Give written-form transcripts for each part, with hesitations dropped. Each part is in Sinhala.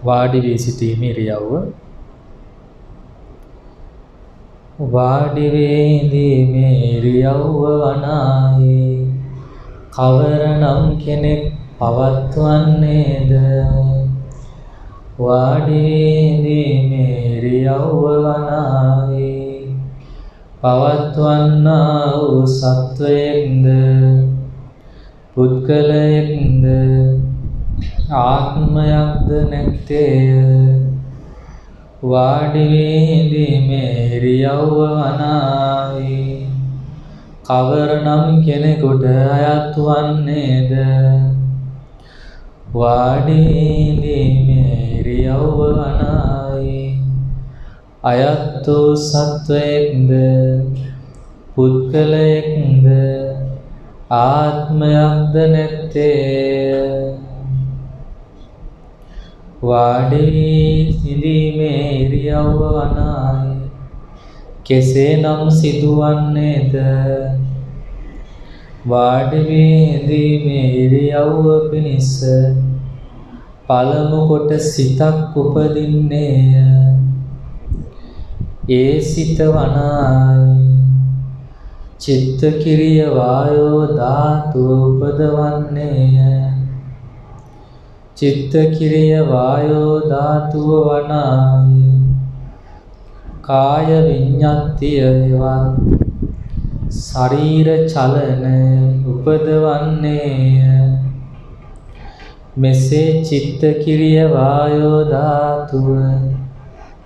වාඩි වී සිටීමේ ඉරියව්ව. වාඩි වීමේ ඉරියව්ව වනාහි කවරනම් කෙනෙක් පවත්වන්නේද? වාඩි වීමේ ඉරියව්ව වනාහි පවත්වන්නා වූ සත්වයෙක්ද පුද්ගලයෙක්ද ආත්මයක්ද නැත්තේය. වාඩි වීමේ ඉරියව්ව වනාහි කවරනම් කෙනෙකුට අයත් වන්නේද? වාඩි වීමේ ඉරියව්ව වනාහි අයත් වූ සත්වයෙක්ද පුද්ගලයෙක්ද ආත්මයක්ද නැත්තේය. වාඩි සිටීමේ ඉරියව්ව වනාහි කෙසේනම් සිදුවන්නේද? වාඩි වීමේ ඉරියව්ව පිණිස පළමු කොට සිතක් උපදින්නේය. ඒ සිත වනාහි චිත්ත කිරිය වායෝ ධාතුව උපදවන්නේය. චිත්ත කිරිය වායෝ ධාතුව වනාහි කාය විඤ්ඤාතිය එවත් ශරීර චලන උපදවන්නේය. මෙසේ චිත්ත කිරිය වායෝ ධාතුව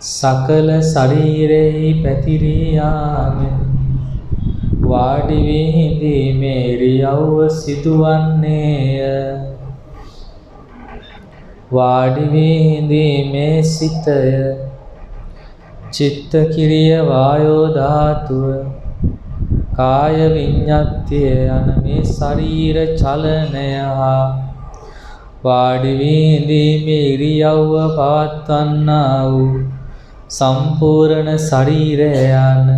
සකල ශරීරෙහි පැතිරී යාමෙන් වාඩි වීමේ ඉරියව්ව සිදුවන්නේය. වාඩි වීමේ සිතය චිත්ත කිරිය වායෝ ධාතුව කාය විඤ්ඤාතිය යන මේ ශරීර චලනය හා වාඩි වීමේ ඉරියව්ව පවත්වන්නා වූ සම්පූර්ණ ශරීරයන්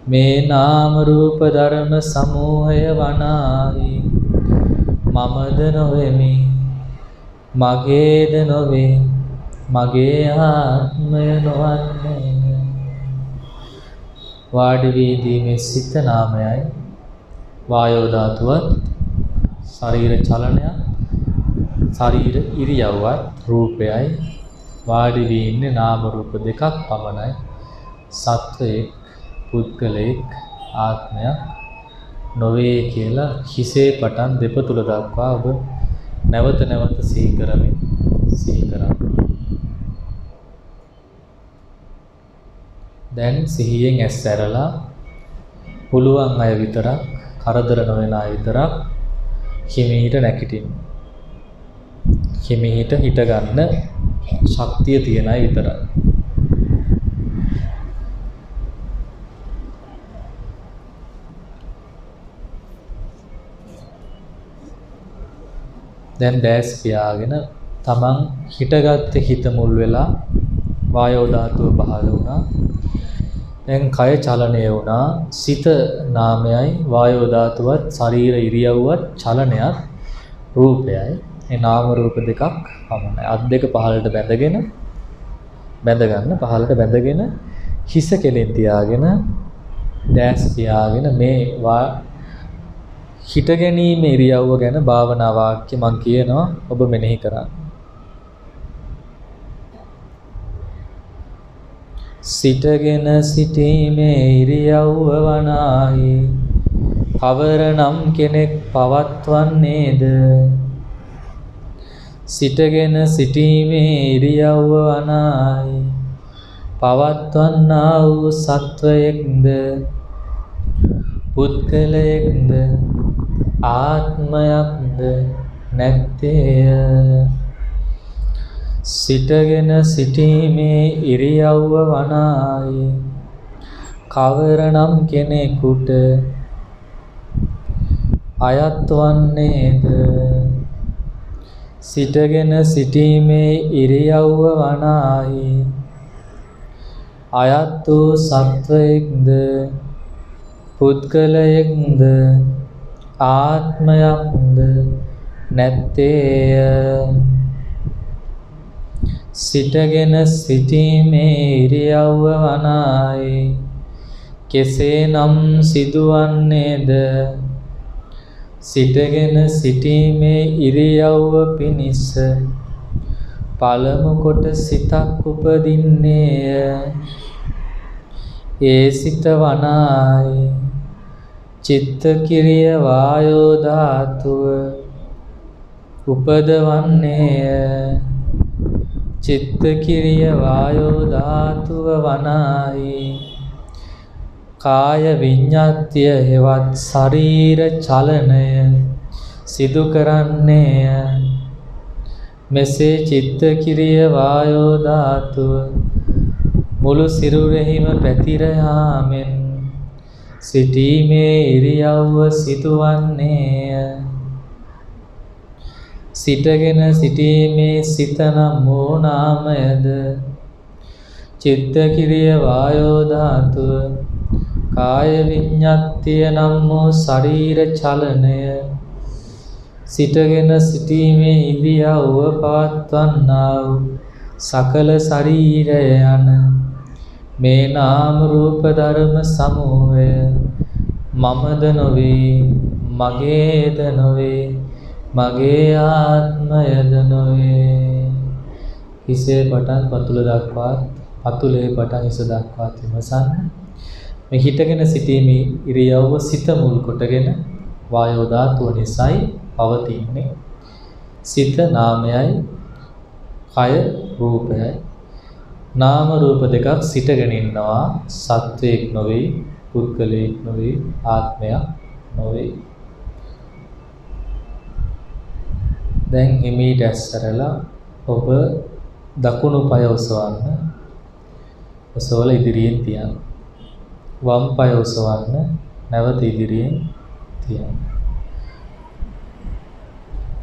මේ නාම රූප ධර්ම සමූහය වනාහි මමද නොවෙමි මගේද නොවේ මගේ ආත්මය නොවන්නේ. වාඩි වීමේ සිත නාමයයි වායෝ ධාතුවත් ශරීර චලනය ශරීර ඉරියව්වත් රූපයයි. වාඩි වී ඉන්නේ නාම රූප දෙකක් පමණයි. සත්වයෙක් පුද්ගලයෙක් ආත්මයක් නොවේ කියලා හිසේ පටන් දෙපතුල දක්වා ඔබ නැවත නැවත සිහි කරමින් සිහි කරන්න. දැන් සිහියෙන් ඇස් ඇරලා පුළුවන් අය විතරක් කරදර නොවන අය විතරක් හිමීට නැගිටින්න. හිමීට හිට ගන්න ශක්තිය තියන අය විතරයි. දැන් දැස් පියාගෙන තමන් හිටගත්ත හිත මුල් වෙලා වායෝ ධාතුව පහළ වුණා. දැන් කය චලනය වුණා. සිත නාමයයි වායෝ ධාතුවත් ශරීර ඉරියව්වත් චලනයත් රූපයයි. මේ නාම රූප දෙකක් පමණයි. අත් දෙක පහළට බැඳ ගන්න පහළට බැඳගෙන හිස කෙලින් තියාගෙන දැස් පියාගෙන මේ හිට ගැනීම ඉරියව්ව ගැන භාවනා වාක්‍ය මම කියනවා ඔබ මෙනෙහි කරන්න. සිටගෙන සිටීමේ ඉරියව්ව වනාහි කවරනම් කෙනෙක් පවත්වන්නේද? සිටගෙන සිටීමේ ඉරියව්ව වනාහි පවත්වන්නා වූ සත්වයෙක්ද පුද්ගලයෙක්ද ආත්මයක්ද නැත්තේය. සිටගෙන සිටීමේ ඉරියව්ව වනාහි කවරනම් කෙනෙකුට අයත් වන්නේද? සිටගෙන සිටීමේ ඉරියව්ව වනාහි අයත් වූ සත්වයෙක්ද පුද්ගලයෙක්ද ආත්මයක්ද නැත්තේය. සිටගෙන සිටීමේ ඉරියව්ව වනායි කෙසේනම් සිදුවන්නේද සිටගෙන සිටීමේ ඉරියව්ව පිණිස පළමු කොට සිතක් උපදින්නේය ඒ සිත වනායි චිත්ත කිරිය වායෝ ධාතුව උපදවන්නේය චිත්ත කිරිය වායෝ ධාතුව වනායි කාය විඤ්ඤාත්‍ය හෙවත් ශරීර චලනය සිදු කරන්නේය මෙසේ චිත්ත කිරිය වායෝ ධාතුව මුළු සිරුරෙහිම පැතිර යාමෙන් සිටීමේ ඉරියව්ව සිදුවන්නේය සිටගෙන සිටීමේ සිත නම් වූ නාමයද චිත්ත කිරිය වායෝ ධාතුව කාය විඤ්ඤාත්‍ය නම් වූ ශරීර චලනය සිටගෙන සිටීමේ ඉරියව්ව පවත්වන්නා වූ සකල ශරීරය යන මේ නාම රූප ධර්ම සමූහය මමද නොවේ මගේද නොවේ මගේ ආත්මයද නොවේ හිසේ පටන් පතුල දක්වා පතුලේ පටන් හිස දක්වා විමසන්න මේ හිටගෙන සිටීමේ ඉරියව්ව සිත මුල් කොටගෙන වායෝ ධාතුව නිසායි පවතින්නේ සිත නාමයයි කය රූපයයි නාම රූප දෙකක් සිටගෙන ඉන්නවා සත්වයක් නොවේ පුද්ගලයෙක් නොවේ ආත්මයක් නොවේ දැන් හිමීට ඇස්සරලා ඔබ දකුණු පාය ඔසවන්න ඔසවලා ඉදිරියෙන් තියන්න වම් පාය ඔසවන්න නැවත ඉදිරියෙන් තියන්න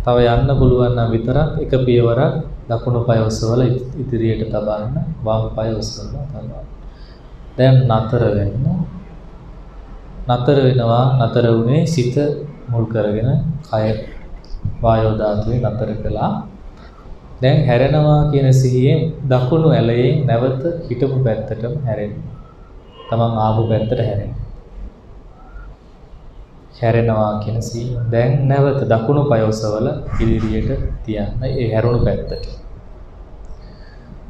තව යන්න පුළුවන් නම් විතරක් එක පියවරක් දකුණු පාය ඔසවලා ඉදිරියට තබන්න වම් පාය ඔසවලා තබන්න දැන් නතර වෙන්න නතර වෙනවා නතර වුණේ සිත මුල් කරගෙන කය වායෝ ධාතුවේ නතර කළා දැන් හැරෙනවා කියන සිහියෙන් දකුණු ඇලයේ නැවත හිටපු පැත්තටම හැරෙන්න තමන් ආපු පැත්තට හැරෙනවා කියන සිහියෙන් දැන් නැවත දකුණු පාය ඔසවලා ඉදිරියට තියන්න ඒ හැරුණු පැත්තට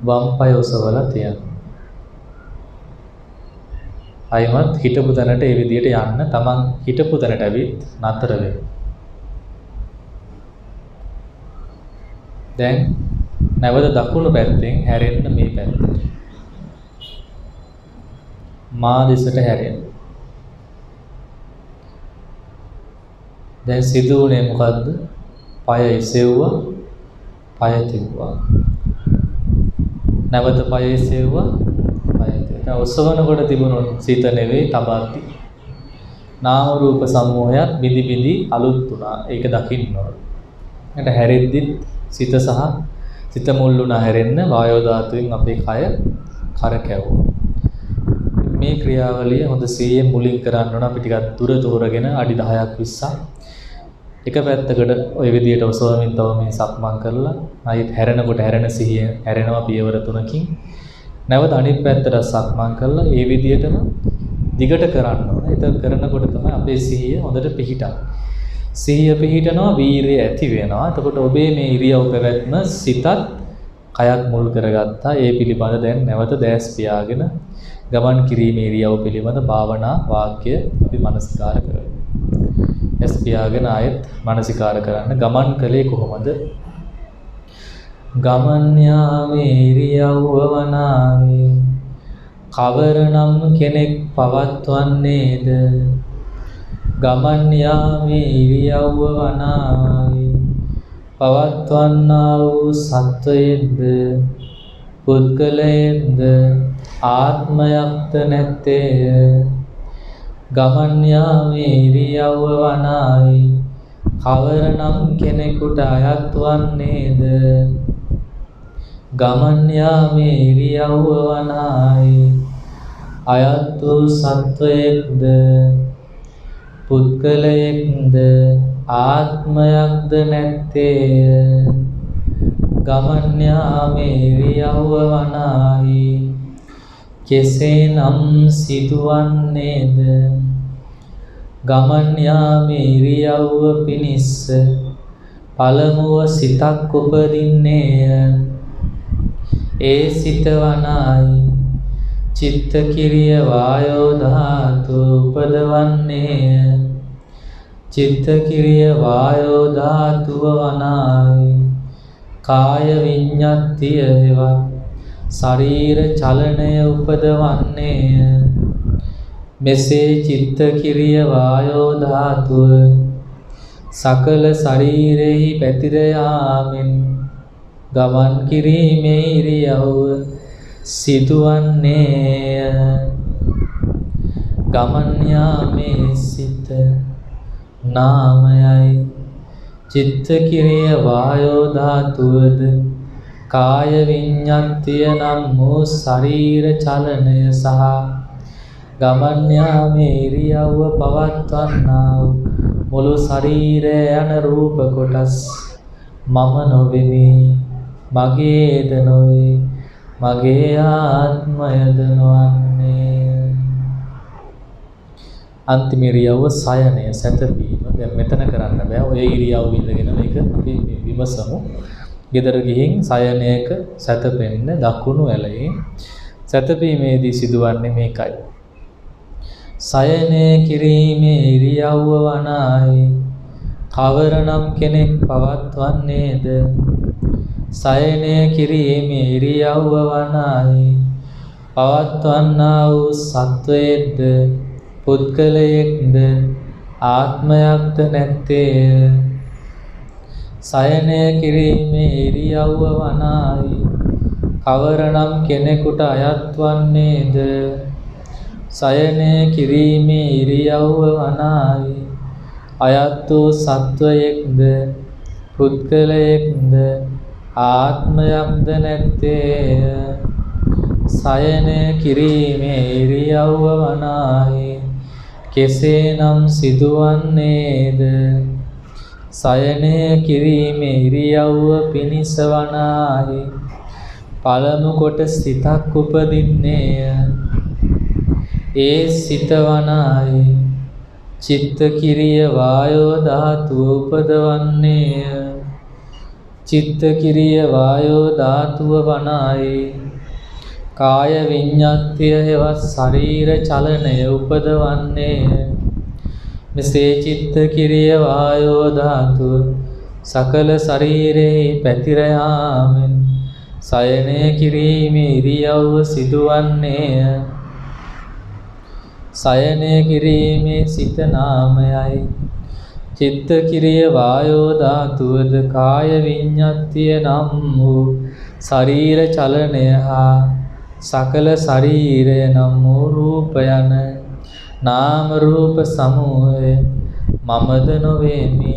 වම් පාය ඔසවලා තියන්න අයමත් හිටපු තැනට ඒ විදියට යන්න තමන් හිටපු තැනට ඇවිත් නතර වෙන්න දැන් නැවත දකුණු පැත්තෙන් හැරෙන්න මේ පැත්තට මා දෙසට හැරෙන්න දැන් සිදු වුණේ මොකද්ද? පය එසෙව්වා, පය තිබ්බා. නැවත පය එසෙව්වා, පය තිබ්බා. ඔසවනකොට තිබුණු සිත නෙවෙයි තබද්දි. නාම රූප සමූහයක් බිඳි බිඳි අලුත් වුණා. ඒක දකින්න ඕන. එතන හැරෙද්දිත් සිත සහ සිත මුල් වුණා හැරෙන්න වායෝ ධාතුවෙන් අපේ කය කරකැවුවා. මේ ක්‍රියාවලිය හොඳ සිහියෙන් මුලින් කරන්න ඕන. අපි ටිකක් දුර තෝරගෙන අඩි 10ක් 20ක් එක පැත්තකට ওই විදියට ඔසවමින් තව මේ සක්මන් කරලා ආයෙත් හැරෙනකොට හැරෙන සිහිය හැරෙනවා පියවර 3කින්. නැවත අනිත් පැත්තට සක්මන් කරලා ඒ විදියටම දිගට කරන්න ඕන. ඒක කරනකොට තමයි අපේ සිහිය හොඳට පිහිටන්නේ. සිහිය පිහිටනවා වීරිය ඇති වෙනවා. එතකොට ඔබේ මේ ඉරියව් පැවැත්ම සිතත් කයක් මුල් කරගත්තා. ඒ පිළිබඳ දැන් නැවත දැස් පියාගෙන ගමන් කිරීමේ ඉරියව් පිළිබඳ භාවනා වාක්‍ය අපි මනසිකාර කරමු. ඇස් පියාගෙන ආයෙත් මනසිකාර කරන්න. ගමන් කලේ කොහොමද? ගමන් යාමේ ඉරියව්ව වනාවේ කවරනම් කෙනෙක් පවත්වන්නේද? ගමන් යාමේ ඉරියව්ව වනාවේ පවත්වන්නා වූ සත්වයෙක්ද පුද්ගලයෙක්ද ආත්මයක්ද නැත්තේය. ගමන් යාමේ ඉරියව්ව වනායි කවරනම් කෙනෙකුට අයත් වන්නේද? ගමන් යාමේ ඉරියව්ව වනායි අයත් වූ සත්වයෙක්ද පුද්ගලයෙක්ද ආත්මයක්ද නැත්තේය. ගමන් යාමේ ඉරියව්ව වනාහි කෙසේනම් සිදුවන්නේද ගමන් යාමේ ඉරියව්ව පිණිස පළමුව සිතක් උපදින්නේය ඒ සිත වනාහි චිත්ත කිරිය වායෝ ධාතු උපදවන්නේය චිත්ත කිරිය වායෝ ධාතුව වනාහි කාය විඤ්ඤාතිය හෙවත් ශරීර චලනය උපදවන්නේය මෙසේ චිත්ත කිරිය වායෝ ධාතුව සකල ශරීරෙහි පැතිර යාමෙන් ගමන් කිරීමේ ඉරියව්ව සිදුවන්නේය ගමන් යාමේ සිත නාමයයි චිත්ත කිරිය වායෝ ධාතුවද කාය විඤ්ඤාතිය නම් වූ ශරීර චලනය සහ ගමන් යාමේ ඉරියව්ව පවත්වන්නා මුළු ශරීරය යන රූප කොටස් මම නොවෙමි මගේද නොවේ මගේ ආත්මයද නොවන්නේ අන්තිම ඉරියව්ව සයනය සැතපීම දැන් මෙතන කරන්න බෑ ඔය ඉරියව්ව ඉඳගෙන මේක අපි විමසමු ගෙදර ගිහින් සයනයක සැතපෙන්න දකුණු ඇලේ සැතපීමේදී සිදුවන්නේ මේකයි සයනය කිරීමේ ඉරියව්ව වනාහි කවරනම් කෙනෙක් පවත්වන්නේද සයනය කිරීමේ ඉරියව්ව වනාහි පවත්වන්නා වූ සත්වයේද පුද්ගලයෙක්ද ආත්මයක්ද නැත්තේය සයනය කිරීමේ ඉරියව්ව වනාහි කවරනම් කෙනෙකුට අයත් වන්නේද සයනය කිරීමේ ඉරියව්ව වනාහි අයත් වූ සත්වයෙක්ද පුද්ගලයෙක්ද ආත්මයක්ද නැත්තේය සයනය කිරීමේ ඉරියව්ව වනාහි කෙසේනම් සිදුවන්නේද සයනය කිරීමේ ඉරියව්ව පිණිස වනාහි පළමු කොට සිතක් උපදින්නේය ඒ සිත වනාහි චිත්ත කිරිය වායෝ ධාතුව උපදවන්නේය චිත්ත කිරිය වායෝ ධාතුව වනාහි කාය විඤ්ඤාතිය හෙවත් ශරීර චලනය උපදවන්නේය මෙසේ චිත්ත කිරිය වායෝ ධාතුව සකල ශරීරෙහි පැතිර යාමෙන් සයනය කිරීමේ ඉරියව්ව සිදුවන්නේය සයනය කිරීමේ සිත නාමයයි චිත්ත කිරිය වායෝ ධාතුවද කාය විඤ්ඤාතිය නම් වූ ශරීර චලනය හා සකල ශරීරය නම් වූ රූප යන නාම රූප සමූහය මමද නොවේමි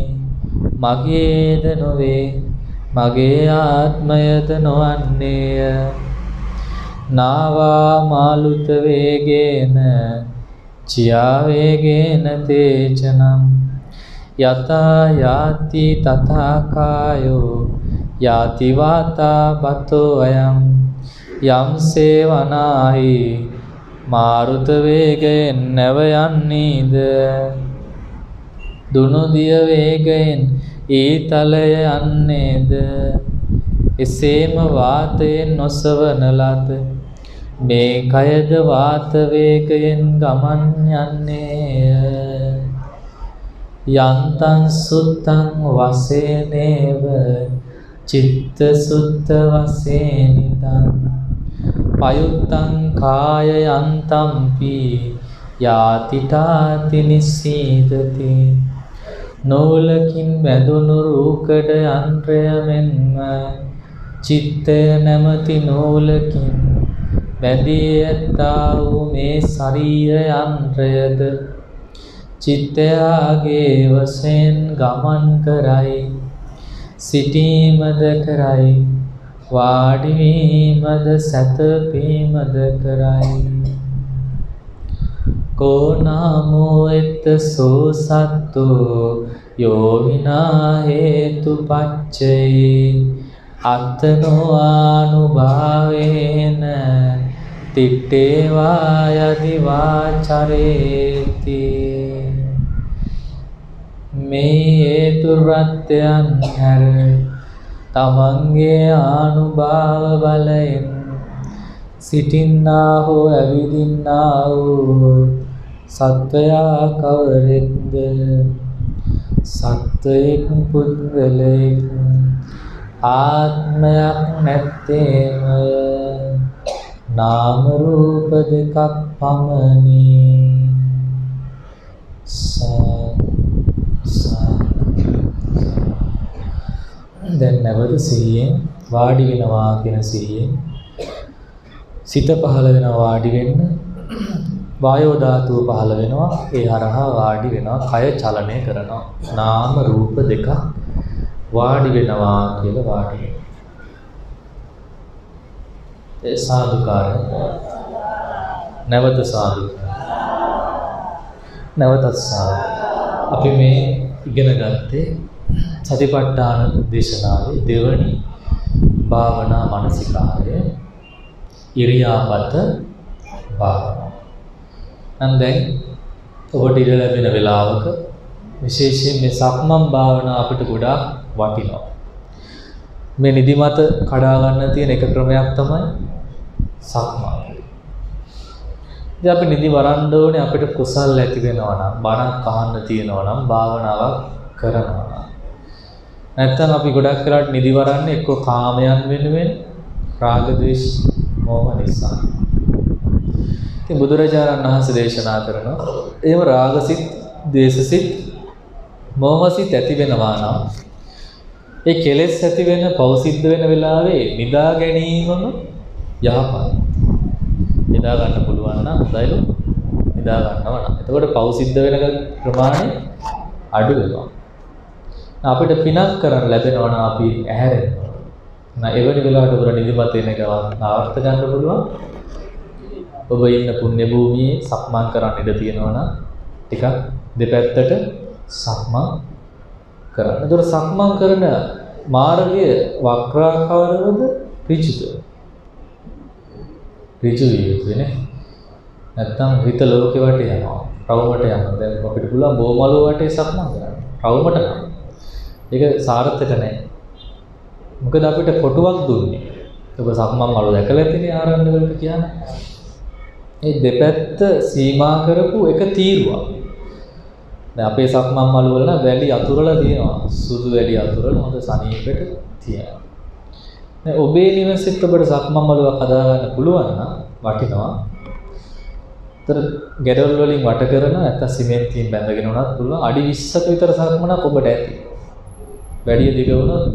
මගේද නොවේ මගේ ආත්මයද නොවන්නේය නාවා මාලුත වේගේන චියා වේගේන තේචනම් යතා යාති තථා කායෝ යාති වාතා බතෝ අයං යම්සේ වනාහි මාරුත වේගයෙන් නැව යන්නීද දුනුදිය වේගයෙන් ඊතලය යන්නේද එසේම වාතයෙන් නොසවන ලද මේ කයද වාත වේගයෙන් ගමන් යන්නේය යන්තං සුත්තං වසේනේව චිත්ත සුත්ත වසේනිතං පයුත්තං කාය යන්තම්පි යාතිතාති නිස්සීදති නූලකින් බැඳුණු රූකඩ යන්ත්‍රය මෙන්ම චිත්තය නැමැති නූලකින් බැඳී ඇත්තා වූ මේ ශරීර යන්ත්‍රයද චිත්තයාගේ වශයෙන් ගමන් කරයි සිටීමද කරයි වාඩිවීමද සැතපීමද කරයි කෝනාමෝ එත්ත සෝ සත්තෝ යෝ විනා හේතු පච්චේ අත්තනෝ ආනුභාවේන තිට්ඨේවා යදි වාචරේති මේ හේතු ප්‍රත්‍යයන් හැර තමන්ගේ ආනුභාව බලයෙන් සිටින්නා හෝ ඇවිදින්නා වූ සත්වයා කවරෙක්ද සත්වයෙක් පුද්ගලයෙක් ආත්මයක් නැත්තේම නාම රූප දෙකක් පමණි. දැන් නැවත සිහියෙන් වාඩි වෙනවා කියන සිහියෙන් සිත පහළ වෙනවා වාඩි වෙන්න වායෝ ධාතුව පහළ වෙනවා ඒ හරහා වාඩි වෙනවා කය චලනය කරනවා නාම රූප දෙක වාඩි වෙනවා කියලා වාඩි වෙනවා ඒ සාදුකාරය නැවත නැවතත් සාදු අපි මේ ඉගෙන ගත්තේ සතිපට්ඨාන දේශනාවේ දෙවනි භාවනා මානසිකාරය ඉරියාපත භාවනාව. නම් දැන් ඔබට ඉඩ ලැබෙන වෙලාවක විශේෂයෙන් මේ සක්මන් භාවනාව අපිට ගොඩාක් වටිනවා. මේ නිදිමත කඩා ගන්න තියෙන එක ක්‍රමයක් තමයි සක්මන්. ඉතින් අපි නිදි වරන්න ඕනේ අපිට කුසල් ඇති වෙනවා නම් බණක් අහන්න තියෙනවා නම් භාවනාවක් කරනවා නම්. නැත්තම් අපි ගොඩක් වෙලාවට නිදි වරන්නේ එක්ක කාමයන් වෙනුවෙන් රාග ද්වේෂ මෝහ නිසා. ඉතින් බුදුරජාණන් වහන්සේ දේශනා කරනවා එහෙම රාගසිත, ද්වේෂසිත, මෝහසිත ඇති වෙනවා නම් ඒ කෙලෙස් ඇති වෙන පෞසිද්ධ වෙන වෙලාවේ නිදා ගැනීමම යහපත්. නිදා ගන්න පුළුවන් නම් හොඳයිලු නිදා ගන්නවා නම්. එතකොට පෞසිද්ධ වෙන ප්‍රමාණය අඩු වෙනවා. අපිට පිනක් කරන්න ලැබෙනවා නම් අපි ඇහැරෙනවා. එවැනි වෙලාවට ඔබ නිදිමත එන එක ආවර්ත ගන්න පුළුවන්. ඔබ ඉන්න පුණ්‍ය භූමියේ සක්මන් කරන්න ඉඩ තියෙනවා නම් ටිකක් දෙපැත්තට සක්මන් කරන්න. ඒතර සක්මන් කරන මාර්ගය වක්‍රාකාරවද ඍජුද? ඍජු වේනේ. නැත්තම් හිත ලෝකේ වටේ යනවා. රවුමට යනවා. දැන් අපිට පුළුවන් බෝමලුව වටේ සක්මන් කරන්න. රවුමට නම් ඒක සාර්ථක නැහැ. මොකද අපිට කොටුවක් දුන්නේ. ඔබ සක්මන් මළුව දැකලා ඇතිනේ ආරණ්‍ය වලට කියන්නේ. ඒ දෙපැත්ත සීමා කරපු එක තීරුවක්. දැන් අපේ සක්මන් මළුව වල වැලි අතුරලා තියෙනවා. සුදු වැලි අතුරලා හොඳ සනීපෙට තියෙනවා. දැන් ඔබේ නිවසෙත් ඔබට සක්මන් මළුවක් හදාගන්න පුළුවන් නම් වටිනවා. ඒතර ගැඩවල වලින් වට කරන නැත්නම් සිමෙන්තියෙන් බැඳගෙන උනත් පුළුවන්. අඩි 20ක විතර සක්මනක් ඔබට ඇති. වැඩි දිග වුණොත්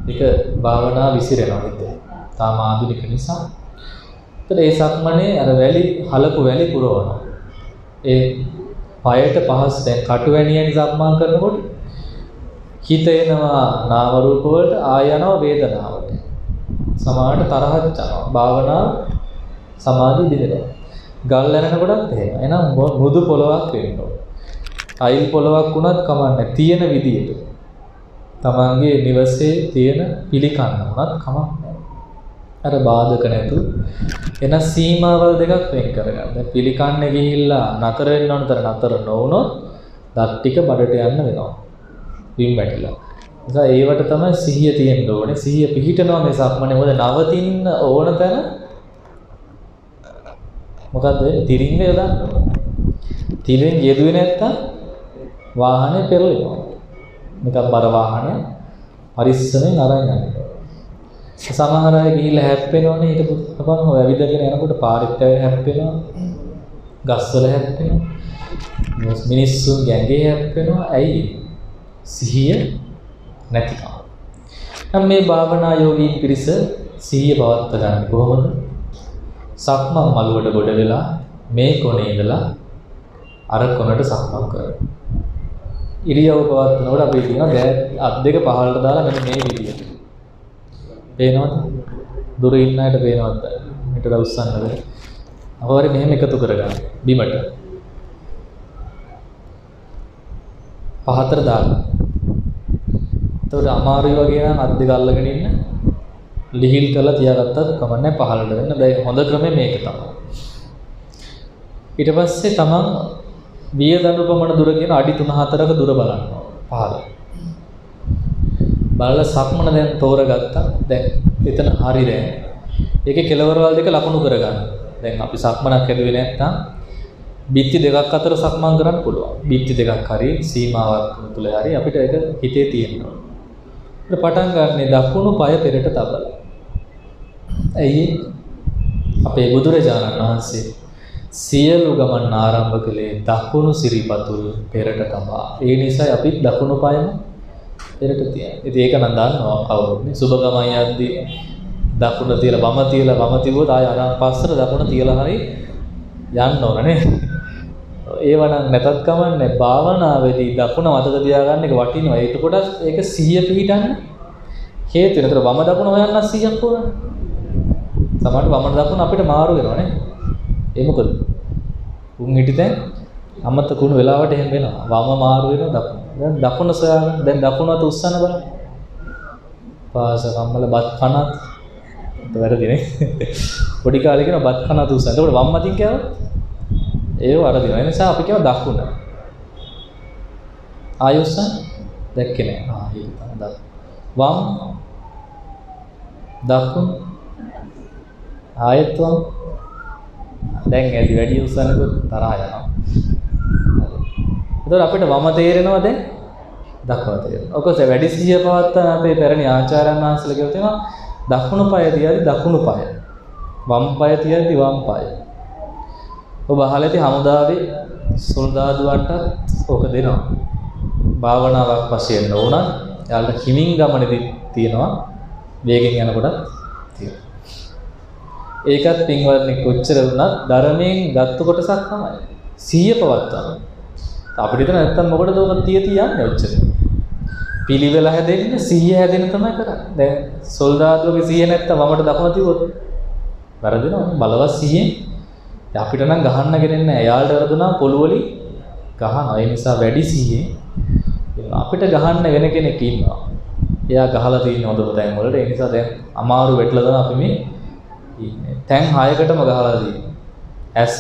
ඒක භාවනා විසිරෙනවා හිතේ. තාම ආධුනික නිසා. ඒතර ඒ සක්මනේ අර වැලි හලපු වැලි පුරවනවා. ඒ පයට පහස් දැන් කටුවැණියනි සක්මන් කරනකොට හිත එනවා නාම රූප වලට ආය යනවා වේදනාවට. සමාහට තරහක් යනවා. භාවනාව සමාධි දිදෙනවා. ගල් යනකොටත් එහෙම. එහෙනම් මෘදු පොළවක් වෙන්න ඕන. ටයිල් පොළවක් වුණත් කමන්නේ තියෙන විදියට. තමන්ගේ නිවසේ තියෙන පිළිකන්න වුණත් කමක් නැහැ. අර බාධක නැතු එන සීමාවල් දෙකක් වෙන් කරගන්න. දැන් පිළිකන්නේ ගිහිල්ලා නතර වෙන්න ඕනතර නතර නොවුනොත් දත් ටික බඩට යන්න වෙනවා. විම් වැටිලා. නිසා ඒවට තමයි සිහිය තියෙන්න ඕනේ. සිහිය පිහිටනවා මේ සක්මනේ. මොකද නවතින්න ඕන තැන මොකද්ද වෙන්නේ? තිරින්ග යොදන්න ඕනේ. තිරින් යෙදුවේ නැත්තම් වාහනේ පෙරලෙනවා. නිකන් බර වාහනය පරිස්සමෙන් අරන් යන්න. සමහර අය ගිහිල්ලා හැප්පෙනවනේ ඊට පුතපන් ඔය ඇවිදගෙන යනකොට පාරෙත් හැප්පෙනවා. ගස්වල හැප්පෙනවා. මිනිස්සු ගැඟේ හැප්පෙනවා. ඇයි? සිහිය නැතිකම. නම් මේ භාවනා යෝගීන් පිරිස සිහිය පවත්වා ගන්න කොහොමද? සක්මන් මළුවට ගොඩ වෙලා මේ කොනේ ඉඳලා අර කොනට සක්මන් කරනවා. ඉරියව් පවත්වනකොට අපි කියනවා දැන් අත් දෙක පහළට දාලා මෙන්න මේ විදියට. පේනවද? දුර ඉන්න අයට පේනවද? මෙතන උස්සන්නද? අවවරි මෙහෙම එකතු කරගන්න බිමට. පහතර දාන්න. එතකොට අමාරුයි වගේ නම් අත් දෙක අල්ලගෙන ඉන්න ලිහිල් කරලා තියාගත්තත් කමන්නේ පහළට වෙන්න. දැන් හොඳ ක්‍රමය මේක තමයි. ඊට පස්සේ තමන් වියදඬු පමණ දුර කියන අඩි 3-4ක දුර බලනවා පහළ. බලලා සක්මන දැන් තෝරගත්තා. දැන් එතන හරි දැන්. ඒකේ කෙලවරවල් දෙක ලකුණු කරගන්න. දැන් අපි සක්මනක් හැදුවේ නැත්නම් බිත්ති දෙකක් අතර සක්මන් කරන්න පුළුවන්. බිත්ති දෙකක් හරි සීමාවක් තුල හරි අපිට ඒක හිතේ තියෙනවා. ඊට පටන් ගන්න දකුණු පාය පෙරට තබලා. ඇයි අපේ බුදුරජාණන් වහන්සේ සියලු ගමන් ආරම්භ කළේ දකුණු සිරිපතුල් පෙරට තබා. ඒ නිසා අපි දකුණු පායම පෙරට තියන්නේ. ඉතින් ඒක නම් දන්නවා කවුරුත් නේ. සුබ ගමන් යද්දී දකුණ තියලා වම තියුවොත් ආය අරන් පස්සට දකුණ තියලා හරි යන්න ඕන නේ. ඒවනම් නැතත් කමන්නේ භාවනාවේදී දකුණ මතක තියාගන්න එක වටිනවා. ඒක කොට ඒක 100 පිහිටන්න හේතු වෙන. ඒතර වම දකුණ හොයන්න 100ක් ඕන. සමහරට වම දකුණ අපිට මාරු වෙනවා නේ. ඒ මොකද? උන් හිටිතෙන් අමතකුණු වෙලාවට එහෙම වෙනවා. වම මාරු වෙනවා දකුණ. දැන් දකුණ සොයාගන්න. දැන් දකුණ අත උස්සන්න බලන්න. පාස කම්මල බත් කනත් වැරදිනේ. පොඩි කාලේ කියන බත් කනත් උස්සන්න. ඒකට වම් අතින් කියවොත් ඒව වරදිනවා. ඒ නිසා අපි කියව දකුණ. ආයුස්සන් දැක්කේ නෑ. ඒක තමයි දකුණ. වම් දකුණ ආයත් වම්. දැන් ඇදි වැඩි උස්සන්නකොත් තරහා යනවා. ඒතකොට අපිට වම තේරෙනවා දැන් දකුණ තේරෙනවා. ඔක වැඩි සිහිය පවත්තන අපේ පැරණි ආචාර්යයන් වහන්සේලා කියලා තියෙනවා දකුණු පාය තියද්දි දකුණු පාය. වම් පාය තියද්දි වම් පාය. ඔබ අහලා ඇති හමුදාවේ සොල්දාදුවන්ටත් ඕක දෙනවා. භාවනාවක් වශයෙන් නොවුණත් යාළුවා හිමින් ගමනේදී තියෙනවා වේගෙන් යනකොට තියෙනවා. ඒකත් පින්වත්නි කොච්චර වුණත් ධර්මයෙන් ගත්ත කොටසක් තමයි. 100 පවත්වන. අපිට හිතන නැත්තම් මොකටද ඔක තියන්නේ ඔච්චර. පිළිවෙල හැදෙන්න 100 හැදෙන්න තමයි කරන්නේ. දැන් සොල්දාදුවගේ 100 නැත්තම් වමට දකුණ තියුවොත් වැරදිනවා. බලවත් 100 අපිට නම් ගහන්න ගෙනෙන්නේ නැහැ. එයාලට වැරදුනා පොළු වලින් ගහනවා. ඒ නිසා වැඩි 100 අපිට ගහන්න වෙන කෙනෙක් ඉන්නවා. එයා ගහලා තියෙන හොඳම තැන් වලට. ඒ නිසා දැන් අමාරු වෙట్లా තමයි අපි මේ ඉන්නේ. තැන් 6කටම ගහලා තියෙනවා. ඇස,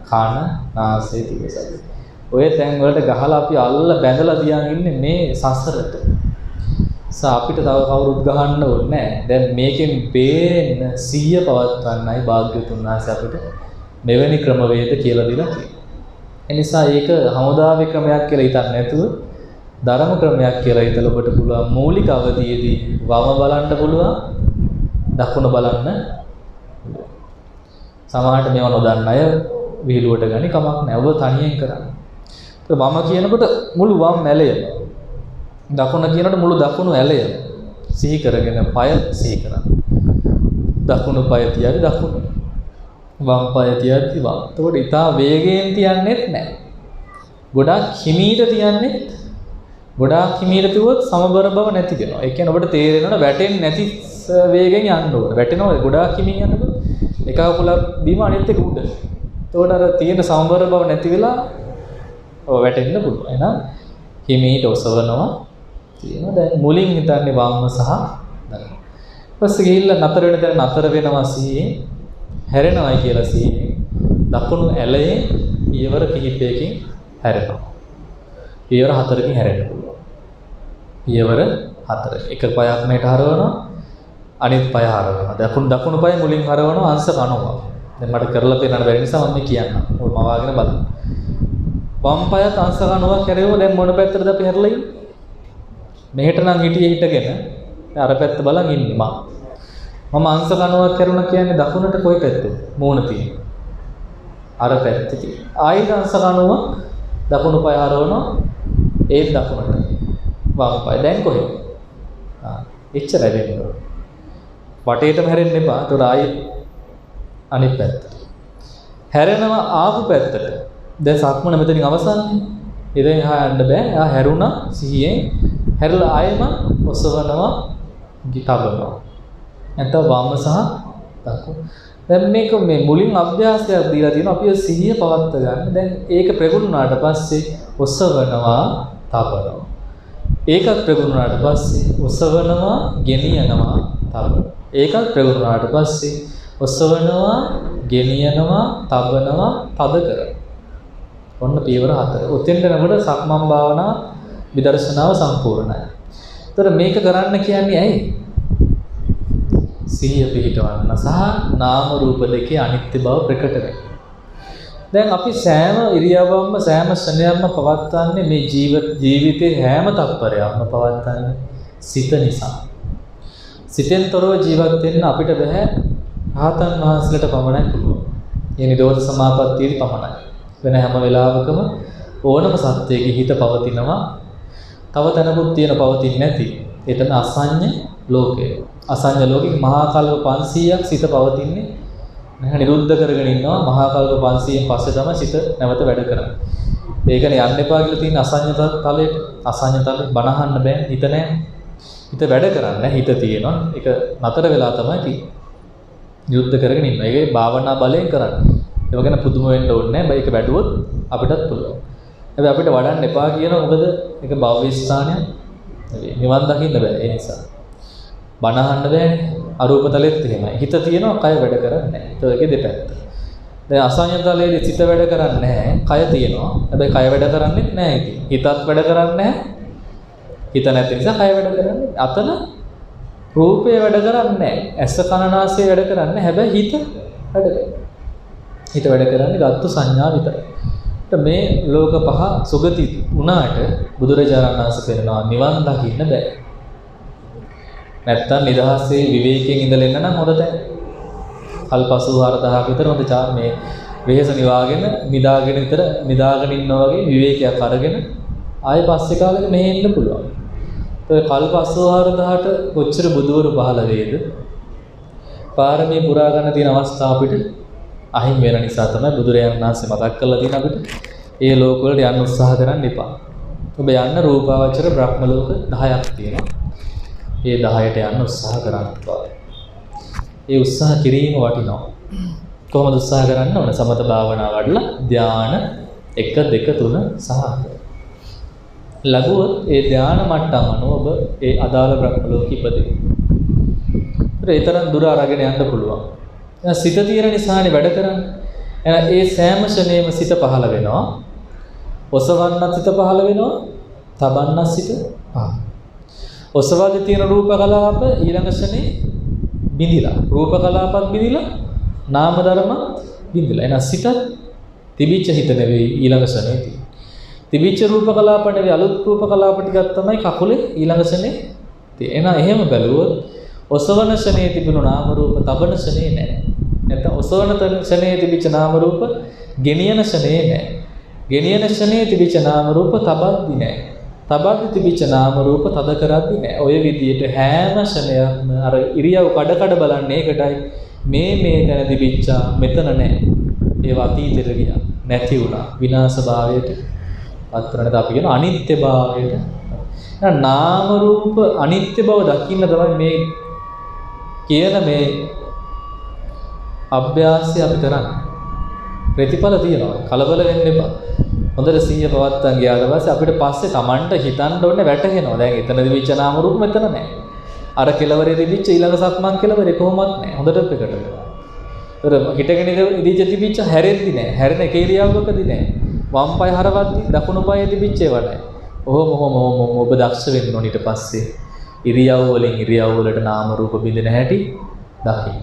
කන, නාසය, දිව, ශරීරය. ඔය තැන් වලට ගහලා අපි අල්ල බැඳලා තියන් ඉන්නේ මේ සසරට. අපිට තව කවුරුත් ගහන්න ඕනේ නැහැ. දැන් මේකෙන් බේරෙන්න 100 පවත්වන්නයි භාග්‍යවතුන් වහන්සේ අපිට මෙවැනි ක්‍රමවේද කියලා දීලා තියෙනවා. ඒ නිසා ඒක හමුදාවේ ක්‍රමයක් කියලා හිතන්න නැතුව ධර්ම ක්‍රමයක් කියලා හිතලා ඔබට පුළුවන් මූලික අවධියේදී වම බලන්න පුළුවන්, දකුණ බලන්න. සමහරට මේව නොදන්න අය විහිළුවට ගනි කමක් නැහැ. ඔබ තනියෙන් කරන්න. ඒ වම කියනකොට මුළු වම් ඇලය. දකුණ කියනකොට මුළු දකුණු ඇලය. සිහි කරගෙන পায় සිහි කරන්න. දකුණු පාය තියද්දි දකුණ. වම් පාය තියද්දි වම්. එතකොට ඊටා වේගයෙන් තියන්නෙත් නැහැ. ගොඩාක් හිමීට තියන්නේ. ගොඩාක් හිමීට තියුවොත් සමබර බව නැති වෙනවා. ඒ කියන්නේ ඔබට තේරෙනවනේ වැටෙන්නේ නැති වේගෙන් යන්න ඕනේ. වැටෙනවා ගොඩාක් හිමින් යනකොට එක අකුලක් බීම අනිත් එක උඩ. එතකොට අර තියෙන සමබර බව නැති වෙලා ඔය වැටෙන්න පුළුවන්. එහෙනම් හිමීට ඔසවනවා තියෙනවා. දැන් මුලින් හිතන්නේ වම් සහ දකුණ. ඊපස්සේ ගිහිල්ලා නතර වෙන තැන නතර වෙනවා සිහියෙන්. හැරෙනවයි කියලා සිහියෙන්. දකුණු ඇලයේ පියවර කිහිපයකින් හැරෙනවා. පියවර 4කින් හැරෙන්න පුළුවන්. පියවර 4. එක පායක් මෙහෙට හරවනවා. අනිත් පාය හරවනවා. දකුණු පාය මුලින් හරවනවා අංශ කනවා. දැන් මට කරලා පේන්න බැරි නිසා මම කියන්නම්. ඔය මවාගෙන බලන්න. වම් පායත් අංශ කනවා කරේව දැන් මොන පැත්තටද අපි හැරලා ඉන්නේ? මෙහෙට නම් හිටගෙන අර පැත්ත බලන් ඉන්නේ මම අංශ කනවා කරුණා කියන්නේ දකුණට කොයි පැත්තද? මූණ තියෙන. අර පැත්තේ. ආයෙත් අංශ කනවා දකුණු පාය හරවනවා ඒත් දකුණට. වම් පාය දැන් කොහෙද? එච්චරයි වෙන්නේ. වටේටම හැරෙන්න එපා. ඒතකොට ආයෙත් අනිත් පැත්තට. හැරෙනවා ආපු පැත්තට. දැන් සක්මන මෙතනින් අවසන්නේ. ඉතින් එහා යන්න බෑ. එහා හැරුණා සිහියෙන්. හැරලා ආයෙම ඔසවනවා ගිතබනවා. නැත්නම් වම් සහ දකුණ. දැන් මේක මේ මුලින් අභ්‍යාසයක් දීලා තියෙනවා. අපි සිහිය පවත්ව ගන්න. දැන් ඒක ප්‍රගුණ වුණාට පස්සේ ඔසවනවා තබනවා. ඒකත් ප්‍රගුණ වුණාට පස්සේ ඔසවනවා ගෙනියනවා තබනවා. ඒකත් ප්‍රගුණ වුණාට පස්සේ ඔසවනවා, ගෙනියනවා, තබනවා, තද කරනවා. ඔන්න පියවර 4. උතෙන්ට නමුත් සක්මන් භාවනා විදර්ශනාව සම්පූර්ණයි. ඒතර මේක කරන්න කියන්නේ ඇයි? සිහිය පිහිටවන්න සහ නාම රූප දෙකේ අනිත්‍ය බව ප්‍රකට වෙන්න. දැන් අපි සෑම ඉරියව්වක්ම සෑම ශ්‍රණයක්ම පවත්වන්නේ මේ ජීවිතේ හැම තත්පරයක්ම පවත්වන්නේ සිත නිසා. සිතෙන් තොරව ජීවත් වෙන්න අපිට බෑ. රහතන් වහන්සේලාට පමණයි පුළුවන්. මේ නිරෝධ සමාපත්තියේ පමණයි. වෙන හැම වෙලාවකම ඕනම සත්‍යයේ හිත පවතිනවා. තව තැනකුත් තියෙන පවතින්නේ නැති. එතන අසඤ්ඤ ලෝකය. අසඤ්ඤ ලෝකෙක මහා කල්ප 500ක් සිත පවතින්නේ නැහැ. නිරුද්ධ කරගෙන ඉන්නවා. මහා කල්ප 500න් පස්සේ තමයි සිත නැවත වැඩ කරන්නේ. ඒකනේ යන්න එපා කියලා තියෙන අසඤ්ඤ තලයට. අසඤ්ඤ තලෙ බනහන්න බෑ. හිත නැහැ. හිත වැඩ කරන්නේ හිත තියෙනවා. ඒක නතර වෙලා තමයි තියෙන්නේ. නිරුද්ධ කරගෙන ඉන්නවා. ඒකේ භාවනා බලයෙන් කරන්නේ. ඒක ගැන පුදුම වෙන්න ඕනේ නැහැ. ඒක වැඩුවොත් අපිටත් පුළුවන්. හැබැයි අපිට වඩන්න එපා කියනවා. මොකද ඒක භව්‍ය ස්ථානයක් නෙවෙයි. නිවන් දකින්න බෑ ඒ නිසා. බණ අහන්න බෑනේ. අරූප තලෙත් එහෙමයි. හිත තියෙනවා, කය වැඩ කරන්නේ නැහැ. ඒකේ දෙපැත්ත. දැන් අසඤ්ඤ තලයේ සිත වැඩ කරන්නේ නැහැ. කය තියෙනවා. හැබැයි කය වැඩ කරන්නේ නැහැ ඉතින්. හිතත් වැඩ කරන්නේ නැහැ. හිත නැති නිසා කය වැඩ කරන්නේ. අතන රූපය වැඩ කරන්නේ නැහැ. ඇස කන නාසය වැඩ කරන්නේ. හැබැයි හිත වැඩ කරනවා. හිත වැඩ කරන්නේ ගත්තු සංඥා විතරයි. මේ ලෝක පහ සුගති වුණාට බුදුරජාණන් වහන්සේ පෙන්නනවා නිවන් දකින්න බෑ. නැත්තම් නිදහසේ විවේකයෙන් ඉඳලා ඉන්න නම් හොඳ තැන. කල් 84000ක් විතර හොඳ මේ වෙහෙස නිවාගෙන නිදාගෙන ඉන්නවා වගේ විවේකයක් අරගෙන ආයෙ පස්සේ කාලෙක මෙහෙ ඉන්න පුළුවන්. ඒ කල් 84000ට කොච්චර බුදුවරු පහළ වේද? පාරමී පුරා ගන්න තියෙන අවස්ථාව අපිට අහිමි වෙන නිසා තමයි බුදුරජාණන් වහන්සේ මතක් කරලා තියෙන අපිට ඒ ලෝක වලට යන්න උත්සාහ කරන්න එපා. ඔබ යන්න රූපාවචර බ්‍රහ්ම ලෝක 10ක් තියෙනවා. ඒ 10ට යන්න උත්සාහ කරන්න එපා. ඒ උත්සාහ කිරීම වටිනවා. කොහොමද උත්සාහ කරන්න ඕන? සමත භාවනා වඩලා ධාන 1 2 3 සහ 4. ලැබුවොත් ඒ ධාන මට්ටම අනුව ඔබ ඒ අදාළ බ්‍රහ්ම ලෝක ඉපදෙයි. ඒ තරම් දුර අරගෙන යන්න පුළුවන්. සිත තියෙන නිසානේ වැඩ කරන්නේ. එහෙනම් ඒ සෑම ශනේම සිත පහළ වෙනවා. ඔසවන්නත් සිත පහළ වෙනවා. තබන්නත් සිත පහළ. ඔසවගේ තියෙන රූප කලාප ඊළඟ ශනේ බිඳිලා. රූප කලාපත් බිඳිලා. නාම ධර්ම බිඳිලා. එහෙනම් සිත තිබිච්ච හිත නෙවෙයි ඊළඟ ශනේ තියෙන්නේ. තිබිච්ච රූප කලාප නෙවෙයි අලුත් රූප කලාප ටිකක් තමයි කකුලේ ඊළඟ ශනේ තියෙන්නේ. එහෙනම් එහෙම බැලුවොත් ඔසවන ශනේ තිබුණු නාම රූප තබන ශනේ නැහැ. නැත්නම් ඔසවන ශනේ තිබිච්ච නාම රූප ගෙනියන ශනේ නැහැ. ගෙනියන ශනේ තිබිච්ච නාම රූප තබද්දි නැහැ. තබද්දි තිබිච්ච නාම රූප තද කරද්දි නැහැ. ඔය විදිහට හැම ශනයක්ම අර ඉරියව් කඩ බලන්නේ ඒකටයි මේ තැන තිබිච්චා මෙතන නැහැ. ඒවා අතීතෙට ගියා. නැති වුණා. විනාශ භාවයට පත්‍රණද අපි කියන අනිත්‍ය භාවයට. නාම රූප අනිත්‍ය බව දකින්න තමයි මේ කියන මේ අභ්‍යාසය අපි කරන්නේ. ප්‍රතිඵල තියෙනවා. කලබල වෙන්න එපා. හොඳට සිහිය පවත්වා ගියාට පස්සේ අපිට පස්සේ Tamanට හිතන්න ඕනේ වැටහෙනවා. දැන් එතන දිවිච්ච නාම රූප මෙතන නැහැ. අර කෙලවරේ දිවිච්ච ඊළඟ සක්මන් කෙලවරේ කොහොමවත් නැහැ. හොඳට ප්‍රකට වෙනවා. ඒතර හිටගෙන ඉදිච්ච දිවිච්ච හැරෙද්දි නැහැ. හැරෙන එක ඉරියව්වකදී නැහැ. වම් පාය හරවද්දි දකුණු පාය දිවිච්ච ඒවා නැහැ. ඔහොම ඔබ දක්ෂ වෙන්න ඕන ඊට පස්සේ. ඉරියව් වලින් ඉරියව් වලට නාම රූප බිඳින හැටි දකින්න.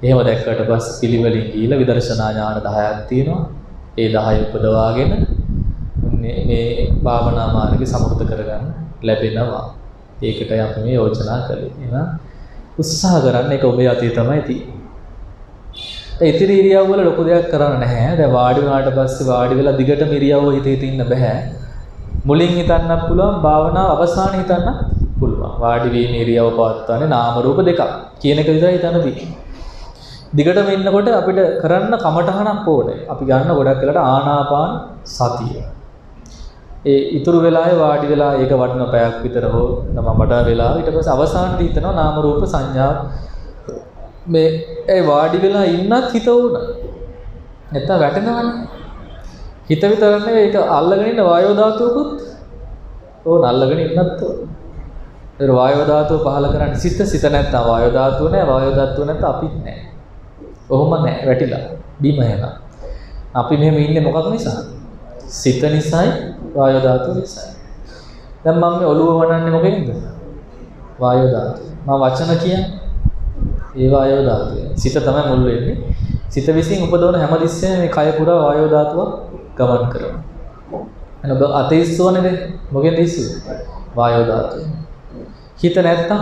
එහෙම දැක්කට පස්සේ පිළිවෙලින් ගිහිලා විදර්ශනා ඥාන 10ක් තියෙනවා. ඒ 10 උපදවාගෙන මේ භාවනා මාර්ගය සමෘද්ධ කරගන්න ලැබෙනවා. ඒකටයි අපි මේ යෝජනා කළේ. එහෙනම් උත්සාහ කරන්න ඒක ඔබේ අතේ තමයි තියෙන්නේ. ඒ ඉතිරි ඉරියව් වල ලොකු දෙයක් කරන්න නැහැ. දැන් වාඩි වුණාට පස්සේ වාඩි වෙලා දිගටම ඉරියව්ව හිතේ තින්න බෑ. මුලින් හිතන්නත් පුළුවන් භාවනාව අවසානයේ හිතන්න පුළුවන්. වාඩි වීම ඉරියව් පවත්වන්නේ නාම රූප දෙකක් කියන එක විතරයි හිතන්න තියෙන්නේ. දිගටම ඉන්නකොට අපිට කරන්න කමටහනක් ඕනේ. අපි ගන්න ගොඩක් වෙලාට ආනාපාන සතිය. ඒ ඉතුරු වෙලාවේ වාඩි වෙලා ඒක වටින පැයක් විතර හෝ තමයි මඩ වෙලා ඊට පස්සේ අවසානයේ හිතනවා නාම රූප සංඥා මේ ඒ වාඩි වෙලා ඉන්නත් හිත උන. නැත්නම් වැටෙනවනේ. හිත විතර නෙවෙයි ඒක අල්ලගෙන ඉන්න වායෝ ධාතුවකුත් ඕන අල්ලගෙන ඉන්නත් ඕන. ඒ වායෝ ධාතුව පහල කරන්නේ සිත නැත්තම් වායෝ ධාතුව නෑ, වායෝ ධාතුව නැත්තම් අපිත් නෑ. ඔහොම නෑ වැටිලා බිම යනවා. අපි මෙහෙම ඉන්නේ මොකක් නිසාද? සිත නිසායි වායෝ ධාතුව නිසායි. දැන් මම මේ ඔළුව වඩන්නේ මොකෙන්ද? වායෝ ධාතුව. මම වචන කියන්නේ ඒ වායෝ ධාතුව. සිත තමයි මුල් වෙන්නේ. සිත විසින් උපදවන හැමතිස්සෙම මේ කය පුරා වායෝ ධාතුව ගමන් කරනවා. එන ඔබ අතීස්සෝනේ මොකෙන්ද ඉස්සුවේ? වායෝ ධාතුව. හිත නැත්තම්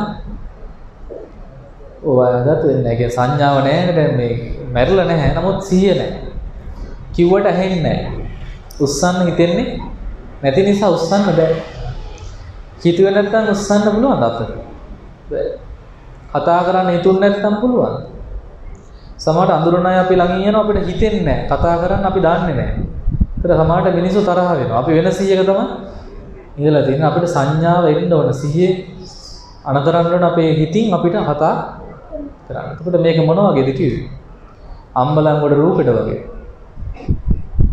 ඔය වායෝ ධාතුව වෙන්නේ නැහැ. ඒ සංඥාව නැහැ. දැන් මේ මැරිලා නැහැ. නමුත් සිහිය නැහැ. කිව්වට ඇහෙන්නේ නැහැ. උස්සන්න හිතෙන්නේ නැති නිසා උස්සන්න බෑ. හිතුවේ නැත්තම් උස්සන්න පුළුවන්ද අපිට? බෑ. කතා කරන්න හිතුන්නේ නැත්තම් පුළුවන්. සමහරට අඳුරන අය අපි ළඟින් යනවා අපිට හිතෙන්නේ නැහැ. කතා කරන්න අපි දන්නේ නැහැ. ඒතර සමහරට මිනිස්සු තරහ වෙනවා. අපි වෙන සිහියක තමයි ඉඳලා තියෙන්නේ. අපිට සංඥාව එන්න ඕන. සිහියේ අනතරන්න ඕන අපේ හිතින් අපිට කතා කරන්න. එතකොට මේක මොන වගේද කිව්වේ? අම්බලන්ගොඩ රූපෙට වගේ.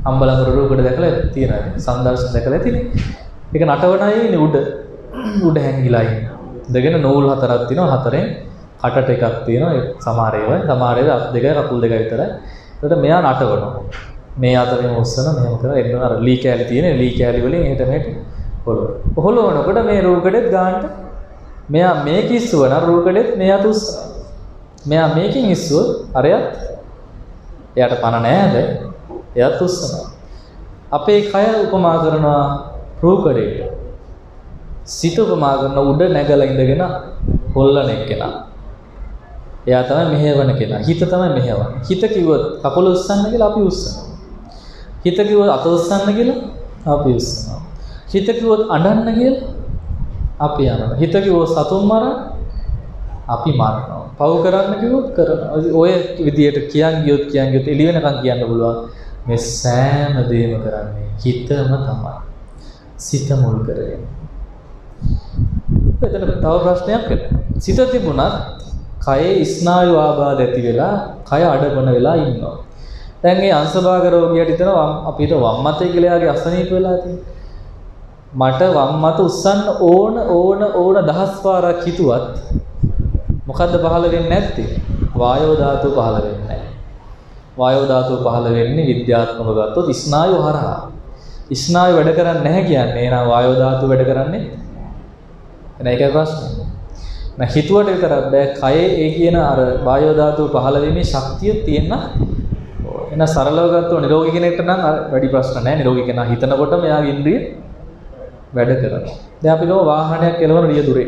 අම්බලන්ගොඩ රූපෙට දැකලා තියෙනවද? සංදර්ශන දැකලා තියෙන්නේ. ඒක නටවනයි උඩ හැංගිලා ඉන්නේ. දෙගෙන නූල් හතරක් තියෙනවා. හතරෙන් කටට එකක් තියෙනවා. ඒ සමහර ඒවා අත් දෙකයි කකුල් දෙකයි විතරයි. ඒකට මෙයා නටවනවා. මේ අතරින් ඔස්සන මෙහෙම කරලා එන්න අර ලී කෑලි තියෙන ලී කෑලි වලින් එහෙට මෙහෙට හොලවනකොට මේ රූකඩෙත් ගන්නට මෙයා මේක ඉස්සුවන රූකඩෙත් මෙයා තුස් මෙයා මේකින් ඉස්සුව අරයත් එයාට පණ නෑද එයාත් උස්සනවා. අපේ කය උපමා කරනවා රූකඩේට. සිත උපමා කරන උඩ නැගලා ඉඳගෙන හොල්ලන එක්කෙනා. එයා තමයි මෙහෙවන කෙනා. හිත තමයි මෙහෙවන්නේ. හිත කිව්වොත් කකුල උස්සන්න කියලා අපි උස්සනවා. හිත කිව්වොත් අත උස්සන්න කියලා අපි උස්සනවා. හිත කිව්වොත් අඬන්න කියලා අපි යනවා. හිත කිව්වොත් සතුන් මරන්න අපි මරනවා. පව් කරන්න කිව්වොත් කරනවා. ඔය විදියට කියන් ගියොත් එළි වෙනකන් කියන්න පුළුවන්. මේ සෑම දෙයක්ම කරන්නේ හිතම තමයි. සිත මුල් කරගෙන. එතන තව ප්‍රශ්නයක් කරනවා. සිත තිබුණත් කයේ ස්නායු ආබාධ ඇති වෙලා කය අඩබන වෙලා ඉන්නවා. දැන් මේ අංශභාග රෝගියට හිතනවා අපිට වම් අතේ කියලා යාගේ අසනීප වෙලා තියෙනවා. මට වම් අත උස්සන්න ඕන දහස් වාරක් හිතුවත් මොකද්ද පහළ වෙන්නේ නැත්තේ? වායෝ ධාතුව පහළ වෙන්නේ නැහැ. වායෝ ධාතුව පහළ වෙන්නේ විද්‍යාත්මකව ගත්තොත් ස්නායු හරහා. ස්නායු වැඩ කරන්නේ නැහැ කියන්නේ එහෙනම් වායෝ ධාතුව වැඩ කරන්නේ නැහැ. ඒකයි ප්‍රශ්නේ. නැ හිතුවට විතරක් බෑ කයේ ඒ කියන අර වායෝ ධාතුව පහළ වීමේ ශක්තිය තියෙන එන සරලව ගත්තොත් නිරෝගී කෙනෙක්ට නම් වැඩි ප්‍රශ්න නැහැ. නිරෝගී කෙනා හිතනකොටම එයාගේ ඉන්ද්‍රිය වැඩ කරනවා. දැන් අපි ගමු වාහනයක් කෙලවන රියදුරේ.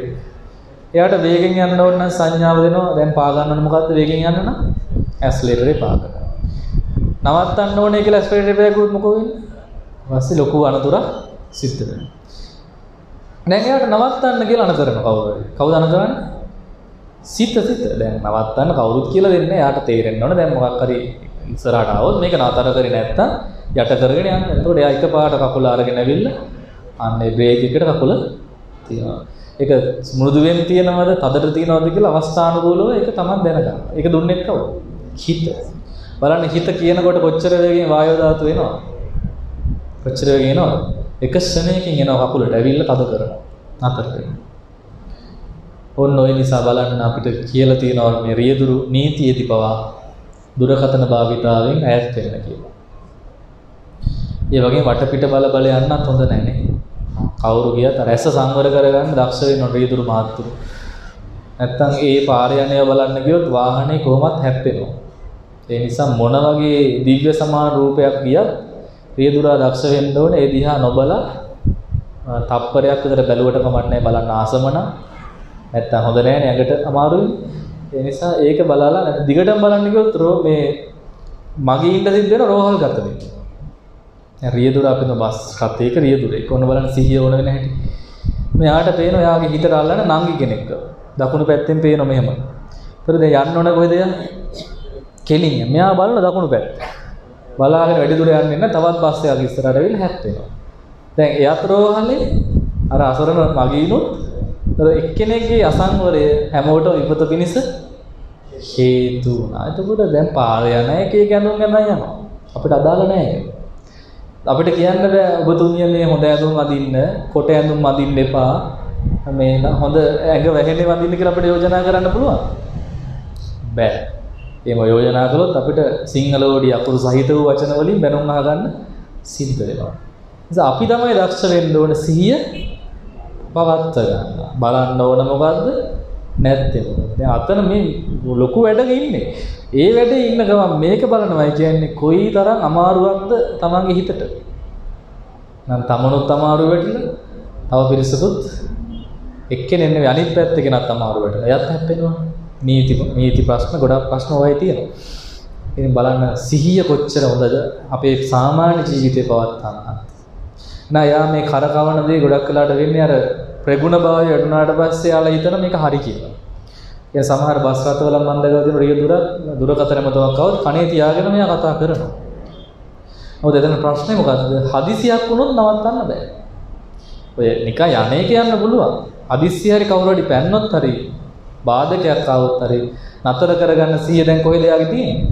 එයාට වේගෙන් යන්න ඕන නම් සංඥාව දෙනවා. දැන් පා ගන්නවනේ මොකද්ද වේගෙන් යන්න නම් ඇක්සලරේටරේ පා කරනවා. නවත්තන්න ඕනේ කියලා ඇක්සලරේටරේ පෑගුවොත් මොකෝ වෙන්නේ? ඊපස්සේ ලොකු අනතුරක් සිද්ධ වෙනවා. දැන් එයාට නවත්තන්න කියලා අනතරන කවුද අනතරන්නේ? සිත දැන් නවත්තන්න කවුරුත් කියලා දෙන්නේ එයාට තේරෙන්න ඕන දැන් මොකක් හරි ඉස්සරහට ආවොත් මේක නතර කරේ නැත්තම් යට කරගෙන යන්න. එතකොට එයා එකපාරට කකුල අරගෙන ඇවිල්ලා අන්නේ බ්‍රේක් එකට කකුල තියනවා. ඒක මෘදුවෙන් තියනවද තදට තියනවද කියලා අවස්ථානුකූලව ඒක තමයි දැනගන්න. ඒක දුන්නේ කවුද? හිත. බලන්න හිත කියනකොට කොච්චර වේගෙන් වායෝ ධාතු වෙනවද? කොච්චර වේගෙන් එනවද? එක ශ්‍රණයකින් එනවා කකුලට ඇවිල්ලා තද කරනවා. නතර කරනවා. ඔන්න ඔය නිසා බලන්න අපිට කියලා තියෙනවා මේ රියදුරු නීතියේදී පවා දුරකථන භාවිතාවෙන් ඈත් වෙන්න කියලා. ඒ වගේ වටපිට බල යන්නත් හොඳ නැහැ නේ. කවුරු ගියත් රැස සංවර කරගන්න දක්ෂ වෙන්න රියදුරු මහත්තුරු. නැත්තම් ඒ පාරේ යන්නේ බලන්න ගියොත් වාහනේ කොහොමත් හැප්පෙනවා. ඒ නිසා මොන වගේ දිව්‍ය සමාන රූපයක් ගියත් රියදුරා දක්ෂ වෙන්න ඕනේ. ඒ දිහා නොබලා තප්පරයක් විතර බැලුවට කමක් නැහැ බලන්න ආසමන. නැත්තම් හොඳ නැහැ නේ ඇඟට අමාරුයි. ඒ නිසා ඒක බලලා නැත්නම් දිගටම බලන්න ගියොත් මේ මගේ ඉන්න සිද්ධ වෙන රෝහල් ගත වෙනවා. දැන් රියදුර අපිට බස් රථයක රියදුරේ කොන්න බලන්න සිහිය ඕන වෙන හැටි. මෙයාට පේනවා එයාගේ හිතට අල්ලන නංගි කෙනෙක්. දකුණු පැත්තෙන් පේනවා මෙහෙම. ඒතර දැන් යන්න ඕන කොහෙද යන්නේ? කෙලින්. මෙයා බලන දකුණු පැත්ත. බලාගෙන වැඩි දුර යන්නේ නැහැ. තවත් බස් එකක් ඉස්සරහට ඇවිල්ලා හැප්පෙනවා. දැන් එයාත් රෝහලේ අර අසරණ මගීනුත් එක්කෙනෙක්ගේ අසංවරය හැමෝටම විපත පිණිස හේතු වුණා. එතකොට දැන් පාර යන එකේ ගැඳුම් ගන්න යනවා. අපිට අදාළ නැහැ ඒක. අපිට කියන්න බෑ ඔබතුමිය මේ හොඳ ඇඳුම් අඳින්න, කොට ඇඳුම් අඳින්න එපා. මේ හොඳ ඇඟ වැහෙන්නේ වඳින්න කියලා අපිට යෝජනා කරන්න පුළුවන්. බෑ. එහෙම යෝජනා කළොත් අපිට සිංහල ඕඩි අකුරු සහිත වූ වචන වලින් බැනුම් අහගන්න සිද්ධ වෙනවා. නිසා අපි තමයි දක්ෂ වෙන්න ඕන සිහිය පවත්වා ගන්න. බලන්න ඕන මොකද්ද? නැත්තේ මොකද? දැන් අතන මේ ලොකු වැඩක ඉන්නේ. ඒ වැඩේ ඉන්න ගමන් මේක බලනවායි කියන්නේ කොයි තරම් අමාරුවක්ද තමන්ගේ හිතට. නම් තමනුත් අමාරු වෙట్లా. තව පිරිසකුත් එක්කෙනෙක් නෙවෙයි අනිත් පැත්තේ කෙනත් අමාරු වෙట్లా. එයත් හැප්පෙනවා. නීති ප්‍රශ්න ගොඩක් ප්‍රශ්න ඔයයි තියෙනවා. ඉතින් බලන්න සිහිය කොච්චර හොඳද අපේ සාමාන්‍ය ජීවිතේ පවත්වන්න. යා මේ කරකවන දේ ගොඩක් වෙලාට වෙන්නේ අර ප්‍රගුණභාවය අඩුනාට පස්සේ යාලා හිතන මේක හරි කියලා. ඒ සමහර බස් රථවල මන් දැකලා තියෙන රිය දුරකථන මතවක් આવත් කණේ තියාගෙන මෙයා කතා කරනවා. මොකද එතන ප්‍රශ්නේ මොකද්ද? හදිසියක් වුණොත් නවත්තන්න බෑ. ඔය නිකන් යන්නේ කියන්න පුළුවන්. හදිස්සි හරි කවුරු හරි පැන්නොත් හරි බාධකයක් ආවොත් හරි නතර කරගන්න සිහිය දැන් කොහෙද යාගේ තියෙන්නේ?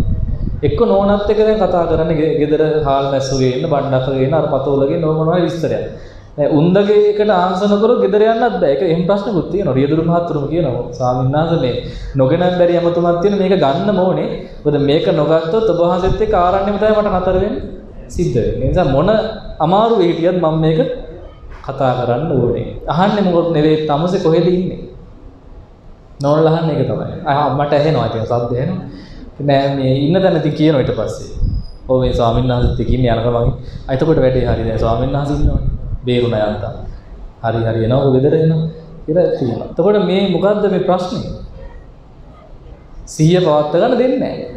එක්ක නෝනත් එක දැන් කතා කරන්නේ ගෙදර හාල් මැස්සුගේ ඉන්න බණ්ඩක්කගේ ඉන්න අර පතෝලගේ නෝ මොනවා විස්තරයක්. දැන් උන්දගේ එකට ආන්සර් කරොත් ගෙදර යන්නත් බෑ. ඒක එහෙම ප්‍රශ්නකුත් තියෙනවා. රියදුරු මහත්තුරුම කියනවා ස්වාමීන් වහන්සේ මේ නොගෙනත් බැරි යමතුමක් තියෙන මේක ගන්න ඕනේ. මොකද මේක නොගත්තොත් ඔබ වහන්සේත් එක්ක ආරණ්‍යෙම තමයි මට නතර වෙන්න සිද්ධ වෙන්නේ. ඒ නිසා මොන අමාරු වෙහිටියත් මම මේක කතා කරන්න ඕනේ. අහන්නේ මොකොත් නෙවෙයි තමසේ කොහෙද ඉන්නේ? නෝනලා අහන්නේ ඒක තමයි. මට ඇහෙනවා ඉතින් සද්ද ඇහෙනවා. නෑ මේ ඉන්න තැන ඉතින් කියනවා ඊට පස්සේ. ඔව් මේ ස්වාමීන් වහන්සේත් එක්ක ඉන්නේ යනකම මම. එතකොට වැඩේ හරි දැන් ස්වාමීන් වහන්සේ ඉන්නවනේ. බේරුණා යන්තා. හරි එනවා ගෙදර එනවා කියලා තියෙනවා. එතකොට මේ මොකද්ද මේ ප්‍රශ්නේ? සිහිය පවත්වා ගන්න දෙන්නේ නැහැ.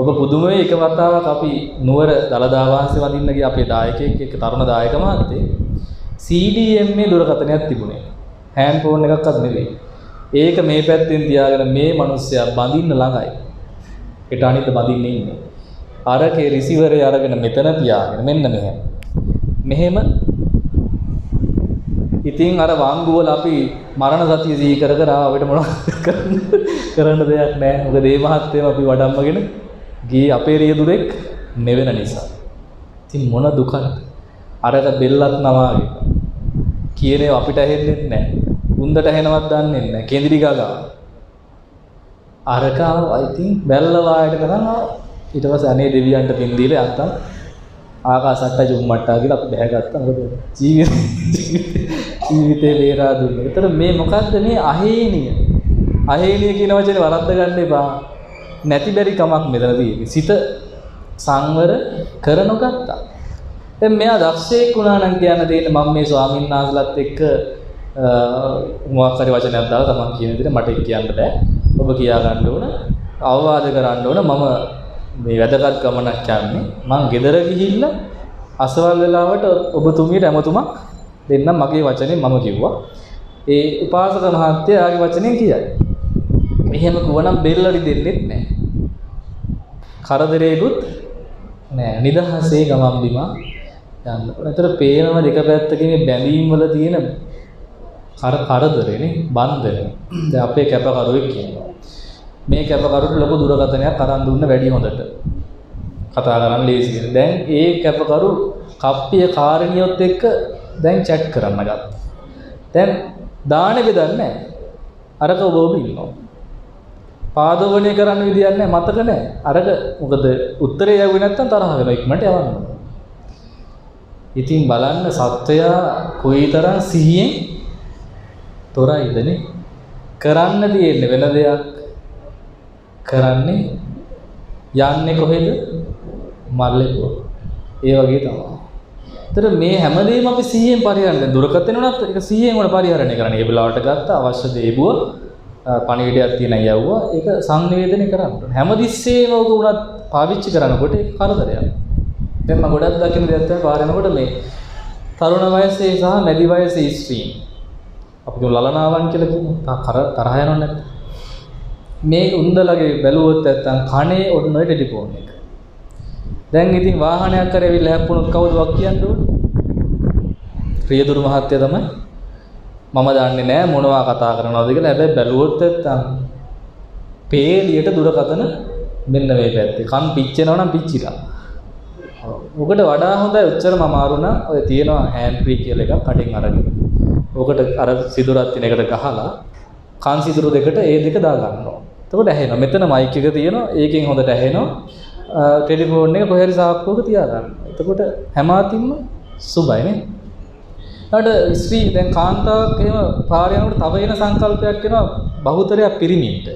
ඔබ පුදුමයි එක වතාවක් අපි නුවර දලදා වහන්සේ වඳින්න ගිය අපේ දායකයෙක් එක්ක තරුණ දායක මහත්තයෙක් CDMA දුරකථනයක් තිබුණේ. හෑන්ඩ් ෆෝන් එකක්වත් නෙවෙයි. ඒක මේ පැත්තෙන් තියාගෙන මේ මිනිස්සයා බඳින්න ළඟයි. ඒට අනිත් බඳින්න ඉන්නේ. අරකේ රිසීවරේ අරගෙන මෙතන තියාගෙන මෙන්න මෙහෙම. ඉතින් අර වංගුවල අපි මරණ සතිය සිහි කර කර අපිට මොනවද කරන්න දෙයක් නැහැ. මොකද මේ මහත්තයම අපි වඩම්මගෙන ගියේ අපේ රියදුරෙක් නෙවෙන නිසා. ඉතින් මොන දුකද? අරක බෙල්ලත් නවාගේ. කියන්නේ අපිට ඇහෙන්නේ නැහැ. උන්දට ඇහෙනවත් දන්නේ නැහැ. කේන්ද්‍රී ගාගා. අරක I think බැල්ල වායට කරනවා. ඊට පස්සේ අනේ දෙවියන්ට පින් දීලා යන්තම් ආකාසට්ට ජුම්මට්ටා කියලා අපි බැහැගත්තා. මොකද ජීවිතේ බේරා දුන්නේ. ඒතර මේ මොකද්ද මේ අහේනිය? අහේනිය කියන වචනේ වරද්ද ගන්න එපා. නැති බැරි කමක් මෙතන තියෙන්නේ. සිත සංවර කරනගත්තා. දැන් මෙයා දක්ෂයෙක් වුණා නම් කියන්න දෙන්නේ මම මේ ස්වාමීන් වහන්සේලාත් එක්ක මොකක් හරි වචනයක් දාලා තමන් කියන විදිහට මට කියන්න බෑ. ඔබ කියා ගන්න ඕන, අවවාද කරන්න ඕන. මම මේ වැදගත් ගමනක් යන්නේ. මං ගෙදර ගිහිල්ලා අසවල් වෙලාවට ඔබතුමියට ඇමතුමක් දෙන්නම් මගේ වචනේ මම කිව්වා. ඒ උපාසක මහත්තයාගේ වචනේ කියයි. මෙහෙම කිව්වනම් බෙල්ලඩි දෙන්නෙත් නෑ. කරදරේකුත් නෑ. නිදහසේ ගමන් බිම යන්න. ඒතර පේනවා දෙක පැත්තකින් මේ බැඳීම් වල තියෙන කරදරේනේ බන්ධනේ. දැන් අපේ කැපකරුවෙක් කියනවා. මේ කැපකරුට ලොකු දුරකථනයක් අරන් දුන්න වැඩි හොඳට කතා කරන්න ලේසි කියලා. දැන් ඒ කැපකරු කප්පිය කාරණියොත් එක්ක දැන් chat කරන්න ගත්තා. දැන් දාන බෙදන්නේ නැහැ. අරක ඔබ ඉන්නවා. පාදවණය කරන්න විදියක් නැහැ. මතක නැහැ. අරක මොකද උත්තරේ යවුවේ නැත්තම් තරහ වෙනවා. ඉක්මනට යවන්න. ඉතින් බලන්න සත්වයා කොයිතරම් සිහියෙන් තොරයිදනේ. කරන්න තියෙන්නේ වෙන දෙයක් කරන්නේ යන්නේ කොහෙද? මල්ලේ පොර. ඒ වගේ තමයි. ඒතර මේ හැමදේම අපි 100ෙන් පරිහරණය දුරකථන උනත් ඒක 100ෙන් වල පරිහරණය කරන්න. ඒ වෙලාවට ගත්ත අවශ්‍ය දේබුව පණිවිඩයක් තියෙන යවුවා ඒක සංනිවේදනය කරන්න ඕනේ. හැමතිස්සෙම උග උනත් පාවිච්චි කරනකොට ඒක කරදරයක්. දැන් මම ගොඩක් දකින දෙයක් තමයි පාර යනකොට මේ තරුණ වයසේ සහ මැදි වයසේ ස්ත්‍රීන් අපි ලලනාවන් කියලා කියනවා. තරහ යනව නැත්නම් මේ උන්දලගේ බැලුවොත් නැත්තම් කණේ ඔන්න ඔය ටෙලිෆෝන් එක. දැන් ඉතින් වාහනයක් කරේවිලා හැප්පුණොත් කවුද වක් කියන්න ඕනේ? රියදුරු මහත්තයා තමයි. මම දන්නේ නැහැ මොනවා කතා කරනවද කියලා. හැබැයි බැලුවොත් නැත්තම් පේලියට දුරකථන මෙන්න මේ පැත්තේ. කන් පිච්චෙනවා නම් පිච්චිලා. ඔකට වඩා හොඳයි උච්චරම අමාරු නම් ඔය තියෙනවා හෑන්ඩ් ෆ්‍රී කියලා එකක් කටින් අරගෙන. ඔකට අර සිදුරක් තියෙන එකට ගහලා කන් සිදුරු දෙකට ඒ දෙක දා ගන්නවා. එතකොට ඇහෙනවා. මෙතන මයික් එක තියෙනවා. ඒකෙන් හොඳට ඇහෙනවා. ටෙලිෆෝන් එක කොහේ හරි සාක්කුවක තියා ගන්න. එතකොට හැම අතින්ම සුබයි නේ. ඊට ස්ත්‍රී දැන් කාන්තාවක් එහෙම පාර යනකොට තව එන සංකල්පයක් එනවා බහුතරයක් පිරිමින්ට.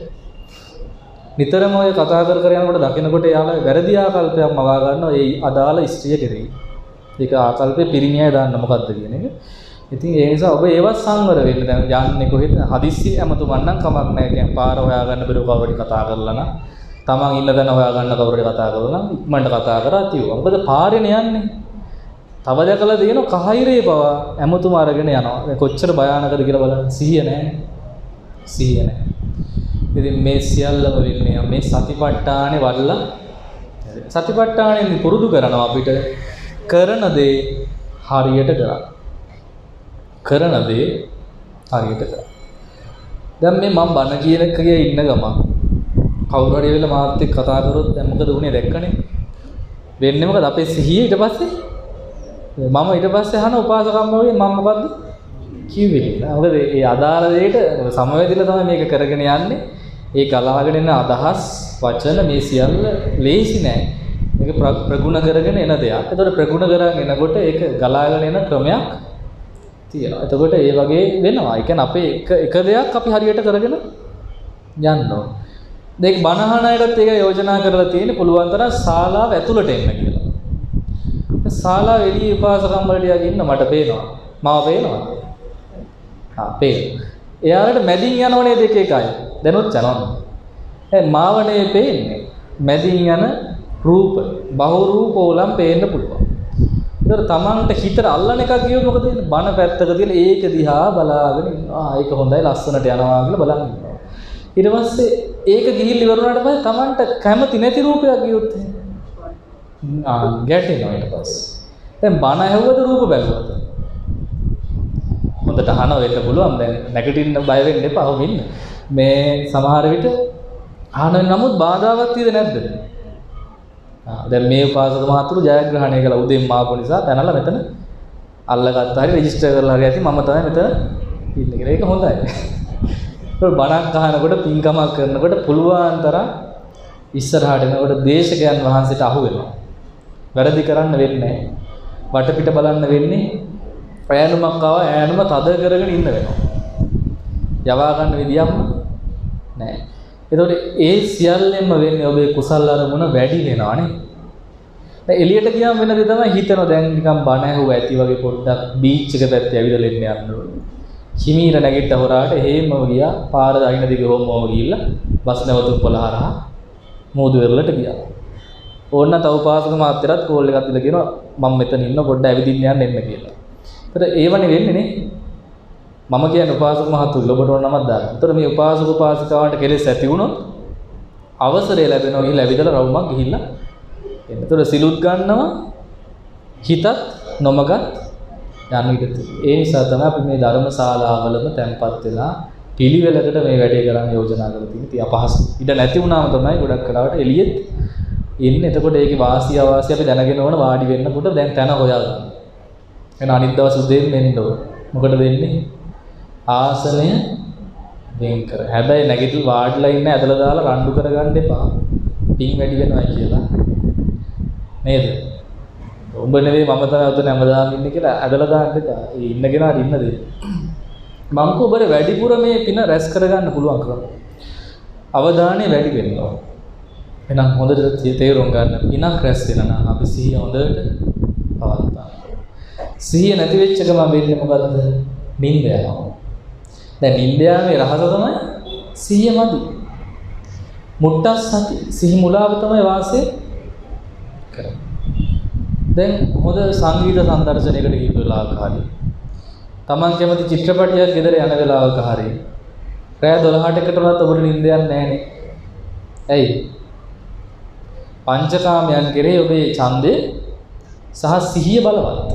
නිතරම ඔය කතා කර යනකොට දකිනකොට එයාලා වැරදි ආකල්පයක් මවා ගන්නවා ඒ අදාළ ස්ත්‍රිය කෙරෙහි. ඒක ආකල්පේ පිරිමියයි දාන්න මොකද්ද කියන එක. ඉතින් ඒ නිසා ඔබ ඒවත් සංවර වෙන්න. දැන් යන්නේ කොහෙද? හදිස්සි ඇමතුමන් නම් කමක් නැහැ. කියන්නේ පාර හොයාගන්න බැරුව කවුරුහරි කතා කරලා නම් තමන් ඉන්න තැන හොයාගන්න කවුරුහරි කතා කරලා නම් ඉක්මනට කතා කරා තියුවා. මොකද පාරේනේ යන්නේ. තව දැකලා තියෙන කහිරේ පවා ඇමතුම අරගෙන යනවා. කොච්චර භයානකද කියලා බලන්න. සිහිය නැහැ. සිහිය නැහැ. ඉතින් මේ සියල්ලම වෙන්නේ මේ සතිපට්ඨානේ වඩලා සතිපට්ඨානෙන් පුරුදු කරනවා අපිට කරන දේ හරියට කරන්න. කරන දේ හරියට කරන්න. දැන් මේ මම බණ කියන එකේ ඉන්න ගමන් කවුරු හරි වෙලා මාත් එක්ක කතා කරොත් දැන් මොකද උනේ දැක්කනේ. වෙන්නේ මොකද අපේ සිහිය ඊට පස්සේ මම ඊට පස්සේ අහන උපාසකම්මගෙන් මම මොකද්ද කිව්වේ කියලා. මොකද ඒ අදාළ දෙයට සමවැදිලා තමයි මේක කරගෙන යන්නේ. ඒ ගලාගෙන එන අදහස් වචන මේ සියල්ල ලේසි නෑ. මේක ප්‍රගුණ කරගෙන එන දෙයක්. ඒතකොට ප්‍රගුණ කරගෙන එනකොට ඒක ගලාගෙන එන ක්‍රමයක් තියෙනවා. එතකොට ඒ වගේ වෙනවා. ඒ කියන්නේ අපේ එක දෙයක් අපි හරියට කරගෙන යන්න ඕන. දැන් බණහන අයටත් ඒක යෝජනා කරලා තියෙන්නේ පුළුවන් තරම් ශාලාව ඇතුළට එන්න කියලා. ශාලාව එළියේ උපාසකම් වලට යන්න මට පේනවා. මාව පේනවා. පේනවා. එයාලට මැදින් යනවනේ දෙක එකයි. දැනුත් යනවා. මාවනේ පේන්නේ. මැදින් යන රූප, බහු රූපෝලම් පේන්න පුළුවන්. ඒතර තමන්ට හිතට අල්ලන එකක් කියොත් මොකද වෙන්නේ? බන පැත්තක තියලා ඒක දිහා බලාගෙන ඉන්නවා. ඒක හොඳයි ලස්සනට යනවා කියලා බලන් ඉන්නවා. ඊට පස්සේ ඒක ගිහිල්ලා ඉවරුණාට පස්සේ තමන්ට කැමති නැති රූපයක් ගියොත් ගැටෙනවා ඊට පස්සේ. දැන් බන ඇහුවද රූප බැලුවද? හොඳට අහන වෙන්න පුළුවන්. දැන් නැගිටින්න බය වෙන්න එපා. ඔහොම ඉන්න. මේ සමහර විට අහන නමුත් බාධාවක් තියෙද නැද්ද? දැන් මේ උපාසක මහතුරු ජයග්‍රහණය කළා උදෙන් මාපු නිසා පැනලා මෙතන අල්ලගත්තා. හරි රෙජිස්ටර් කරලා හරි ඇති මම තමයි මෙතන ඉන්නේ කියලා. ඒක හොඳයි. ඒක බණක් අහනකොට පින්කමක් කරනකොට පුළුවන් තරම් ඉස්සරහට එනකොට දේශකයන් වහන්සේට අහු වෙනවා. වැරදි කරන්න වෙන්නේ නැහැ. වටපිට බලන්න වෙන්නේ ඈනුමක් ආව ඈනුම තද කරගෙන ඉන්න වෙනවා. යවා ගන්න විදියක්ම නැහැ. එතකොට ඒ සියල්ලෙන්ම වෙන්නේ ඔබේ කුසල අරමුණ වැඩි වෙනවානේ. දැන් එළියට ගියාම වෙන දේ තමයි හිතනවා දැන් නිකන් බණ ඇහුවා ඇති වගේ පොඩ්ඩක් බීච් එක පැත්තේ ඇවිදලා එන්න යන්න ඕනේ. හිමීර නැගිට හොරාට හේම ගියා පාර අයින දිගේ හොම්මව ගිහිල්ලා බස් නැවතුම් පොළ හරහා මෝදු වෙරළට ගියා. ඕන්න තව උපාසක මාත්‍යරත් කෝල් එකක් දීලා කියනවා මම මෙතන ඉන්න පොඩ්ඩ ඇවිදින්න යන්න එන්න කියලා. ඒතර ඒවනේ වෙන්නේ නේ. මම කියන්නේ උපාසක මහතුරු ඔබට ඕන නමක් දාන්න. ඒතර මේ උපාසක උපාසිකාවන්ට කෙලෙස් ඇති වුණොත් අවසරය ලැබෙනවා ගිහිල්ලා ඇවිදලා රවුමක් ගිහිල්ලා එන්න. ඒතර සිලුත් ගන්නවා හිතත් නොමගත් යන්න ඉඩ තියෙනවා. ඒ නිසා තමයි අපි මේ ධර්මශාලාවලම තැන්පත් වෙලා පිළිවෙලකට මේ වැඩේ කරන්න යෝජනා කරලා තියෙන්නේ. ඉතින් අපහසු ඉඩ නැති වුණාම තමයි ගොඩක් කලාවට එළියෙත් ඉන්නේ. එතකොට ඒකේ වාසිය අවාසිය අපි දැනගෙන ඕන වාඩි වෙන්නකොට දැන් තැන හොයාගන්න. එහෙනම් අනිත් දවස් උදේම මෙන්න ඕන. මොකටද වෙන්නේ? ආසනය වෙන් කර. හැබැයි නැගිටලා වාඩිලා ඉන්න ඇදලා දාලා රණ්ඩු කරගන්න එපා. පින් වැඩි වෙනවා කියලා. නේද? ඔබ නෙවෙයි මම තමයි උතන හැමදාම ඉන්නේ කියලා ඇදලා දාන්න එපා. ඒ ඉන්න කෙනාට ඉන්න දෙන්න. මම කොබර වැඩිපුර මේ පින රැස් කරගන්න පුළුවන් ක්‍රම. අවධානය වැඩි වෙනවා. එහෙනම් හොඳට තේරුම් ගන්න පිනක් රැස් වෙනවා නම් අපි සිහිය හොඳට පවත්වා. සිහිය නැති වෙච්ච ගමන් වෙන්නේ මොකද්ද? නිින්ද යනවා. දැන් නිින්ද යාමේ රහස තමයි සිහිය මදි. මුට්ටස් සති සිහි මුලාව තමයි වාසය කරන්නේ. දැන් හොඳ සංගීත සම්දර්ශනයකට ගිය වෙලාවක හරි තමන් කැමති චිත්‍රපටයක් ගෙදර යන වෙලාවක හරි රෑ 12ට එකටවත් ඔබට නිින්ද යන්නේ නැහනේ. ඇයි? පංචකාමයන් කෙරෙහි ඔබේ ඡන්දේ සහ සිහිය බලවත්.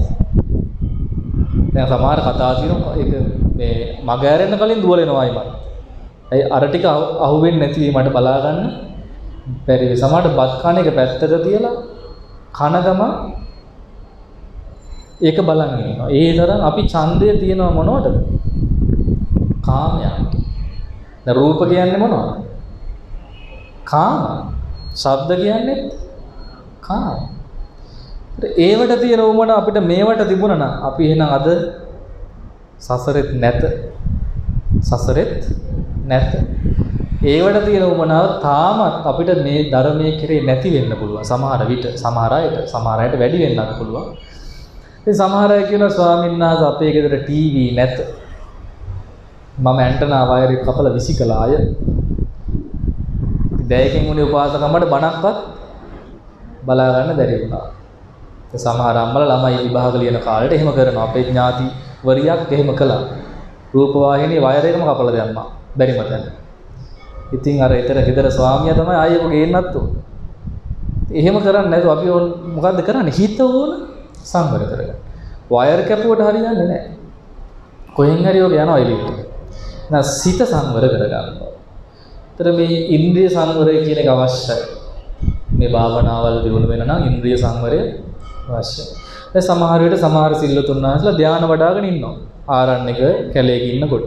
දැන් සමහර කතා තියෙනවා ඒක මේ මග ඇරෙන්න කලින් දුවල එනවායි මම. ඒ අර ටික අහුවෙන්නේ නැති මට බලා ගන්න බැරි වෙයි. සමහරට බත් කන එක පැත්තක තියලා කන ගම ඒක බලන් ඉන්නවා. ඒ තරම් අපි ඡන්දය තියනවා මොනවටද? කාමයට. දැන් රූප කියන්නේ මොනවද? කාම. ශබ්ද කියන්නේ කාම. ඒවට තියෙන උමන අපිට මේවට තිබුණා නම් අපි එහෙනම් අද සසරෙත් නැත. ඒවට තියෙන උමනාව තාමත් අපිට මේ ධර්මයේ කෙරේ නැති වෙන්න පුළුවන්. සමහර විට සමහර අයට වැඩි වෙන්නත් පුළුවන්. ඉතින් සමහර අය කියනවා ස්වාමීන් වහන්සේ අපේ ගෙදර ටීවී නැත. මම ඇන්ටනා වයර් එක කපලා විසිකලා ආය. දැයකින් උනේ උපාසකම්මට බණක්වත් බලා ගන්න බැරි වුණා. ඒ සමහර අම්මලා ළමයි විභාග ලියන කාලේට එහෙම කරනවා. අපේ ඥාති වරියක් එහෙම කළා. රූප වාහිනියේ වයර් එකම කපලා දැම්මා. බැරිම තැන. ඉතින් අර ඊතර ගෙදර ස්වාමියා තමයි ආයෙක ගේන්නත් උ. එහෙම කරන්නේ නැතුව අපි මොකද්ද කරන්නේ? හිත ඕන සංවර කරගන්න. වයර් කැපුවට හරියන්නේ නැහැ. කොහෙන් හරි ඔක යනවා එළියට. නැහ සිත සංවර කරගන්න. ඒතර මේ ඉන්ද්‍රිය සංවරය කියන එක අවශ්‍යයි. මේ භාවනාවල් දිනු වෙන නම් ඉන්ද්‍රිය සංවරය අවශ්‍යයි. දැන් සමහර විට සමහර සිල්ලුතුන් වහන්සේලා ධානය වඩ아가න ඉන්නවා. ආරණ්‍යක කැලේක ඉන්නකොට.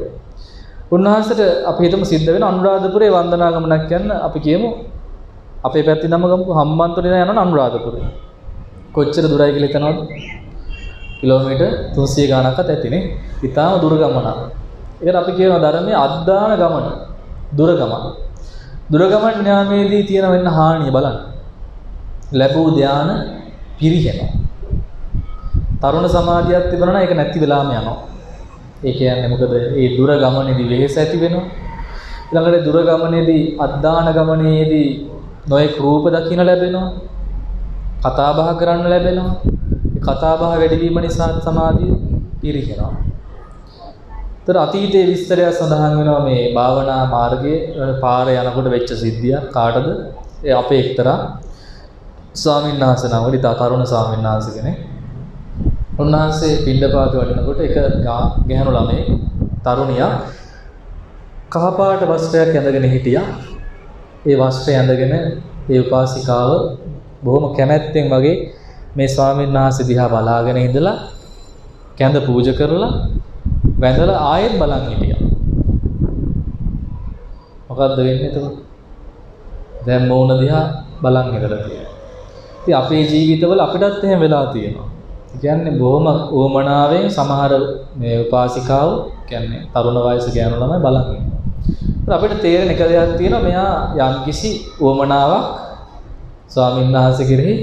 උන්වහන්සේට අපි හිතමු සිද්ධ වෙන අනුරාධපුරේ වන්දනා ගමනක් යන්න අපි කියමු අපේ පැත්තේ නම ගමු හම්බන්තොට යනවා අනුරාධපුරේ. කොච්චර දුරයි කියලා හිතනවද? කිලෝමීටර් 300 ගානක්වත් ඇතිනේ. ඊටාම දුර ගමනක්. ඒකට අපි කියනවා ධර්මයේ අද්දාන ගමන. දුර ගමන. දුර ගමන් ඥානයේදී තියෙන වෙන්න හානිය බලන්න. ලැබූ ධාන පිරිහෙනවා. තරුණ සමාධියක් තිබුණා නම් ඒක නැති වෙලාම යනවා. ඒ කියන්නේ මොකද? ඒ දුර ගමනේදී වෙහෙස ඇති වෙනවා. ඊළඟට දුර ගමනේදී අද්දාන ගමනේදී නොයෙක් රූප දකින්න ලැබෙනවා. කතා බහ කරන්න ලැබෙනවා. ඒ කතා බහ වැඩි වීම නිසා සමාධිය පිරිහෙනවා. ඒතර අතීතයේ විස්තරය සඳහන් වෙනවා මේ භාවනා මාර්ගයේ පාර යනකොට වෙච්ච සිද්ධියක් කාටද? ඒ අපේ එක්තරා ස්වාමීන් වහන්සේ නම වලින් තරුණ ස්වාමීන් වහන්සේ කෙනෙක්. උන්වහන්සේ පිණ්ඩපාත වඩිනකොට එක ගැහණු ළමයි තරුණියක් කහපාට වස්ත්‍රයක් ඇඳගෙන හිටියා. ඒ වස්ත්‍රය ඇඳගෙන ඒ උපාසිකාව බොහොම කැමැත්තෙන් වගේ මේ ස්වාමීන් වහන්සේ දිහා බලාගෙන ඉඳලා කැඳ පූජා කරලා වැඳලා ආයෙත් බලන් හිටියා. මොකද්ද වෙන්නේ එතකොට? දැන් මොන දිහා බලන් ඉඳලා තියෙනවා. ඉතින් අපේ ජීවිතවල අපිටත් එහෙම වෙලා තියෙනවා. කියන්නේ බොහොම ඕමනාවෙන් සමහර මේ උපාසිකාව කියන්නේ තරුණ වයස ගෑනු ළමයි බලන් ඉන්නවා. අපිට තේරෙන එක දෙයක් තියෙනවා මෙයා යම්කිසි ඕමනාවක් ස්වාමීන් වහන්සේ කෙරෙහි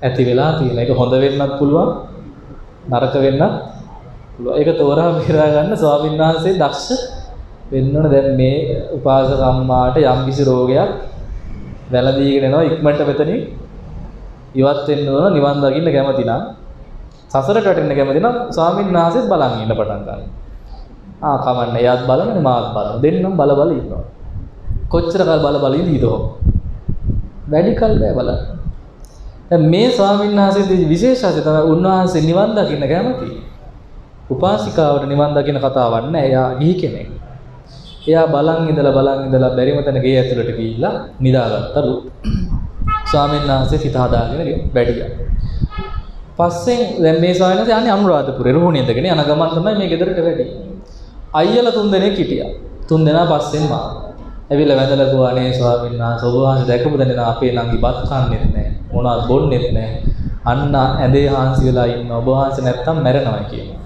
ඇති වෙලා තියෙනවා. ඒක හොඳ වෙන්නත් පුළුවන් නරක වෙන්නත් පුළුවන්. ඒක තෝරා බේරා ගන්න ස්වාමීන් වහන්සේ දක්ෂ වෙන්න ඕන. දැන් මේ උපාසක අම්මාට යම්කිසි රෝගයක් වැළඳීගෙන එනවා ඉක්මනට මෙතනින් ඉවත් වෙන්න ඕන නිවන් දකින්න කැමති නම් සසරට වැටෙන්න කැමති නම් ස්වාමීන් වහන්සේත් බලන් ඉන්න පටන් ගන්නවා. කමන්නේ එයාත් බලන්නේ මාත් බලන දෙන්නම් බල බල ඉන්නවා. කොච්චර කල් බල බල ඉඳීද ඔහොම? වැඩි කල් බෑ බලන්න. දැන් මේ ස්වාමීන් වහන්සේගේ විශේෂත්වය තමයි උන්වහන්සේ නිවන් දකින්න කැමති. උපාසිකාවට නිවන් දකින්න කතාවක් නෑ. එයා ගිහි කෙනෙක්. එයා බලන් ඉඳලා බැරිම තැන ගේ ඇතුළට ගිහිල්ලා නිදාගත්තලු. ස්වාමීන් වහන්සේ හිත හදාගෙන වැඩියා. පස්සෙන් දැන් මේ ස්වාමීන් වහන්සේ යන්නේ අනුරාධපුරේ රුහුණියදගෙන යන ගමන් තමයි මේ ගෙදරට වැඩි. අයියලා 3 දෙනෙක් හිටියා. 3 දෙනා පස්සෙන් මාව. ඇවිල්ලා වැඳලා ගියා අනේ ස්වාමීන් වහන්සේ ඔබ වහන්සේ දැකපු දෙනා අපේ නංගි බත් කන්නේත් නැහැ. මොනවද බොන්නේත් නැහැ. අන්න ඇඳේ හාන්සි වෙලා ඉන්නවා. ඔබ වහන්සේ නැත්තම් මැරෙනවා කියනවා.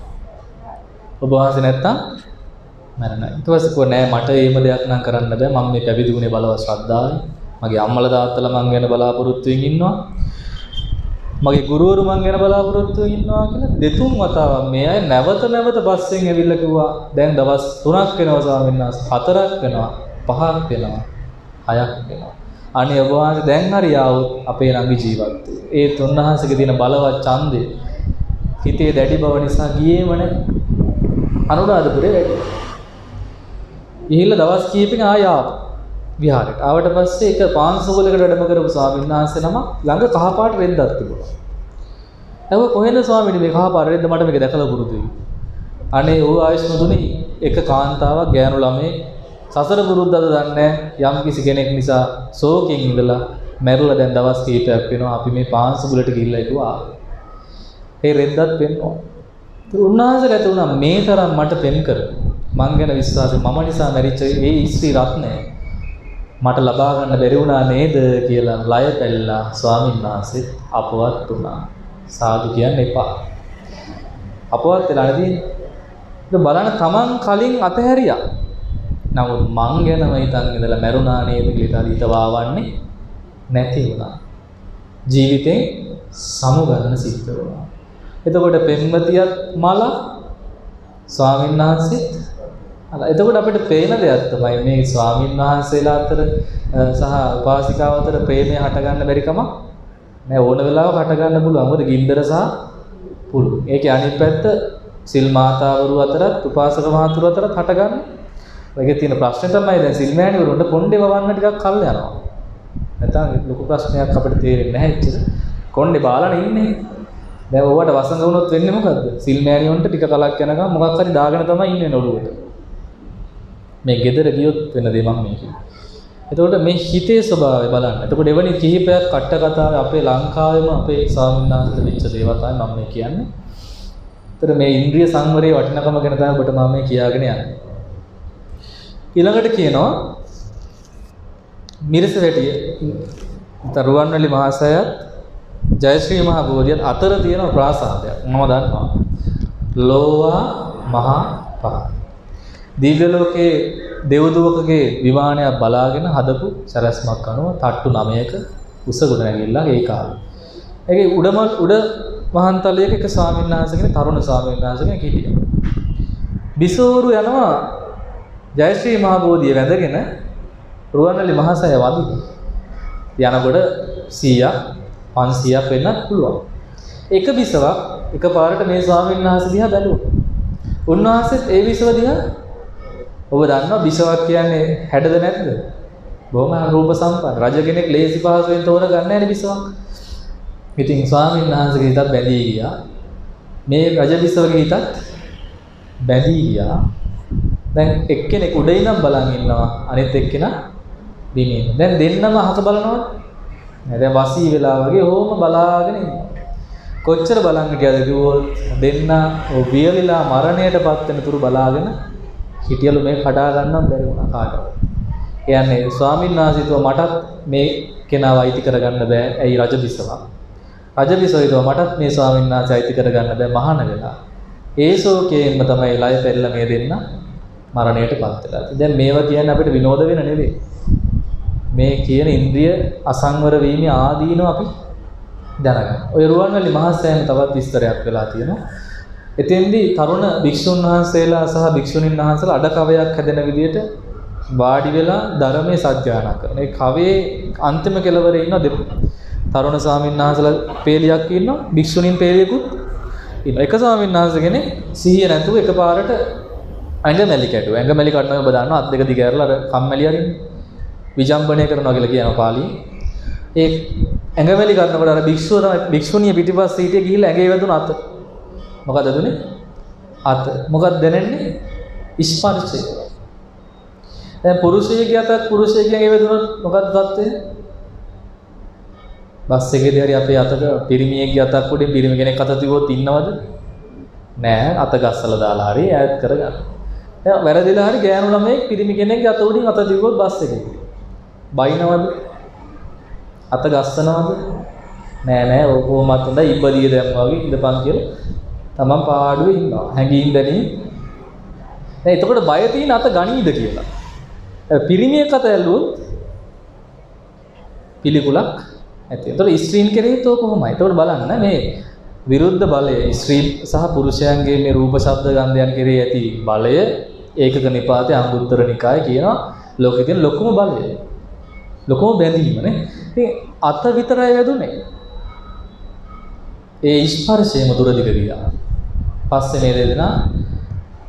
ඔබ වහන්සේ නැත්තම් මැරෙනවා. ඊට පස්සේ කෝ නෑ මට එහෙම දෙයක් නම් කරන්න බෑ. මම මේ පැවිදි ගුණේ බලව ශ්‍රද්ධාවයි. මගේ අම්මලා තාත්තලා මං ගැන බලාපොරොත්තු වෙමින් ඉන්නවා. මගේ ගුරුවරු මං ගැන බලාපොරොත්තු වෙමින් ඉන්නවා කියලා දෙතුන් වතාවක් මේ අය නැවත බස්සෙන් ඇවිල්ලා කිව්වා දැන් දවස් 3ක් වෙනවා ස්වාමීන් වහන්සේ 4ක් වෙනවා 5ක් වෙනවා 6ක් වෙනවා. අනේ ඔබ වහන්සේ දැන් හරි ආවොත් අපේ ළඟ ජීවත් වෙයි. ඒ තුන්වහන්සේගේ තියෙන බලවත් ඡන්දේ හිතේ දැඩි බව නිසා ගියේම නැහැ. අනුරාධපුරේ වැඩි. ගිහිල්ලා දවස් කීපකින් ආය ආවා. විහාරයට. ආවට පස්සේ එක පාන්සුවලකට වැඩම කරපු ස්වාමීන් වහන්සේ නම ළඟ කහපාට රෙද්දක් තිබුණා. ඒක කොහෙන්ද ස්වාමීනි මේ කහපාට රෙද්ද මට මේක දැකලා පුරුදුයි. අනේ ඌ ආයුෂ්මතුනි එක කාන්තාවක් ගෑනු ළමේ සසර පුරුද්දද දන්නේ යම් කිසි කෙනෙක් නිසා ශෝකයෙන් ඉඳලා මැරිලා දැන් දවස් කීපයක් වෙනවා අපි මේ පාන්සුවලට ගිහිල්ලා ඉතුවා. ඒ රෙද්දත් පෙන්වනවා. උන්වහන්සේට ඇති වුණා මේ තරම් මට පෙන් කර මං ගැන විශ්වාසය මම නිසා මැරිච්ච ඒ ස්ත්‍රී රත්නය මට ලබා ගන්න බැරි වුණා නේද කියලා ලය පැල්ලා ස්වාමීන් වහන්සේ අපවත් වුණා. සාදු කියන්න එපා. අපවත් වෙලා නැදී බලන්න තමන් කලින් අතහැරියා. නමුත් මං ගැනම හිතන් ඉඳලා මැරුණා නේද කියලා හිත වාවන්නේ නැති වුණා. ජීවිතේ සමුගන්න සිද්ධ වුණා. එතකොට පෙම්වතියත් මල ස්වාමීන් වහන්සේත් අල. එතකොට අපිට පේන දෙයක් තමයි මේ ස්වාමීන් වහන්සේලා අතර සහ උපාසිකාව අතර ප්‍රේමය හට ගන්න බැරි කම නෑ. ඕන වෙලාවක හට ගන්න පුළුවන්. මොකද ගින්දර සහ පුරු. ඒකේ අනිත් පැත්ත සිල් මාතාවරු අතරත් උපාසක මහතුරු අතරත් හට ගන්න. ඒකේ තියෙන ප්‍රශ්නේ තමයි දැන් සිල් මෑණිවරුන්ට කොණ්ඩේ වවන්න ටිකක් කල් යනවා. නැත්නම් ලොකු ප්‍රශ්නයක් අපිට තේරෙන්නේ නැහැ ඇත්තට. කොණ්ඩේ බාලානේ ඉන්නේ. දැන් ඔයාට වසඟ වුණොත් වෙන්නේ මොකද්ද? සිල් මෑණියොන්ට ටික කලක් යනකම් මොකක් හරි දාගෙන තමයි ඉන්නේ නළුවට. මේ ගෙදර ගියොත් වෙන දේ මම මේ කියන්නේ. එතකොට මේ හිතේ ස්වභාවය බලන්න. එතකොට එවැනි කිහිපයක් කට්ට කතාවේ අපේ ලංකාවේම අපේ ස්වාමීන් වහන්සේලා වෙච්ච දේවල් තමයි මම මේ කියන්නේ. ඒතර මේ ඉන්ද්‍රිය සංවරයේ වටිනකම ගැන තමයි ඔබට මම මේ කියාගෙන යන්නේ. ඊළඟට කියනවා මිරිසවැටිය තරුවන්වැලි මහසයත් ජයශ්‍රී මහ බෝධියත් අතර තියෙන ප්‍රාසාදයක් මම දන්නවා. ලෝවා මහා පහ. දිව්‍ය ලෝකයේ දෙව්දුවකගේ විමානයක් බලාගෙන හදපු සැරැස්මක් අනුව තට්ටු 9ක උස ගොඩ නැගිල්ලක් ඒ කාලේ. ඒකේ උඩ වහන්තලයක එක ස්වාමීන් වහන්සේ කෙනෙක් තරුණ ස්වාමීන් වහන්සේ කෙනෙක් හිටියා. බිසෝරු යනවා ජයශ්‍රී මහ බෝධිය වැඳගෙන රුවන්වැලි මහසය වදින. යනකොට 100ක් 500ක් වෙන්නත් පුළුවන්. එක බිසවක් එකපාරට මේ ස්වාමීන් වහන්සේ දිහා බැලුවා. උන්වහන්සේත් ඒ බිසව දිහා ඔබ දන්නවා බිසවක් කියන්නේ හැඩද නැද්ද? බොහොම රූප සම්පන්න. රජ කෙනෙක් ලේසි පහසුවෙන් තෝරගන්නේ නැහැ නේ බිසවක්. ඉතින් ස්වාමීන් වහන්සේගේ හිතත් බැඳී ගියා. මේ රජ බිසවගේ හිතත් බැඳී ගියා. දැන් එක්කෙනෙක් උඩ ඉඳන් බලන් ඉන්නවා. අනිත් එක්කෙනා බිමින්. දැන් දෙන්නම අහක බලනවද? දැන් වසී වෙලා වගේ ඕම බලාගෙන ඉන්නවා. කොච්චර බලන් හිටියද කිව්වොත් දෙන්න ඔය වියලිලා මරණයටපත් වෙන තුරු බලාගෙන හිටියලු මේ කඩා ගන්නම් බැරි වුණා කාටවත්. කියන්නේ ස්වාමීන් වහන්සේතුව මටත් මේ කෙනාව අයිති කරගන්න බෑ. ඇයි රජ බිසවක්. රජ බිසවිතුව මටත් මේ ස්වාමීන් වහන්සේ අයිති කරගන්න බෑ මහාන වෙලා. ඒ ශෝකයෙන්ම තමයි ලය පෙරලා මේ දෙන්න මරණයටපත් වෙලා. දැන් මේවා කියන්නේ අපිට විනෝද වෙන නෙවෙයි. මේ කියන ඉන්ද්‍රිය අසංවර වීම ආදීනව අපි දැනගන්න. ඔය රුවන්වැලි මහසෑම තවත් විස්තරයක් වෙලා තියෙනවා. එතෙන්දී තරුණ භික්ෂුන් වහන්සේලා සහ භික්ෂුණීන් වහන්සේලා අඩකවයක් හැදෙන විදිහට වාඩි වෙලා ධර්මයේ සත්‍යයනා කරන. ඒ කවේ අන්තිම කෙළවරේ ඉන්න තරුණ ස්වාමීන් වහන්සේලා පේලියක් ඉන්නවා. භික්ෂුණීන් පේලියකුත් ඉන්නවා. එක ස්වාමීන් වහන්සේ කෙනෙක් සිහිය නැතුව එකපාරට ඇඟමැලි කැටුවා. ඇඟමැලි කඩනවා ඔබ දන්නවා. අත් දෙක දිග ඇරලා අර කම්මැලි අරින්න. විජම්බණය කරනවා කියලා කියනවා පාලියේ. ඒ ඇඟමැලි කරනකොට අර භික්ෂුව තමයි භික්ෂුණිය පිටිපස්සේ හිටිය ගිහිල්ලා ඇඟේ වැදුන අත. මොකද දුන්නේ? අත. මොකක්ද දැනෙන්නේ? ස්පර්ශය. දැන් පුරුෂයෙක්ගේ අතත් පුරුෂයෙක්ගේ ඇඟේ වැදුනොත් මොකක්ද තත්ත්වය? බස් එකේදී හරි අපේ අතට පිරිමියෙක්ගේ අතක් උඩින් පිරිමි කෙනෙක් අත තිබුවොත් ඉන්නවද? නෑ. අත ගස්සලා දාලා හරි ඈත් කරගන්න. දැන් වැරදිලා හරි ගෑනු ළමයෙක් පිරිමි කෙනෙක්ගේ අත උඩින් අත තිබුවොත් බස් එකේ. බයිනවද? අත ගස්සනවද? නෑ ඕකමත් හොඳයි ඉබ්බදිය දැම්මා වගේ ඉඳපන් කියලා තමන් පාඩුවේ ඉන්නවා. හැංගීම් දැනී. දැන් එතකොට බය තියෙන අත ගණීද කියලා. පිරිමියෙක් අත ඇල්ලුවොත් පිළිකුලක් ඇති. එතකොට ස්ත්‍රීන් කෙරෙහිත් ඕක කොහොමයි? එතකොට බලන්න මේ විරුද්ධ බලය ස්ත්‍රී සහ පුරුෂයන්ගේ මේ රූප ශබ්ද ගන්ධයන් කෙරෙහි ඇති බලය ඒකක නිපාතේ අංගුත්තර නිකායේ කියනවා ලෝකෙ තියෙන ලොකුම බලය. ලොකම බැඳීම නේ. ඉතින් අත විතරයි වැදුනේ. ඒ ස්පර්ශයම දුරදිග ගියා. පස්සේ මේ දෙදෙනා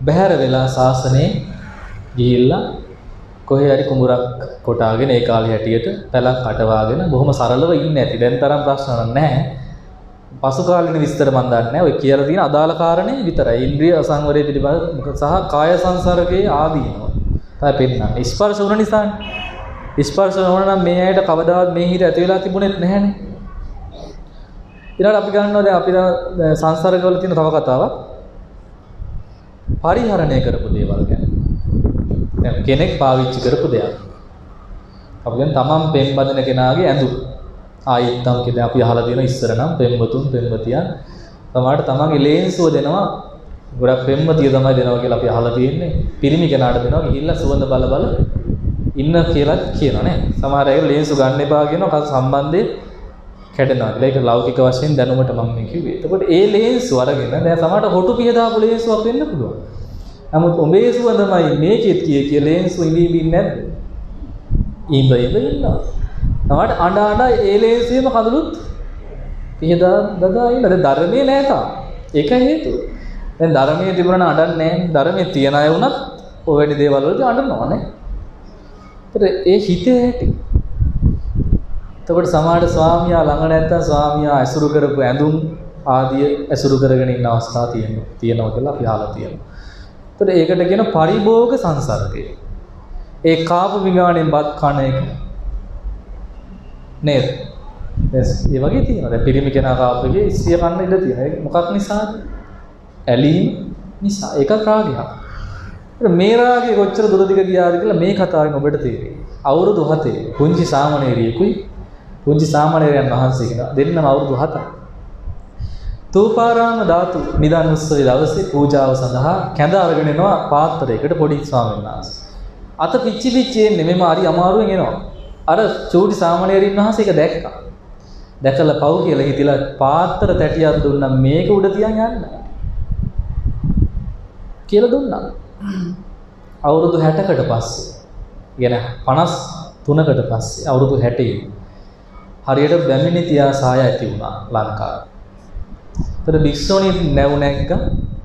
බහැර වෙලා ශාසනයේ ගිහිල්ලා කොහේ හරි කුඹරක් කොටාගෙන ඒ කාලේ හැටියට පැලක් අටවාගෙන බොහොම සරලව ඉන්නේ නැති. දැන් තරම් ප්‍රශ්න නැහැ. පසු කාලින විස්තර මම දන්නේ නැහැ. ඔය කියලා තියෙන අදාළ කාරණේ විතරයි. ඉන්ද්‍රිය අසංවරය පිළිබඳ සහ කාය සංසර්ගයේ ආදීනව. තමයි පෙන්නන්නේ. ස්පර්ශ වුණ නිසානේ. ස්පර්ශ නොවන නම් මේ ඇයිට කවදාවත් මේ හිත ඇති වෙලා තිබුණෙත් නැහැනේ. ඊළඟට අපි ගන්නවා දැන් අපි සංසාරකවල තියෙන තව කතාවක්. පරිහරණය කරපු දේවල් ගැන. දැන් කෙනෙක් පාවිච්චි කරපු දෙයක්. අපි දැන් තමන් පෙම් බඳින කෙනාගේ ඇඳුම්. ආයෙත්තම් කියන්නේ අපි අහලා තියෙන ඉස්සර නම් පෙම්වතුන් පෙම්වතියන් සමහරට තමන්ගේ ලේන්සුව දෙනවා. ගොඩක් පෙම්වතිය තමයි දෙනවා කියලා අපි අහලා තියෙන්නේ. පිරිමි කෙනාට දෙනවා ගිහිල්ලා සුවඳ බල බල ඉන්න කියලා කියනවා නේ. සමහර අය ලේන්සු ගන්න එපා කියනවා සම්බන්ධේ කැඩෙනවා කියලා. ඒක ලෞකික වශයෙන් දැනුමට මම මේ කිව්වේ. එතකොට ඒ ලේන්සු අරගෙන දැන් සමහරට හොටු පිහ දාපු ලේන්සුවක් වෙන්න පුළුවන්. නමුත් උඹේ සුවඳමයි මේකෙත් කිය ලේන්සු ඉඳින්නේ නැද්ද? ඉඳ ඉන්නවා. සමහරට අඬ ඒ ලේන්සුවේම කඳුළුත් පිහ දදා ඉන්න. දැන් ධර්මයේ නැහැ තා. ඒක හේතුව. දැන් ධර්මයේ තිබුණා නම් අඬන්නේ නැහැ. ධර්මයේ තියන අය වුණත් ඔය වැනි දේවල් වලදී අඬනවා නේ. ඒතර ඒ හිතේ ඇති. එතකොට සමහර ස්වාමියා ළඟ නැත්තම් ස්වාමියා ඇසුරු කරපු ඇඳුම් ආදිය ඇසුරු කරගෙන ඉන්න අවස්ථා තියෙනවා කියලා අපි අහලා තියෙනවා. එතකොට ඒකට කියන පරිභෝග සංසර්ගය. ඒ කාපු විගාණයෙන් බත් කන එක නේද? ඒ වගේ තියෙනවා. දැන් පිරිමි කෙනා කාපු එකේ ඉස්සිය කන්න ඉඩ තියෙනවා. ඒක මොකක් නිසාද? ඇලීම නිසා. ඒක රාගයක්. මේ රාගය කොච්චර දුරදිග ගියාද කියලා මේ කතාවෙන් ඔබට තේරෙයි. අවුරුදු 7 පුංචි සාමණේරියෙකුයි පුංචි සාමණේරයන් වහන්සේ කෙනා දෙන්නම අවුරුදු 7යි. තූපාරාම ධාතු නිදාන උත්සවයේ දවසේ පූජාව සඳහා කැඳ අරගෙන එනවා පාත්‍රයකට පොඩි ස්වාමීන් වහන්සේ. අත පිච්චි පිච්චි එන්නේ මෙම හරි අමාරුවෙන් එනවා. අර චූටි සාමණේරින් වහන්සේ ඒක දැක්කා. දැකලා පව් කියලා හිතලා පාත්‍ර තැටියක් දුන්නා මේක උඩ තියන් යන්න. කියලා දුන්නා. අවුරුදු 60කට පස්සේ කියන 53කට පස්සේ අවුරුදු 60 හරියට බැමිණි තියා සාය ඇති වුණා ලංකාවේ. ඒතර භික්ෂුණී නැව් නැග්ග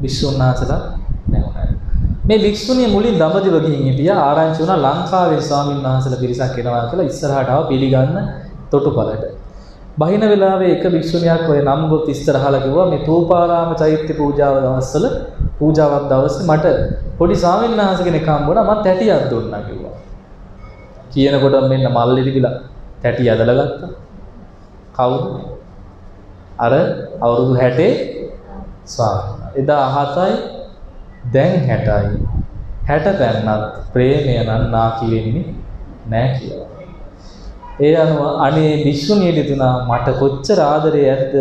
භික්ෂුන්වහන්සේලා නැව් නැග්ග. මේ භික්ෂුණිය මුලින් දඹදිව ගිහින් හිටියා ආරංචි වුණා ලංකාවේ ස්වාමීන් වහන්සේලා පිරිසක් එනවා කියලා ඉස්සරහට ආව පිළිගන්න තොටුපළට. බහින වෙලාවේ එක භික්ෂුණියක් ඔය නම් ගොත් ඉස්සරහලා කිව්වා මේ තූපාරාම චෛත්‍ය පූජාවක් දවසේ මට පොඩි ස්වාමීන් වහන්සේ කෙනෙක් හම්බුණා මම තැටියක් දුන්නා කිව්වා. කියනකොට මෙන්න මල්ලි තිබිලා තැටිය ඇදලා ගත්තා. කවුද? අර අවුරුදු 60 ස්වාමීන්. එදා 7යි දැන් 60යි. 60 පැන්නත් ප්‍රේමය නම් නාකි වෙන්නේ නැහැ කියලා. ඒ අනුව අනේ භික්ෂුණියට තුනා මට කොච්චර ආදරේ ඇද්ද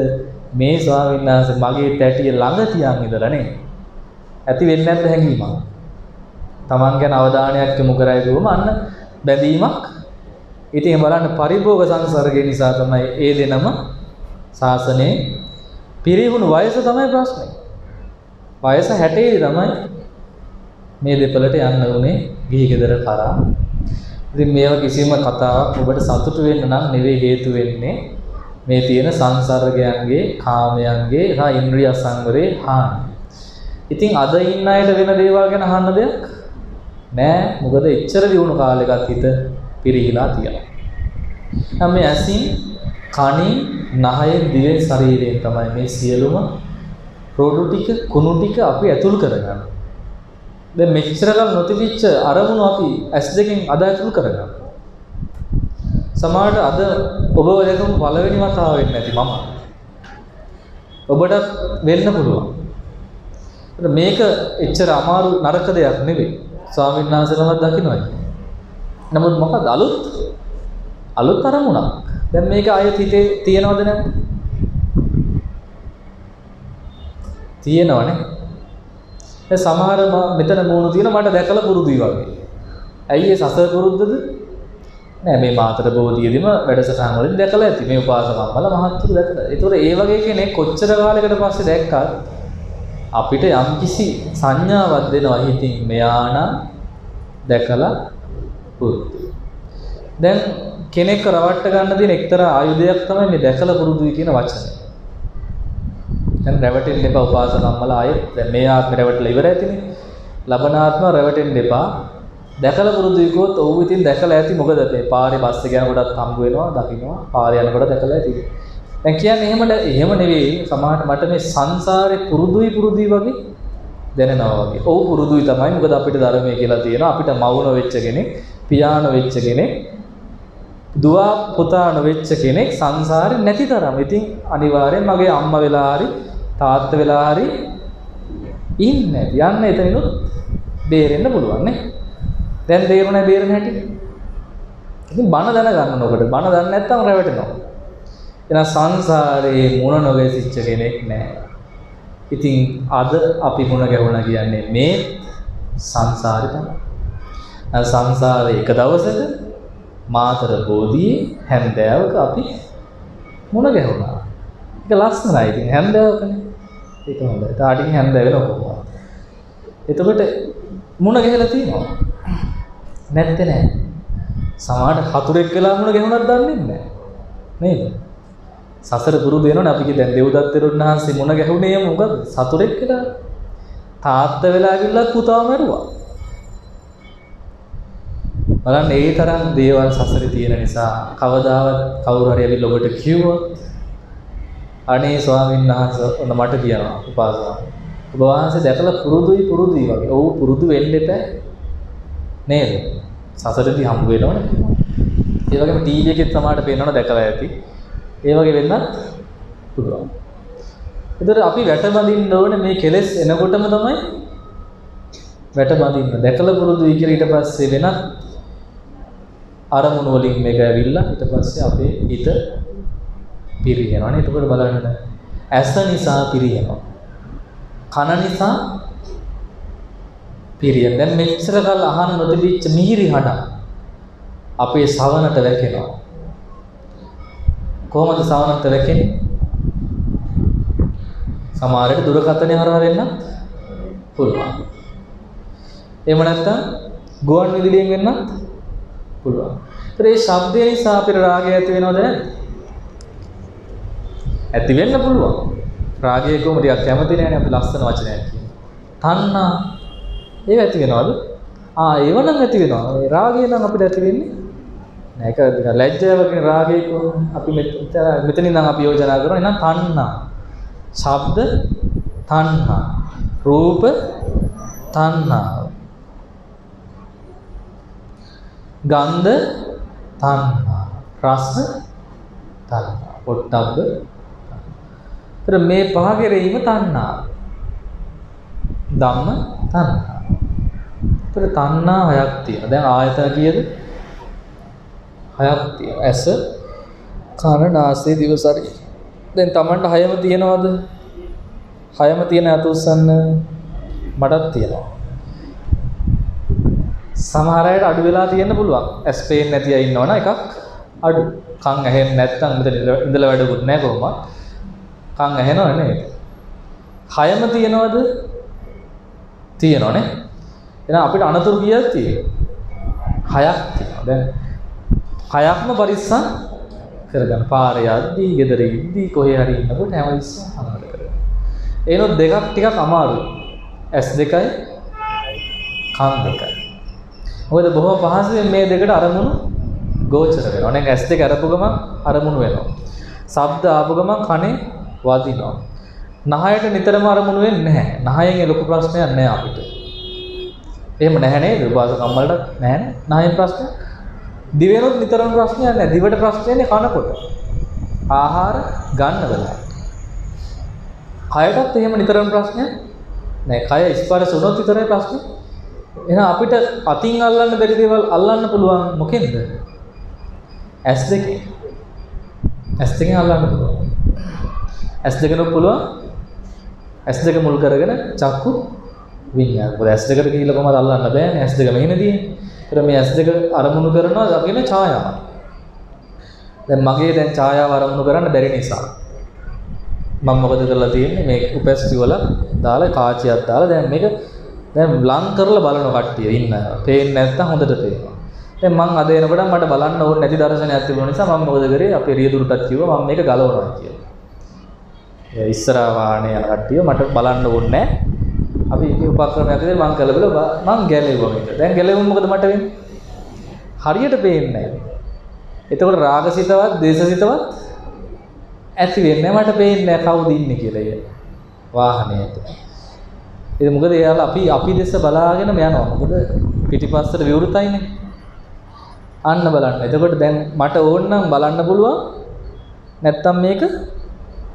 මේ ස්වාමීන් වහන්සේ මගේ තැටිය ළඟ තියන් ඉඳලා නේ. ඇති වෙන්නේ නැද්ද හැංගීමක්? Taman ගැන අවධානයක් යොමු කරයි දුවම අන්න බැඳීමක්. ඉතින් බලන්න පරිභෝග සංසර්ගය නිසා තමයි ඒ දෙනම ශාසනයේ පිරිහුණු වයස තමයි ප්‍රශ්නේ. වයස 60 තමයි මේ දෙපළට යන්න උනේ ගිහි ගෙදර කරා. ඉතින් මේව කිසිම කතාවක් ඔබට සතුටු වෙන්න නම් නෙවෙයි හේතු වෙන්නේ මේ තියෙන සංසර්ගයන්ගේ කාමයන්ගේ සහ ඉන්ද්‍රිය සංවරේ හානි. ඉතින් අද ඉන්න අයට වෙන දේවල් ගැන අහන්න දෙයක් නෑ. මොකද එච්චර දියුණු කාලයකත් හිත පිරිහිලා තියෙනවා. නම් මේ ඇසින්, කනින්, නහයෙන්, දිවෙන්, ශරීරයෙන් තමයි මේ සියලුම රෝඩු ටික, කුණු ටික අපි ඇතුල් කරගන්නේ. දැන් මෙච්චර කල් නොතිබිච්ච අරමුණු අපි ඇස් දෙකෙන් අද ඇතුල් කරගන්නවා. සමහරට අද ඔබව දැකපු පළවෙනි වතාව වෙන්නේ නැති මම. ඔබට වෙන්න පුළුවන්. මේක එච්චර අමාරු නරක දෙයක් නෙවෙයි. ස්වාමීන් වහන්සේලමත් දකින්නයි. නමුත් මොකද අලුත් අරමුණක්. දැන් මේක ආයෙත් හිතේ තියෙනවද නැද්ද? තියෙනවනේ. ඒ සමහර මෙතන මොණු තියෙන මට දැකලා පුරුදුයි වගේ. ඇයි ඒ සසර පුරුද්දද? නෑ මේ මාතර බෝධියේදීම වැඩසටහන් වලින් දැකලා ඇති. මේ උපාසකම්මල මහත්තුරු දැකලා. ඒතකොට ඒ වගේ කෙනෙක් කොච්චර කාලයකට පස්සේ දැක්කත් අපිට යම්කිසි සංඥාවක් දෙනවා හිතින් මෙයානම් දැකලා පුරුදු. දැන් කෙනෙක් රවට්ට ගන්න දෙන එක්තරා ආයුධයක් තමයි මේ දැකලා පුරුදුයි කියන වචනේ. දැන් රැවටෙන්න එපා උපාසකම්මල ආයෙත් දැන් මේ ආත්ම රැවටලා ඉවර ඇතිනේ. ලබනාත්ම රැවටෙන්න එපා. දැකලා පුරුදුයි කිව්වොත් ඔව් ඉතින් දැකලා ඇති මොකද මේ පාරේ බස් එක යනකොටත් හම්බ වෙනවා දකින්නවා පාරේ යනකොට දැකලා ඇති. දැන් කියන්නේ එහෙම නෙවෙයි සමහරට මට මේ සංසාරේ පුරුදුයි වගේ දැනෙනවා වගේ. ඔව් පුරුදුයි තමයි මොකද අපිට ධර්මයේ කියලා තියෙනවා අපිට මවුන වෙච්ච කෙනෙක් පියාණෝ වෙච්ච කෙනෙක් දුව පුතා නොවෙච්ච කෙනෙක් සංසාරේ නැති තරම්. ඉතින් අනිවාර්යෙන් මගේ අම්මා වෙලා හරි තාත්තා වෙලා හරි ඉන්නේ. යන්න එතනිනුත් බේරෙන්න පුළුවන් නේ. දැන් තේරුණා බේරෙන්න හැටි. ඉතින් බණ දැනගන්න ඕකට. බණ දන්නේ නැත්නම් රැවටෙනවා. එහෙනම් සංසාරේ මුණ නොගැසිච්ච කෙනෙක් නැහැ. ඉතින් අද අපි මුණ ගැහුණා කියන්නේ මේ සංසාරේ තමයි. සංසාරේ එක දවසක මාතර බෝධියේ හැන්දෑවක අපි මුණ ගැහුණා. ඒක ලස්සනයි. ඉතින් හැන්දෑවකනේ. ඒක හොඳයි. තාටින් හැන්දෑ වෙනකොට. එතකොට මුණ ගැහලා තියෙනවා. නැත්තේ නෑ. සමහරට හතුරෙක් වෙලා මුණ ගැහුණත් දන්නේ නැහැ. නේද? සසර පුරුදු වෙනවනේ අපි දැන් දෙව්දත් තෙරුණහන්සේ මුණ ගැහුණේ මොකද? සතුරෙක් වෙලා. තාත්තා වෙලා ගිහලා පුතාව මරුවා. බලන්න ඒ තරම් දේවල් සසරේ තියෙන නිසා කවදාවත් කවුරු හරි ඇවිල්ලා ඔබට කිව්වොත් අනේ ස්වාමීන් වහන්සේ ඔන්න මට කියනවා උපාසක. ඔබ වහන්සේ දැකලා පුරුදුයි වගේ. ඔව් පුරුදු වෙන්න එපා. නේද? සසරේදී හම්බ වෙනවනේ. ඒ වගේම ටීවී එකෙත් සමහරට පේනවනේ දැකලා ඇති. ඒ වගේ වෙන්නත් පුළුවන්. ඒතර අපි වැටබඳින්න ඕනේ මේ කෙලෙස් එනකොටම තමයි වැටබඳින්න. දැකලා පුරුදුයි කියලා ඊට පස්සේ වෙනත් අරමුණු වලින් මේක ඇවිල්ලා ඊට පස්සේ අපේ හිත පිරියනවානේ. එතකොට බලන්න ඇස නිසා පිරියනවා. කන නිසා පිරියන. දැන් මෙච්චර කල් අහන නොතිබිච්ච මිහිරි හඬ අපේ ශ්‍රවණට වැටෙනවා. කොහොමද ශ්‍රවණට වැටෙන්නේ? සමහරවිට දුරකථනය හරහා වෙන්නත් පුළුවන්. එහෙම නැත්නම් ගුවන් විදුලියෙන් වෙන්නත් පුළුවන්. ඒතර මේ ශබ්දය නිසා අපිට රාගය ඇති වෙනවද නැද්ද? ඇති වෙන්න පුළුවන්. රාගය කොහොමද ටිකක් කැමති නැහැනේ අපි ලස්සන වචනයක් කියනවා. තණ්හා ඒක ඇති වෙනවද? ඒව නම් ඇති වෙනවා. ඒ රාගය නම් අපිට ඇති වෙන්නේ නෑ. ඒක ලැජ්ජාව කියන රාගය අපි මෙතනින් නම් අපි යෝජනා කරනවා. එහෙනම් තණ්හා. ශබ්ද තණ්හා. රූප තණ්හා. ගන්ධ තණ්හා. රස තණ්හා. පොට්ටබ්බ. ඒතර මේ පහ කෙරෙහිම තණ්හා. ධම්ම තණ්හා. ඒතර තණ්හා හයක් තියෙනවා. දැන් ආයතන කීයද? හයක් තියෙනවා. ඇස, කන, නාසය, දිව, ශරීරය. දැන් Tamanට හයම තියෙනවද? හයම තියෙන අතුස්සන්න මටත් තියෙනවා. සමහර අයට අඩු වෙලා තියෙන්න පුළුවන්. ඇස් පේන්නේ නැති අය ඉන්නවනම් එකක් අඩු. කන් ඇහෙන්නේ නැත්නම් මෙතන ඉඳලා වැඩකුත් නැහැ කොහොමද? කන් ඇහෙනව නේද? හයම තියෙනවද? තියෙනවනේ. එහෙනම් අපිට අනතුරු කීයක් තියෙනවා? හයක් තියෙනවා. දැන් හයක්ම පරිස්සම් කරගන්න. පාරේ යද්දී, ගෙදර ඉද්දී, කොහේ හරි ඉන්නකොට හැම ඉස්සම අමාරු කරගන්න. ඒනොත් දෙකක් ටිකක් අමාරුයි. ඇස් දෙකයි, කන් දෙකයි. මොකද බොහොම පහසුවෙන් මේ දෙකට අරමුණු ගෝචර වෙනවා. නේ ඇස් දෙක අරපු ගමන් අරමුණු වෙනවා. ශබ්ද ආපු ගමන් කනේ වදිනවා. නහයට නිතරම අරමුණු වෙන්නේ නැහැ. නහයෙන් ඒ ලොකු ප්‍රශ්නයක් නැහැ අපිට. එහෙම නැහැ නේද? උපාසක අම්මලට නැහැ නේ. නහයෙන් ප්‍රශ්නයක්. දිවෙනොත් නිතරම ප්‍රශ්නයක් නැහැ. දිවට ප්‍රශ්නයනේ කනකොට. ආහාර ගන්න වෙලාවට. කයටත් එහෙම නිතරම ප්‍රශ්නයක් නැහැ. කය ස්පර්ශ වුණොත් විතරයි ප්‍රශ්නේ. එහෙනම් අපිට අතින් අල්ලන්න බැරි දේවල් අල්ලන්න පුළුවන් මොකෙන්ද? ඇස් දෙකෙන්. ඇස් දෙකෙන් අල්ලන්න පුළුවන්. ඇස් දෙකෙන් පුළුවන්. ඇස් දෙක මුල් කරගෙන චක්කු විඤ්ඤාණ. මොකද ඇස් දෙකට ගිහිල්ලා කොහමද අල්ලන්න බෑනේ. ඇස් දෙක මෙහෙනේ තියෙන්නේ. ඒතර මේ ඇස් දෙක අරමුණු කරනවා දකින්න ඡායාව. දැන් මගේ දැන් ඡායාව අරමුණු කරන්න බැරි නිසා මම මොකද කරලා තියෙන්නේ? මේ උපැස්ටි වල දාලා කාචියක් දාලා දැන් මේක දැන් ලං කරලා බලන කට්ටිය ඉන්න. පේන්නේ නැත්තම් හොඳට පේනවා. දැන් මං අද එනකොට මට බලන්න ඕනේ නැති දර්ශනයක් තිබුණ නිසා මම මොකද කරේ? අපේ රියදුරටත් කිව්වා මම මේක ගලවනවා කියලා. ඒ ඉස්සරහා වාහනේ යන කට්ටිය මට බලන්න ඕනේ නැහැ. අපි මේ උපක්‍රමයක් විදිහට මං කළබල මං ගැලෙවුවා මේක. දැන් ගැලෙවුවම මොකද මට වෙන්නේ? හරියට පේන්නේ නැහැ. එතකොට රාගසිතවත්, දේශසිතවත් ඇති වෙන්නේ මට පේන්නේ නැහැ කවුද ඉන්නේ කියලා ඒ වාහනේට. ඒක මොකද එයාලා අපි දෙස බලාගෙනම යනවා. මොකද පිටිපස්සට විවෘතයිනේ. අන්න බලන්න. එතකොට දැන් මට ඕන නම් බලන්න පුළුවන්. නැත්තම් මේක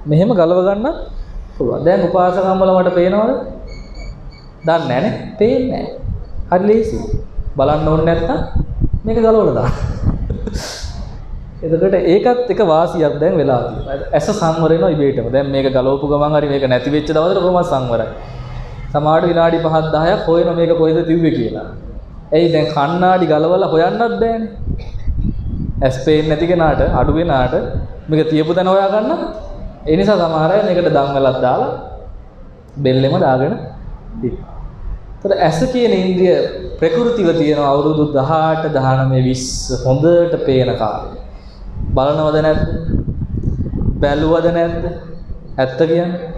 මෙහෙම ගලව ගන්න පුළුවන්. දැන් උපාසකම් වල මට පේනවද? දන්නේ නැහනේ. පේන්නේ නැහැ. හරි ලේසි. බලන්න ඕනේ නැත්තම් මේක ගලවලා දාන්න. එතකොට ඒකත් එක වාසියක් දැන් වෙලා තියෙනවා. ඇස සංවර වෙනවා ඉබේටම. දැන් මේක ගලවපු ගමන් හරි මේක නැති වෙච්ච දවසට කොහොමද සංවරයි. සමහරවිට විනාඩි 5ක් 10ක් හොයන මේක කොහෙද තිබ්බේ කියලා. එයි දැන් කණ්ණාඩි ගලවලා හොයන්නත් බෑනේ. ඇස් පේන්නේ නැති කෙනාට අඩු වෙනාට මේක තියපු තැන හොයා ගන්න. ඒ නිසා සමහර අය මේකට දම් වලක් දාලා බෙල්ලෙම දාගෙන ඉන්නවා. ඒතර ඇස කියන ඉන්ද්‍රිය ප්‍රകൃතිව තියෙන අවුරුදු 18 19 20 හොඳට පේන කාලේ. බලනවද නැද්ද? බැලුවද නැද්ද? ඇත්ත කියන්නේ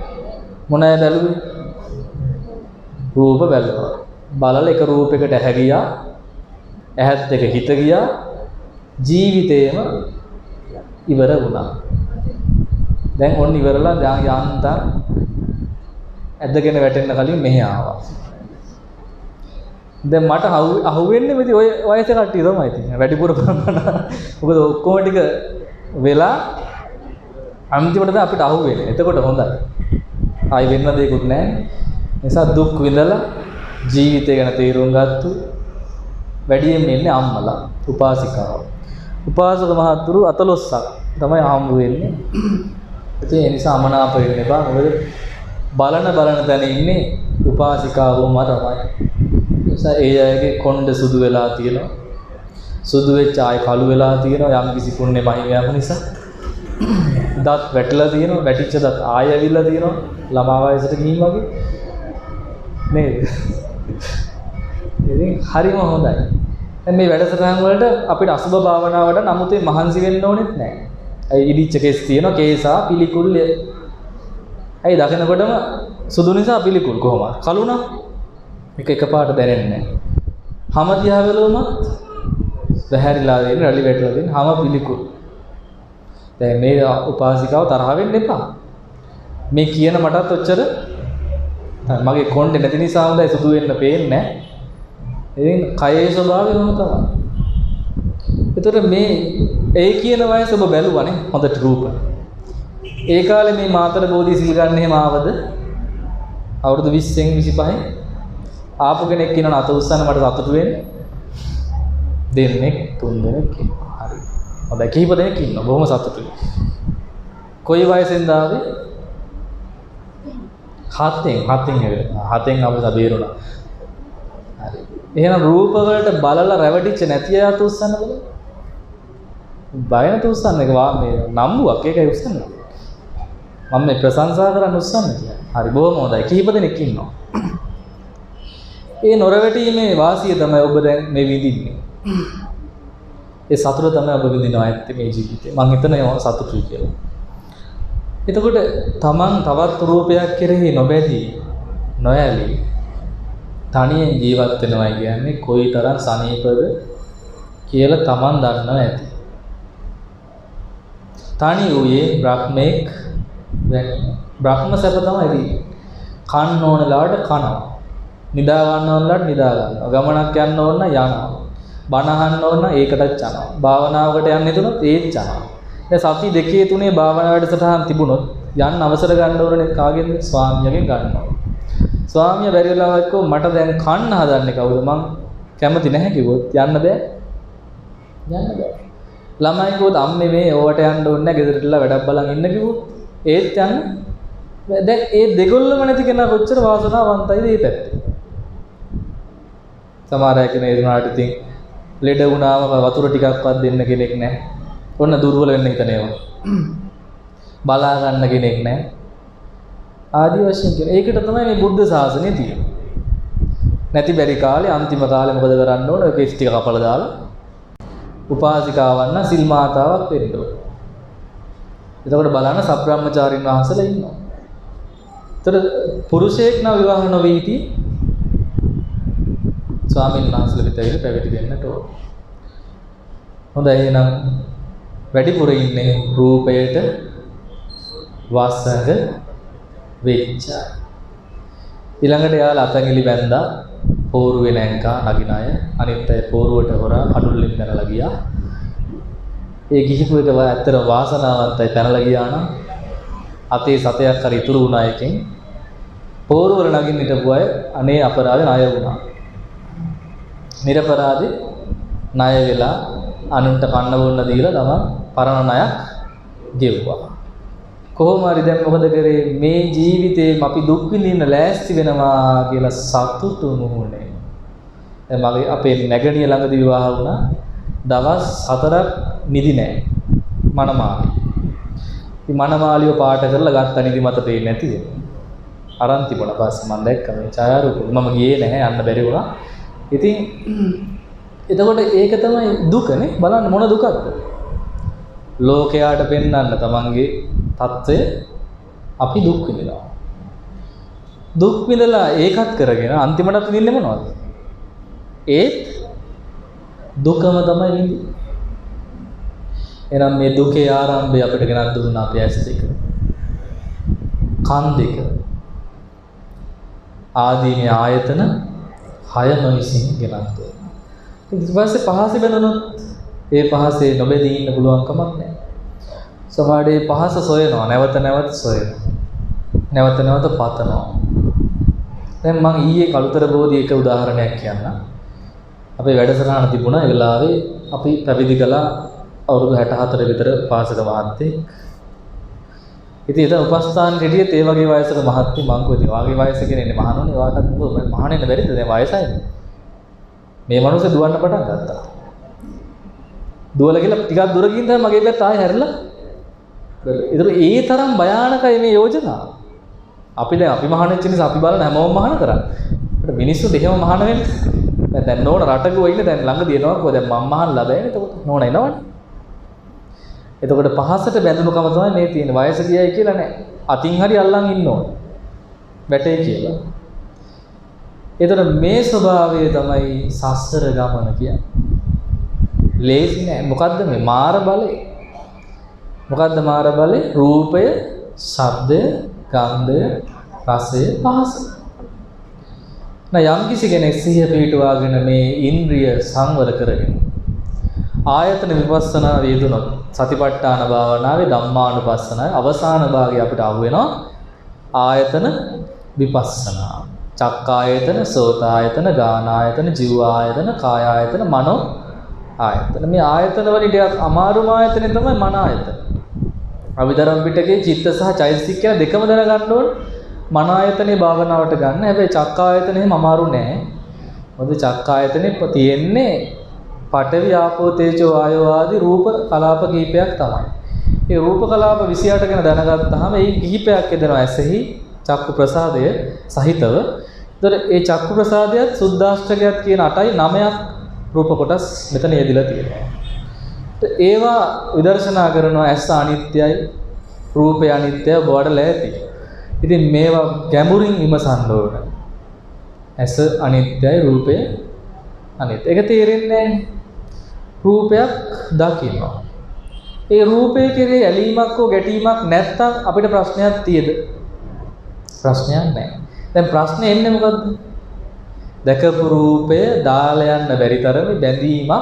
මොන අය බැලුවේ? රූප බැලුවා. බලල එක රූපයකට ඇහැ ගියා. ඇහත් එක හිත ගියා. ජීවිතේම ඉවර වුණා. දැන් ඔන්න ඉවරලා දැන් යාන්තම් ඇදගෙන වැටෙන්න කලින් මෙහෙ ආවා. දැන් මට අහුවෙන්නේ මෙතන ඔය වයසේ කට්ටිය තමයි ඉතින්. වැඩිපුර ප්‍රමාණ. මොකද ඔක්කොම ටික වෙලා අන්තිමට අපිට අහුවෙන්නේ. එතකොට හොඳයි. ආයි වෙන්න දෙයක්වත් නැහැ. නිසා දුක් විඳලා ජීවිතය ගැන තීරුම් ගත්තු වැඩියෙන් ඉන්නේ අම්මලා, උපාසිකාව. උපාසක මහත්තුරු 14ක් තමයි හම්බ වෙන්නේ. ඒ නිසා අමනාප වෙන්න එපා. මොකද බලන තැන ඉන්නේ උපාසිකාවම තමයි. නිසා ඒ අයගේ කොණ්ඩ සුදු වෙලා තියෙනවා. සුදු වෙච්ච ආය කළු වෙලා තියෙනවා යම් කිසි පුණ්‍ය මහිමයක් නිසා. දත් වැටලා තියෙනවා. වැටිච්ච දත් ආය ඇවිල්ලා තියෙනවා. ළමා වයසට ගිහින් වගේ. නේද? ඉතින් හරිම හොඳයි. දැන් මේ වැඩසටහන් වලට අපිට අසුබ භාවනාවට නමුතේ මහන්සි වෙන්න ඕනෙත් නැහැ. අය ඉදිච්ච කෙස් තියෙනවා කේසා පිළිකුල්. ඇයි දකිනකොටම සුදු නිසා පිළිකුල් කොහොමද? කළු නම් මේක එකපාරට දැනෙන්නේ නැහැ. හැම දිහා බැලුවමත් වැහැරිලා දෙන රැලි වැටලා දෙන හැම පිළිකුල්. දැන් මේ උපාසිකාව තරහ වෙන්න එපා. මේ කියන මටත් ඔච්චර මගේ කොණ්ඩේ නැති නිසා හොඳයි සුදු වෙන්න පේන්නේ නැහැ. ඉතින් කයේ ස්වභාවය මොන තමයි. ඒතර මේ ඒ කියන වයස ඔබ බැලුවානේ හොඳට රූප. ඒ කාලේ මේ මාතර බෝධි සිල් ගන්න එහෙම ආවද? අවුරුදු 20න් 25න් ආපු කෙනෙක් කියනවා අත උස්සන්න මට සතුටු වෙන්න. දෙන්නෙක් තුන් දෙනෙක් ඉන්නවා. හරි. හොඳයි කිහිප දෙනෙක් ඉන්නවා. බොහොම සතුටුයි. කොයි වයසෙන්ද ආවේ? හතෙන් අපිට බේරුණා. හරි. එහෙනම් රූප වලට බලලා රැවටිච්ච නැති අය අත උස්සන්න බලන්න. බය නැතු උස්සන්න එක මේ නම්බුවක් ඒකයි උස්සන්න. මම මේ ප්‍රශංසා කරන්න උස්සන්න කියන්නේ. හරි බොහොම හොඳයි. කිහිප දෙනෙක් ඉන්නවා. ඒ නොරවැටීමේ වාසිය තමයි ඔබ දැන් මේ විඳින්නේ. ඒ සතුට තමයි ඔබ විඳිනවා ඇත්තේ මේ ජීවිතේ. මම හිතනවා සතුටුයි කියලා. එතකොට තමන් තවත් රූපයක් කෙරෙහි නොබැදී නොයලී තනියෙන් ජීවත් වෙනවා කියන්නේ කොයිතරම් සනීපද කියලා තමන් දන්නවා ඇති. තනි වූයේ බ්‍රහ්මෙක් වැනි. බ්‍රහ්ම සැප තමයි ඉතින්. කන්න ඕන ලාට කනවා. නිදා ගන්න ඕන ලාට නිදා ගන්නවා. ගමනක් යන්න ඕන යනවා. බණ අහන්න ඕන ඒකටත් යනවා. භාවනාවකට යන්න හිතුනොත් ඒත් යනවා. දැන් සති දෙකේ තුනේ භාවනා වැඩසටහන් තිබුණොත් යන්න අවසර ගන්න ඕනේ කාගෙන්ද? ස්වාමියාගෙන් ගන්නවා. ස්වාමියා බැරි වෙලාවක් කො මට දැන් කන්න හදන්නේ කවුද? මං කැමති නැහැ කිව්වොත් යන්න බෑ. යන්න බෑ. ළමයි කිව්වොත් අම්මේ මේ ඕවට යන්න ඕනේ නැහැ ගෙදරටලා වැඩක් බලන් ඉන්න කිව්වොත් ඒත් යන්න. දැන් ඒ දෙගොල්ලම නැති කෙනා කොච්චර වාසනාවන්තයිද මේ පැත්තේ. සමහර අය කියන ඒ වුණාට ඉතින් ලෙඩ වුණාම වතුර ටිකක්වත් දෙන්න කෙනෙක් නැහැ. ඔන්න දුර්වල වෙන්න හිතනවා. බලා ගන්න කෙනෙක් නැහැ. ආදි වශයෙන් කියන. ඒකට තමයි මේ බුද්ධ ශාසනය තියෙන්නේ. නැති බැරි කාලේ අන්තිම කාලේ මොකද කරන්න ඕන? ඔය කෙස් ටික කපලා දාලා උපාසිකාවන් නම් සිල් මාතාවක් වෙන්න ඕන. එතකොට බලන්න සබ්‍රාහ්මචාරින් වහන්සේලා ඉන්නවා. ඒතර පුරුෂයෙක් නම් විවාහ නොවීටි ස්වාමීන් වහන්සේලා විතරයි පැවිදි වෙන්නට ඕන. හොඳයි එහෙනම් වැඩිපුර ඉන්නේ රූපයට වසඟ වෙච්ච. ඊළඟට යාලා අතංගිලි බැන්දා පෝරුවේ නැංකා නගින අය අනිත් අය පෝරුවට හොරා අඩුල්ලෙන් දැනලා ගියා. ඒ ගිහිපු එක ඇත්තට වාසනාවන්තයි පැනලා ගියා නම් අතේ සතයක් හරි ඉතුරු වුණා එකෙන් පෝරවල නගින්න හිටපු අය අනේ අපරාධේ ණය වුණා. නිරපරාධේ ණය වෙලා අනුන්ට කන්න බොන්න දීලා තමයි පරණ ණයක් ගෙවුවා. කොහොම හරි දැන් මොකද කරේ මේ ජීවිතේ අපි දුක් විඳින්න ලෑස්ති වෙනවා කියලා සතුටු නුනේ. දැන් මගේ අපේ නැගණිය ළඟදී විවාහ වුණා. දවස් 4ක් නිදි නැහැ. මනමාලි. ඉතින් මනමාලිව පාට කරලා ගත්ත නිදි මත පේන්නේ නැති වෙනවා. අරන් තිබුණා පස්සේ මම දැක්ක මේ ඡායාරූපෙ. මම ගියේ නැහැ යන්න බැරි වුණා. ඉතින් එතකොට ඒක තමයි දුකනේ. බලන්න මොන දුකක්ද? ලෝකයාට පෙන්වන්න තමන්ගේ தත්ත්වය අපි දුක් විඳිනවා. දුක් විඳලා ඒකත් කරගෙන අන්තිමට විඳින්නේ මොනවද? ඒත් දුකම තමයි විඳින්නේ. එහෙනම් මේ දුකේ ආරම්භය අපිට ගෙනත් දුන්නා අපි ඇස් දෙක. කන් දෙක. ආදී මේ ආයතන 6ම විසින් ගෙනත් දුන්නා. ඊට පස්සේ පහසේ බඳනොත් ඒ පහසේ නොබෙදී ඉන්න පුළුවන් කමක් නැහැ. සමහරේ පහස සොයනවා නැවත නැවත සොයනවා. නැවත නැවත පතනවා. දැන් මම ඊයේ කලුතර බෝධි එක උදාහරණයක් කියන්නම්. අපේ වැඩසටහන තිබුණා ඒ වෙලාවේ අපි පැවිදි කළා අවුරුදු 64 විතර පාසක මහත්තයෙක්. ඉතින් ඒක උපස්ථාන කෙටියෙත් ඒ වගේ වයසක මහත්තයෙක් මං කොහෙද වාගේ වයස කෙනෙන්නේ මහණෝනේ වාටත් මහණෙන්න බැරිද දැන් වයසයි. මේ මනුස්සය දුවන්න පටන් ගත්තා. දුවලා ගිහලා ටිකක් දුර ගිහින් තමයි මගේ පැත්ත ආයෙ හැරිලා. ඒතර ඒ තරම් භයානකයි මේ යෝජනාව. අපි මහානෙච්ච නිසා අපි බලන හැමෝම මහාන කරන්නේ. ඒකට මිනිස්සු දෙහෙම මහාන වෙන්නේ. දැන් නෝන රටක ඉන්න දැන් ළඟදී එනවා කොහොද දැන් මම මහාන ලබන්නේ. එතකොට නෝන එනවනේ. එතකොට පහසට බැඳුණුකම තමයි මේ තියෙන. වයස ගියයි කියලා නෑ. අතින් හරි අල්ලන් ඉන්න ඕන. වැටේ කියලා. එතකොට මේ ස්වභාවය තමයි සසර ගමන කියන්නේ. ලේසි නෑ. මොකද්ද මේ මාර බලය? මොකද්ද මාර බලය? රූපය, ශබ්දය, ගන්ධය, රසය, පහස. යම් කිසි කෙනෙක් සිහිය පිටුවාගෙන මේ ඉන්ද්‍රිය සංවර කරගෙන ආයතන විපස්සනා වේදුනොත් සතිපට්ඨාන භාවනාවේ ධම්මානුපස්සනාවේ අවසාන භාගය අපිට අහු වෙනවා ආයතන විපස්සනා. චක්කායතන, සෝතායතන, ගානායතන, ජීවායතන, කායායතන, මනෝ ආයතන. මේ ආයතන වලින් ටිකක් අමාරුම ආයතනේ තමයි මන ආයතන. අභිධර්ම පිටකේ චිත්ත සහ චෛතසික කියන දෙකම දැනගන්න ඕන. මන ආයතනේ භාවනාවට ගන්න. හැබැයි චක්කායතන එහෙම අමාරු නෑ. මොකද චක්කායතනේ තියෙන්නේ පඨවි ආපෝ තේජෝ ආයෝ ආදී රූප කලාප කීපයක් තමයි. ඒ රූප කලාප 28 ගැන දැනගත්තාම ඒ කිහිපයක් එදෙනවා ඇසෙහි චක්කු ප්‍රසාදය සහිතව. ඒතර ඒ චක්කු ප්‍රසාදයත් සුද්ධාෂ්ටකයත් කියන 8යි 9ක් රූප කොටස් මෙතන යෙදিলা තියෙනවා. ඒවා විදර්ශනා කරනවා ඇස අනිත්‍යයි, රූපය අනිත්‍යයි බවඩ ලෑති. ඉතින් මේවා ගැඹුරින් විමසන්න ඕන. ඇස අනිත්‍යයි, රූපය අනිත්‍යයි. ඒක තේරෙන්නේ නැහැ. රූපයක් දකිනවා. ඒ රූපය කෙරේ ඇලීමක් හෝ ගැටීමක් නැත්තම් අපිට ප්‍රශ්නයක් තියෙද? ප්‍රශ්නයක් නැහැ. දැන් ප්‍රශ්නේ එන්නේ මොකද්ද? දැකපු රූපය දාලා යන්න බැරි තරමේ බැඳීමක්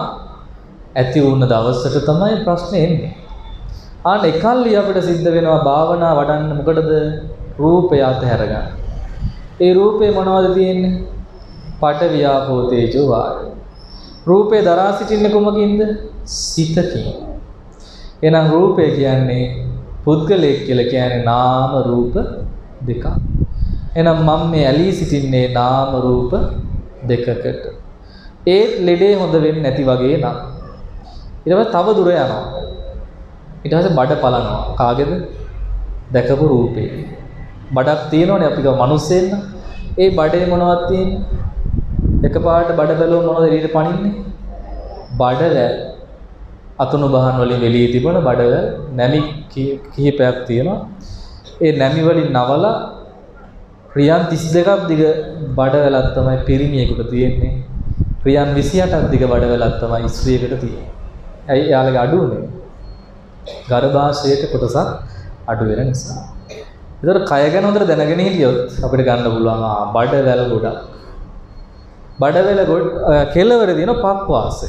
ඇති වුණ දවසට තමයි ප්‍රශ්නේ එන්නේ. ආන එකල්ලි අපිට සිද්ධ වෙනවා භාවනා වඩන්න මොකටද? රූපය අතහැර ගන්න. ඒ රූපේ මොනවද තියෙන්නේ? පඨවි ආපෝ තේජෝ වායෝ. රූපේ දරා සිටින්නේ කොමකින්ද? සිතකින්. එහෙනම් රූපය කියන්නේ පුද්ගලයෙක් කියලා කියන්නේ නාම රූප දෙකක්. එහෙනම් මම මේ ඇලී සිටින්නේ නාම රූප දෙකකට. ඒ ලෙඩේ හොඳ වෙන්නේ නැති වගේ නම් ඊට පස්සේ තව දුර යනවා. ඊට පස්සේ බඩ පලනවා. කාගේද? දැකපු රූපේ. බඩක් තියෙනවනේ අපි ගම මිනිස්සෙන්න. ඒ බඩේ මොනවද තියෙන්නේ? එකපාරට බඩ බැලුවම මොනවද එළියට පනින්නේ? බඩවැල්. අතුණු බහන් වලින් එළියේ තිබුණ බඩවැල් නැමි කිහිපයක් තියෙනවා. ඒ නැමි වලින් නවලා රියන් 32ක් දිග බඩවැලක් තමයි පිරිමියෙකුට තියෙන්නේ. රියන් 28ක් දිග බඩවැලක් තමයි ස්ත්‍රියකට තියෙන්නේ. ඇයි යාළගේ අඩුවනේ? ගර්භාෂයේ කොටසක් අඩු වෙන නිසා. ඒතර කය ගැන හොඳට දැනගෙන හිටියොත් අපිට ගන්න පුළුවන් බඩවැල් ගොඩක්. බඩවැල කෙලවර දින පක්වාසය.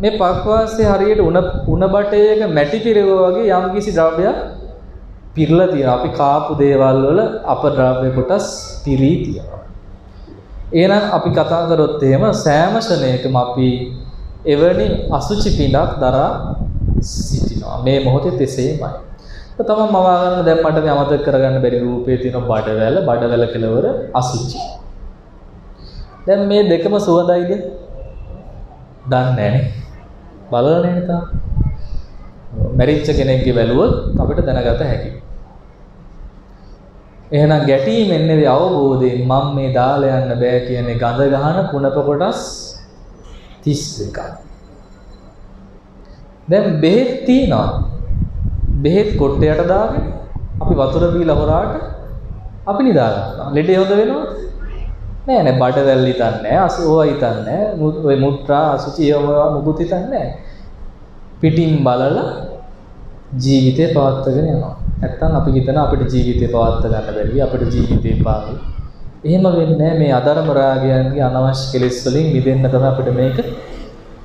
මේ පක්වාසයේ හරියට උණ බටයක මැටි පිරෙවුවා වගේ යම් කිසි ද්‍රව්‍යයක් පිරලා තියෙනවා. අපි කාපු දේවල් වල අපද්‍රව්‍ය කොටස් පිරී තියෙනවා. එහෙනම් අපි කතා කරොත් එහෙම සෑම ශරණයකම අපි එවැනි අසුචි පිටක් දරා සිටිනවා. මේ මොහොතේ තෙසේමයි. තමන් මවා ගන්න දැන් මට මේ අමතක කරගන්න බැරි රූපේ තියෙන බඩවැල කෙලවර අසුචි. දැන් මේ දෙකම සුවඳයිද? දන්නේ නැනේ. බලලා නැහැ තාම. මැරිච්ච කෙනෙක්ගේ බැලුවොත් අපිට දැනගත හැකියි. එහෙනම් ගැටීමෙන් නෙවෙයි අවබෝධයෙන් මම මේ දාලා යන්න බෑ කියන්නේ ගඳ ගහන කුණප කොටස් 32ක්. දැන් බෙහෙත් තියනවා. බෙහෙත් කොට්ටයට දාගෙන අපි වතුර බීලා හොරාට අපි නිදා ගන්නවා. ලෙඩේ හොඳ වෙනවද? නෑ නෑ බඩවැල් හිතන්නේ නෑ අසෝවා හිතන්නේ නෑ ඔය මුත්‍රා අසුචි ඒවා මුකුත් හිතන්නේ නෑ. පිටින් බලලා ජීවිතේ පවත්වාගෙන යනවා. නැත්තම් අපි හිතන අපිට ජීවිතේ පවත්වා ගන්න බැරි අපිට ජීවිතේ පාවි. එහෙම වෙන්නේ නෑ. මේ අධර්ම රාගයන්ගේ අනවශ්‍ය කෙලෙස් වලින් මිදෙන්න තමයි අපිට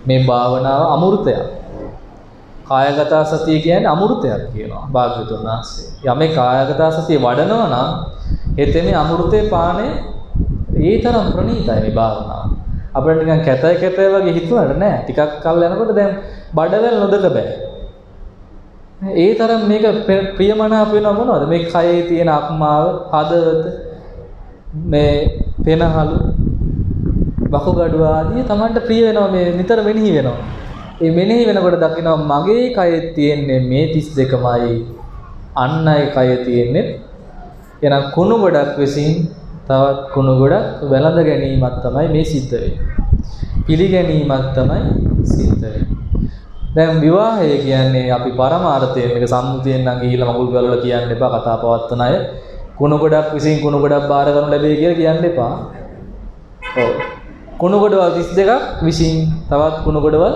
මේ භාවනාව අමෘතයක්. කායගත සතිය කියන්නේ අමෘතයක් කියනවා භාග්‍යවතුන් වහන්සේ. යමේ කායගත සතිය වඩනවා නම් එතෙමේ අමෘතේ පානේ ඒ තරම් ප්‍රණීතයි මේ භාවනාව. අපිට නිකන් කැතයි වගේ හිතුවට නෑ. ටිකක් කල් යනකොට දැන් බඩවැල් නොදක බෑ. ඒ තරම් මේක ප්‍රියමනාප වෙනව මොනවද? මේ කයේ තියෙන අක්මාව, හදවත, මේ පෙනහළු, වකුගඩුව ආදී Tamanට ප්‍රිය වෙනවා මේ නිතර මෙනෙහි වෙනවා. ඒ මෙනෙහි වෙනකොට දකිනවා මගේ කයේ තියෙන්නේ මේ 32මයි අන් අය කයේ තියෙන්නේ එනම් කුණු ගොඩක් විසින් තවත් කුණු ගොඩක් වැළඳ ගැනීමක් තමයි මේ සිද්ධ වෙන්නේ. පිළිගැනීමක් තමයි සිද්ධ වෙන්නේ. දැන් විවාහය කියන්නේ අපි පරමාර්ථයෙන් මේක සම්මුතියෙන් නම් ගිහිල්ලා මගුල් ගලවලා කියන්න එපා කතා පවත්වන අය කුණු ගොඩක් විසින් කුණු ගොඩක් බාර ගන්න ලැබෙයි කියලා කියන්න එපා. ඔව්. කුණු ගොඩවල් 32ක් විසින් තවත් කුණු ගොඩවල්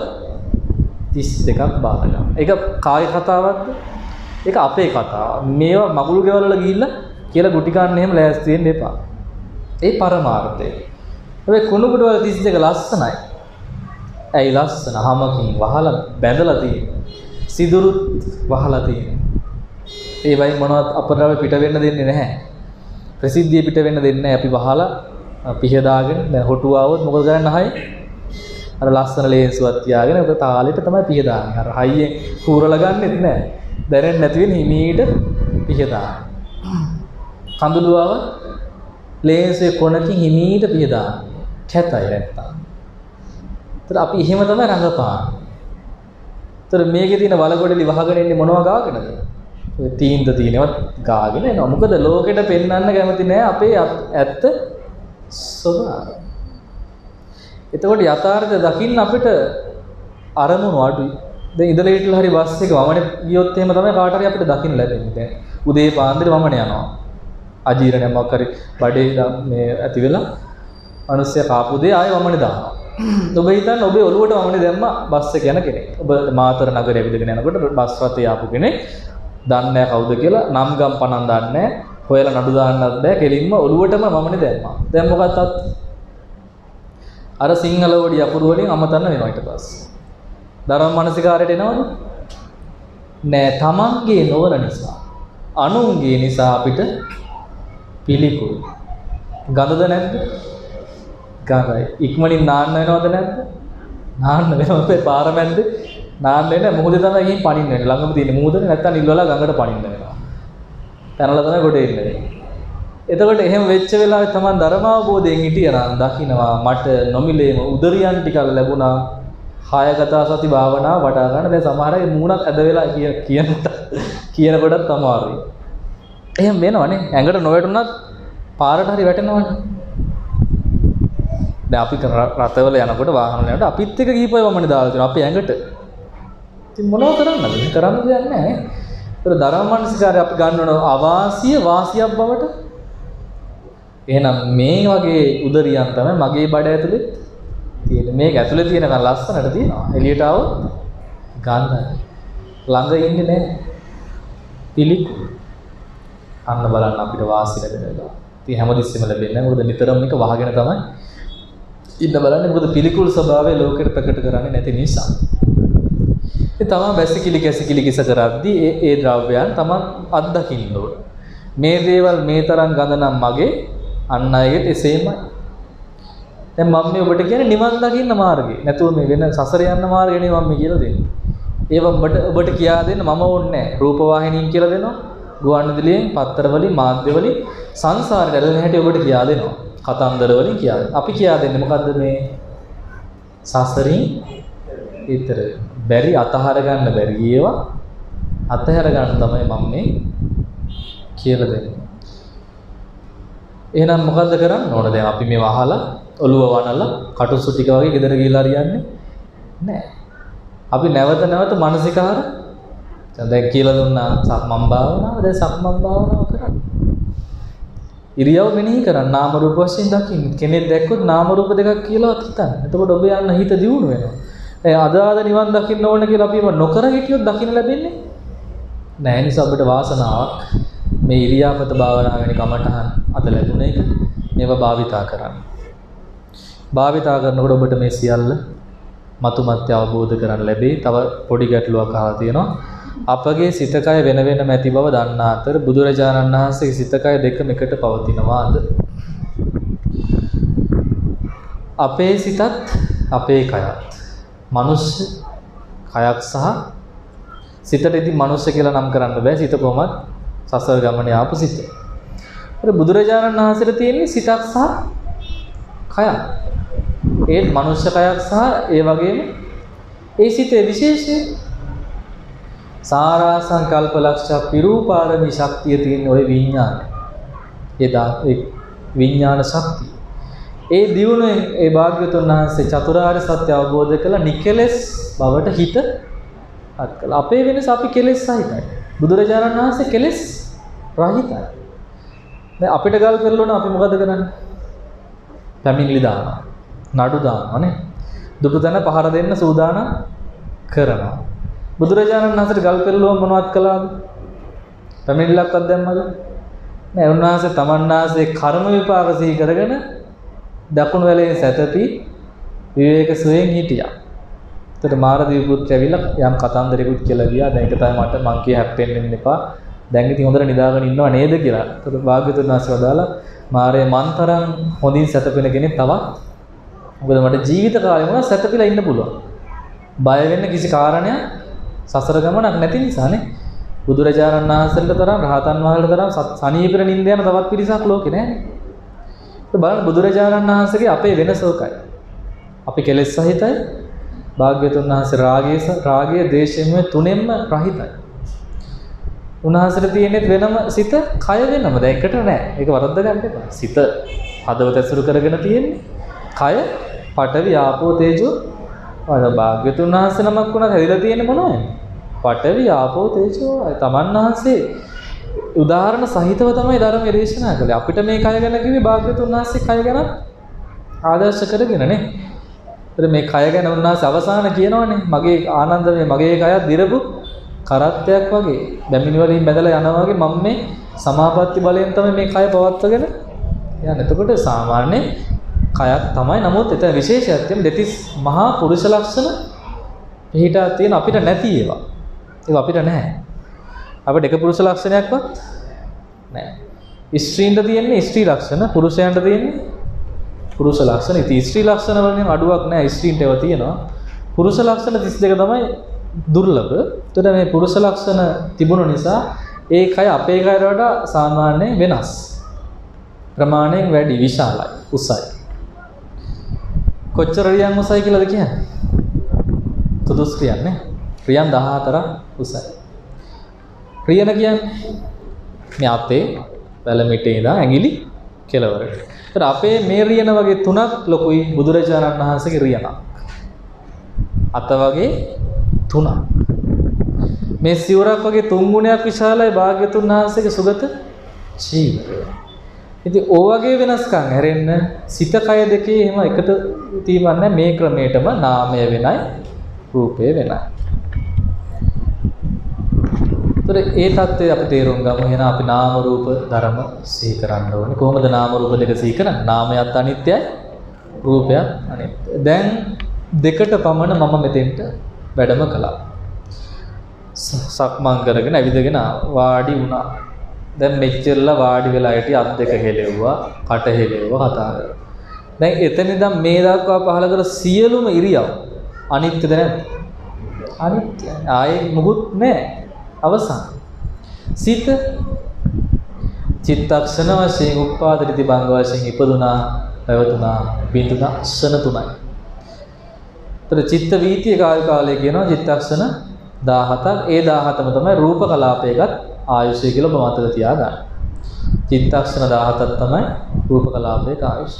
32ක් බාර ගන්න. ඒක කාගේ කතාවක්ද? ඒක අපේ කතාව. මේවා මගුල් ගෙවල් වල ගිහිල්ලා කියලා ගුටි ගන්න එහෙම ලෑස්ති වෙන්න එපා. ඒ පරමාර්ථය. හැබැයි කුණු ගොඩවල් 32 ලස්සනයි. ඇයි ලස්සන? හැමකින් වහලා බැඳලා තියෙනවා. සිදුරුත් වහලා තියෙනවා. ඒ වයි මොනවත් අපරාව පිට වෙන්න දෙන්නේ නැහැ. ප්‍රසිද්ධිය පිට වෙන්න දෙන්නේ නැහැ. අපි වහලා පිහදාගෙන දැන් හොටුව આવොත් මොකද කරන්න හයි? අර ලස්සන ලේන්සුවක් තියාගෙන ඔක තාලෙට තමයි පිහදාන්නේ. අර හයියෙන් කූරලා ගන්නෙත් නැහැ. දැනෙන්නේ නැති වෙන හිමීට පිහදාන. කඳුළුවව ලේන්සුවේ කොනකින් හිමීට පිහදාන. කැතයි නැත්තම්. ඒතර අපි එහෙම තමයි රඟපාන්නේ. ඒතර මේකේ තියෙන වලගොඩලි වහගෙන ඉන්නේ මොනවා ගාගෙනද? ඔය තීන්ද තියෙනවත් ගාගෙන එනවා. මොකද ලෝකෙට පෙන්වන්න කැමති නෑ අපේ ඇත්ත ස්වභාවය. එතකොට යථාර්ථය දකින්න අපිට අරමුණු අඩුයි. දැන් ඉඳලා හිටලා හරි බස් එක වමනේ ගියොත් එහෙම තමයි කාට හරි අපිට දකින්න ලැබෙන්නේ. දැන් උදේ පාන්දර වමනේ යනවා. අජීර්ණයක් හරි බඩේ මේ ඇති වෙලා අනුස්සය කාපු දේ ආයෙ වමනේ දානවා. ඔබ හිතන්නේ ඔබේ ඔළුවට වමනේ දැම්මා බස් එක යන කෙනෙක්. ඔබ මාතර නගරය ඇවිදගෙන යනකොට බස් රථේ ආපු කෙනෙක් දන්නේ නැහැ කවුද කියලා නම් ගම් පණන් දන්නේ නැහැ. හොයලා නඩු දාන්නත් බෑ. කෙලින්ම ඔළුවටම වමනේ දැම්මා. දැන් මොකක්ද අර සිංහල වඩි අකුරු වලින් අමතන්න වෙනවා ඊට පස්සේ. ධර්ම මානසිකාරයට එනවද? නෑ. තමන්ගේ නොවන නිසා, අනුන්ගේ නිසා අපිට පිළිකුල්. ගඳද නැද්ද? ගඳයි. ඉක්මනින් නාන්න වෙනවද නැද්ද? නාන්න වෙනවා. මේ පාර මැද්ද නාන්න වෙන මොහොතේ තමයි ගිහින් පනින්න වෙන්නේ. ළඟම තියෙන මොහොතේ නැත්තම් නිල්වලා ගඟට පනින්න වෙනවා. පැනලා තමයි ගොඩ එන්නේ. එතකොට එහෙම වෙච්ච වෙලාවේ තමන් ධර්ම අවබෝධයෙන් හිටියනම් දකින්නවා මට නොමිලේම උදරියන් ටිකක් ලැබුණා. කායගත සති භාවනාව වඩා ගන්න. දැන් සමහර අය මූණක් ඇද වෙලා කියන කොටත් අමාරුයි. එහෙම වෙනවනේ. ඇඟට නොවැටුණත් පාරට හරි වැටෙනවනේ. දැන් අපි රටවල යනකොට වාහන වල යනකොට අපිත් එක්ක ගිහිපුවමනේ දාලා තියෙනවා අපේ ඇඟට. ඉතින් මොනව කරන්නද? කරන්න දෙයක් නැහැ. ඒක ධර්ම මානසිකාරය අපි ගන්නවන අවාසිය වාසියක් බවට. එහෙනම් මේ වගේ උදරියන් තමයි මගේ බඩ ඇතුලේ තියෙන්නේ. මේක ඇතුලේ තියෙනකන් ලස්සනට තියෙනවා. එළියට આવොත් ගඳයි. ළඟ ඉන්නේ නැහැ. පිළිකුල්. අන්න බලන්න අපිට වාසිය ලැබෙනවා. ඉතින් හැමදෙස්සෙම ලැබෙන්නේ නැහැ. මොකද නිතරම මේක වහගෙන තමයි ඉන්න බලන්නේ මොකද පිළිකුල් ස්වභාවය ලෝකෙට ප්‍රකට කරන්නේ නැති නිසා. ඒ තමයි වැසිකිලි කැසිකිලි කිස කරද්දී ඒ ද්‍රව්‍යයන් තමයි අත්දකින්න ඕන. මේ දේවල් මේ තරම් ගඳ නම් මගේ අන් අයගෙත් එසේමයි. දැන් මම මේ ඔබට කියන්නේ නිවන් දකින්න මාර්ගය. නැතුව මේ වෙන සසර යන්න මාර්ගය නෙවෙයි මම කියලා දෙන්නේ. ඒව ඔබට කියා දෙන්න මම ඕනේ නැහැ. රූප වාහිනියෙන් කියලා දෙනවා. ගුවන්විදුලියෙන්, පත්තර වලින්, මාධ්‍ය වලින් සංසාරේ දැල්වෙන හැටි ඔබට කියා දෙනවා. කතන්දර වලින් කියා දෙනවා. අපි කියා දෙන්නේ මොකද්ද මේ සසරින් ඊතර බැරි අතහර ගන්න බැරි ඒවා අතහැර ගන්න තමයි මම මේ කියලා දෙන්නේ. එහෙනම් මොකද්ද කරන්න ඕන? දැන් අපි මේව අහලා ඔළුව වනලා කටුසු ටික වගේ ගෙදර ගිහලා හරියන්නේ නැහැ. අපි නැවත මානසිකාර දැන් කියලා දුන්නා සක්මන් භාවනාව. දැන් සක්මන් භාවනාව කරන්න. ඉරියව් මෙනෙහි කරන්න. නාම රූප වශයෙන් දකින්න. කෙනෙක් දැක්කොත් නාම රූප දෙකක් කියලාවත් හිතන්න. එතකොට ඔබ යන්න හිත දියුණු වෙනවා. අදාද නිවන් දකින්න ඕන කියලා අපි නොකර හිටියොත් දකින්න ලැබෙන්නේ නැහැ. නිසා අපිට වාසනාවක් මේ ඉරියාපත භාවනා වෙන කමටහන් අද ලැබුණ එක මේවා භාවිතා කරන්න. භාවිතා කරනකොට ඔබට මේ සියල්ල මතුමත්ය අවබෝධ කරගන්න ලැබෙයි. තව පොඩි ගැටලුවක් අහලා තියෙනවා. අපගේ සිත කය වෙන වෙනම ඇති බව දන්නා අතර බුදුරජාණන් වහන්සේගේ සිත කය දෙකම එකට පවතිනවාද? අපේ සිතත් අපේ කයත් මනුෂ්‍ය කයක් සහ සිතට ඉතින් මනුෂ්‍ය කියලා නම් කරන්න බෑ. සිත කොහොමද සසර ගමනේ ආපු සිත. ඒත් බුදුරජාණන් වහන්සේට තියෙන්නේ සිතක් සහ කයක්. ඒත් මනුෂ්‍ය කයක් සහ ඒ වගේම ඒ සිතේ විශේෂය සාරා සංකල්ප ලක්ෂ පිරූපාරමී ශක්තිය තියෙන ওই විඥාන. ඒ විඥාන ශක්තිය. ඒ දියුණුවෙන් ඒ භාග්‍යවතුන් වහන්සේ චතුරාර්ය සත්‍ය අවබෝධ කළ නිකලස් බවට හිත අත් කළා. අපේ වෙනස අපි කෙලෙස් සහිතයි. බුදුරජාණන් වහන්සේ කෙලෙස් රහිතයි. දැන් අපිට ගල් පෙරළුණ අපි මොකද කරන්නේ? පැමිණිලි දානවා. නඩු දානවා නේ. දුටු තැන පහර දෙන්න සූදානම් කරනවා. බුදුරජාණන් වහන්සේට ගල් පෙරළුවම මොනවද කළාද? පැමිණිල්ලක්වත් දැම්මද? නෑ. උන්වහන්සේ තමන්නාසේ කර්ම විපාක සිහි කරගෙන දකුණු වැලේ සැතපි විවේක සුවයෙන් හිටියා. ඒතර මාරදීව පුත්‍රය ඇවිල්ලා යම් කතන්දරයකුත් කියලා ගියා. දැන් ඒක තමයි මං කිය හැප්පෙන්න එපා. දැන් ඉතින් හොඳට නිදාගෙන ඉන්නව නේද කියලා. ඒතර භාග්‍යවතුන් වහන්සේ වදාලා මාරේ මන්තරම් හොඳින් සැතපෙන කෙනෙක් තවත්. මොකද මට ජීවිත කාලෙම සැතපීලා ඉන්න පුළුවන්. බය වෙන්න කිසි කාරණයක් සසර ගමනක් නැති නිසානේ. බුදුරජාණන් වහන්සේට තරම් රහතන් වහන්සේට තරම් සනීපෙර නින්ද යන තවත් පිරිසක් ලෝකේ නැහැ. බලන්න බුදුරජාණන් වහන්සේගේ අපේ වෙනස ඔකයි. අපි කෙලෙස් සහිතයි. භාග්‍යවතුන් වහන්සේ රාගය, දේශයෙන් මේ තුනෙන්ම රහිතයි. උන්වහන්සේට තියෙන්නේ වෙනම සිත, කය වෙනම. දැන් එකට නෑ. ඒක වරද්ද ගන්න එපා. සිත හදවත ඇසුරු කරගෙන තියෙන්නේ. කය පඨවි, ආපෝ, තේජෝ. භාග්‍යවතුන් වහන්සේ නමක් වුණත් හැදිලා තියෙන්නේ මොනවද? පඨවි, ආපෝ, තේජෝ. තමන් වහන්සේ උදාහරණ සහිතව තමයි ධර්මයේ දේශනා කළේ. අපිට මේ කය ගැන කිව්වේ භාග්‍යවතුන් වහන්සේ කය ගැන ආදර්ශ කරගෙන නේ. ඒත් මේ කය ගැන උන්වහන්සේ අවසාන කියනවනේ මගේ ආනන්ද මගේ කයත් දිරපු කරත්තයක් වගේ බැමිණි වලින් බැදලා යනවා වගේ මම මේ සමාපatti බලයෙන් තමයි මේ කය පවත්වාගෙන යන්නේ. එතකොට සාමාන්‍ය කයක් තමයි. නමුත් ඒත විශේෂයක් තියෙන දෙතිස් මහා පුරුෂ ලක්ෂණ පිටා තියෙන අපිට නැති ඒවා. ඒක අපිට නැහැ. අපිට එක පුරුෂ ලක්ෂණයක්වත් නැහැ. ස්ත්‍රීන්ට තියෙන්නේ ස්ත්‍රී ලක්ෂණ, පුරුෂයන්ට තියෙන්නේ පුරුෂ ලක්ෂණ. ඉතින් ස්ත්‍රී ලක්ෂණ වලින් අඩුවක් නැහැ. ස්ත්‍රීන්ට ඒවා තියෙනවා. පුරුෂ ලක්ෂණ 32 තමයි දුර්ලභ. එතකොට මේ පුරුෂ ලක්ෂණ තිබුණ නිසා ඒ කය අපේ කයට වඩා සාමාන්‍යයෙන් වෙනස්. ප්‍රමාණයෙන් වැඩි, විශාලයි, උසයි. කොච්චර රියන් උසයි කියලාද කියන්නේ? සුදුස් කියන්නේ රියන් 14ක් උසයි. රියන කියන්නේ මේ අපේ වැලමිටේ ඉඳන් ඇඟිලි කෙලවරට. ඒත් අපේ මේ රියන වගේ තුනක් ලොකුයි බුදුරජාණන් වහන්සේගේ රියනක්. අත වගේ තුනක්. මේ සිවුරක් වගේ තුන් ගුණයක් විශාලයි භාග්‍යතුන් වහන්සේගේ සුගත ජීවිතය. ඉතින් ඕ වගේ වෙනස්කම් හැරෙන්න සිත කය දෙකේ එහෙම එකට තීවන්නේ මේ ක්‍රමයටම නාමය වෙනයි රූපය වෙනයි. ඒතර ඒ தත්ත්වය අපි තේරුම් ගමු. එහෙනම් අපි නාම රූප ධර්ම සිහි කරන්න ඕනේ. කොහොමද නාම රූප දෙක සිහි කරන්නේ? නාමයත් අනිත්‍යයි, රූපය අනිත්‍ය. දැන් දෙකට පමණ මම මෙතෙන්ට වැඩම කළා. සක්මන් කරගෙන ඇවිදගෙන වාඩි වුණා. දැන් මෙච්චරලා වාඩි වෙලා හිටිය අත් දෙක හෙලෙව්වා, කට හෙලෙව්වා කතා කරා. දැන් එතන ඉඳන් මේ දක්වා පහල කර සියලුම ඉරියව් අනිත්‍යද නැද්ද? අනිත්‍යයි. ආයේ මොකුත් නැහැ. අවසන්. සිත චිත්තක්ෂණ වශයෙන් උපාදිත භංග වශයෙන් ඉපදුනා, පැවතුනා, බිඳුනා ක්ෂණ තුනයි. ඒතර චිත්ත වීතිය කාලය කියනවා චිත්තක්ෂණ 17ක්. ඒ 17ම තමයි රූප කලාපයකට ආයුෂය කියලා ඔබ මතක තියාගන්න. චිත්තක්ෂණ 17ක් තමයි රූප කලාපයක ආයුෂ.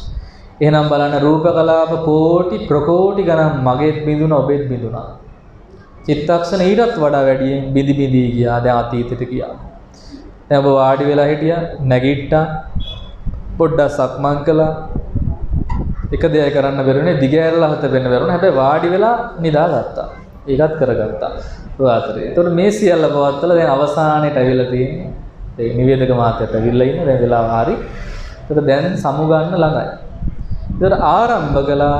එහෙනම් බලන්න රූප කලාප කෝටි ප්‍රකෝටි ගණන් මගෙත් බිඳුනා, ඔබෙත් බිඳුනා. චිත්තක්ෂණ ඊටත් වඩා වැඩියෙන් බිඳි බිඳි ගියා. දැන් අතීතයට ගියා. දැන් ඔබ වාඩි වෙලා හිටියා, නැගිට්ටා, පොඩ්ඩක් සක්මන් කළා. එක දෙයක් කරන්න බැරුනේ, දිගෑරලා හත වෙන්න බැරුණා. හැබැයි වාඩි වෙලා නිදාගත්තා. ඒකත් කරගත්තා. රාත්‍රියේ. ඒතකොට මේ සියල්ල පවත්තලා දැන් අවසානයේට ඇවිල්ලා තියෙන්නේ. ඒ නිවේදක මාත්‍යට ඇවිල්ලා ඉන්න දැන් වෙලාව හරි. ඒතකොට දැන් සමු ගන්න ළඟයි. ඒතකොට ආරම්භ කළා,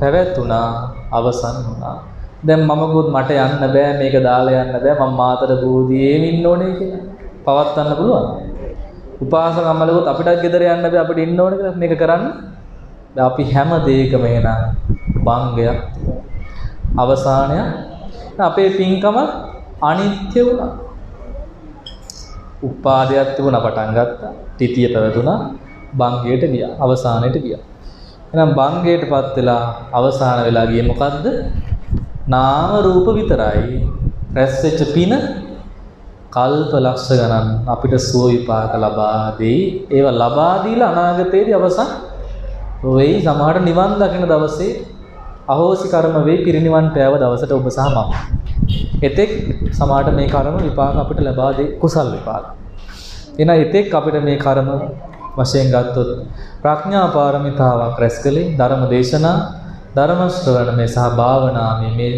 පැවැතුණා, අවසන් වුණා. දැන් මමකුත් මට යන්න බෑ, මේක දාලා යන්න බෑ, මම මාතර බෝධියේම ඉන්න ඕනේ කියලා. පවත්වන්න පුළුවන්. උපාසක අම්මලකුත් අපිටත් ගෙදර යන්න බෑ, අපිට ඉන්න ඕනේ කියලා මේක කරන්න. දැන් අපි හැම දෙයකම එන භංගයක් අවසානයක්. අපේ පින්කම අනිත්‍ය වුණා. උපාදයක් තිබුණා, පටන් ගත්තා. තිතිය පැවතුණා, භංගයට ගියා, අවසානයට ගියා. එහෙනම් භංගයටපත් වෙලා අවසාන වෙලා ගියේ මොකද්ද? නාම රූප විතරයි. රැස් වෙච්ච පින කල්ප ලක්ෂ ගණන් අපිට සුව විපාක ලබා දෙයි. ඒවා ලබා දීලා අනාගතයේදී අවසන් වෙයි. සමහරට නිවන් දකින දවසේ අහෝසි කර්ම වෙයි, පිරිනිවන් පෑව දවසට ඔබ සහ මම. එතෙක් සමහරට මේ කර්ම විපාක අපිට ලබා දෙයි, කුසල් විපාක. එහෙනම් එතෙක් අපිට මේ කර්ම වශයෙන් ගත්තොත් ප්‍රඥා පාරමිතාවක් රැස් කළේ ධර්ම දේශනා, ධර්ම ශ්‍රවණමය සහ භාවනාමය මේ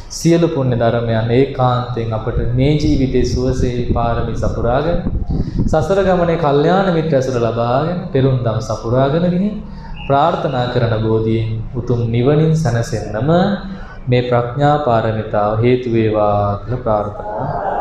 සියලු පුණ්‍ය ධර්මයන් ඒකාන්තයෙන් අපට මේ ජීවිතයේ සුවසේ පාරමී සපුරාගෙන සසර ගමනේ කල්යාණ මිත්‍ර ඇසුර ලබාගෙන පෙරුම්දම් සපුරාගෙන ගිහින් ප්‍රාර්ථනා කරන බෝධියෙන් උතුම් නිවනින් සැනසෙන්නම මේ ප්‍රඥා පාරමිතාව හේතු වේවා කියලා ප්‍රාර්ථනා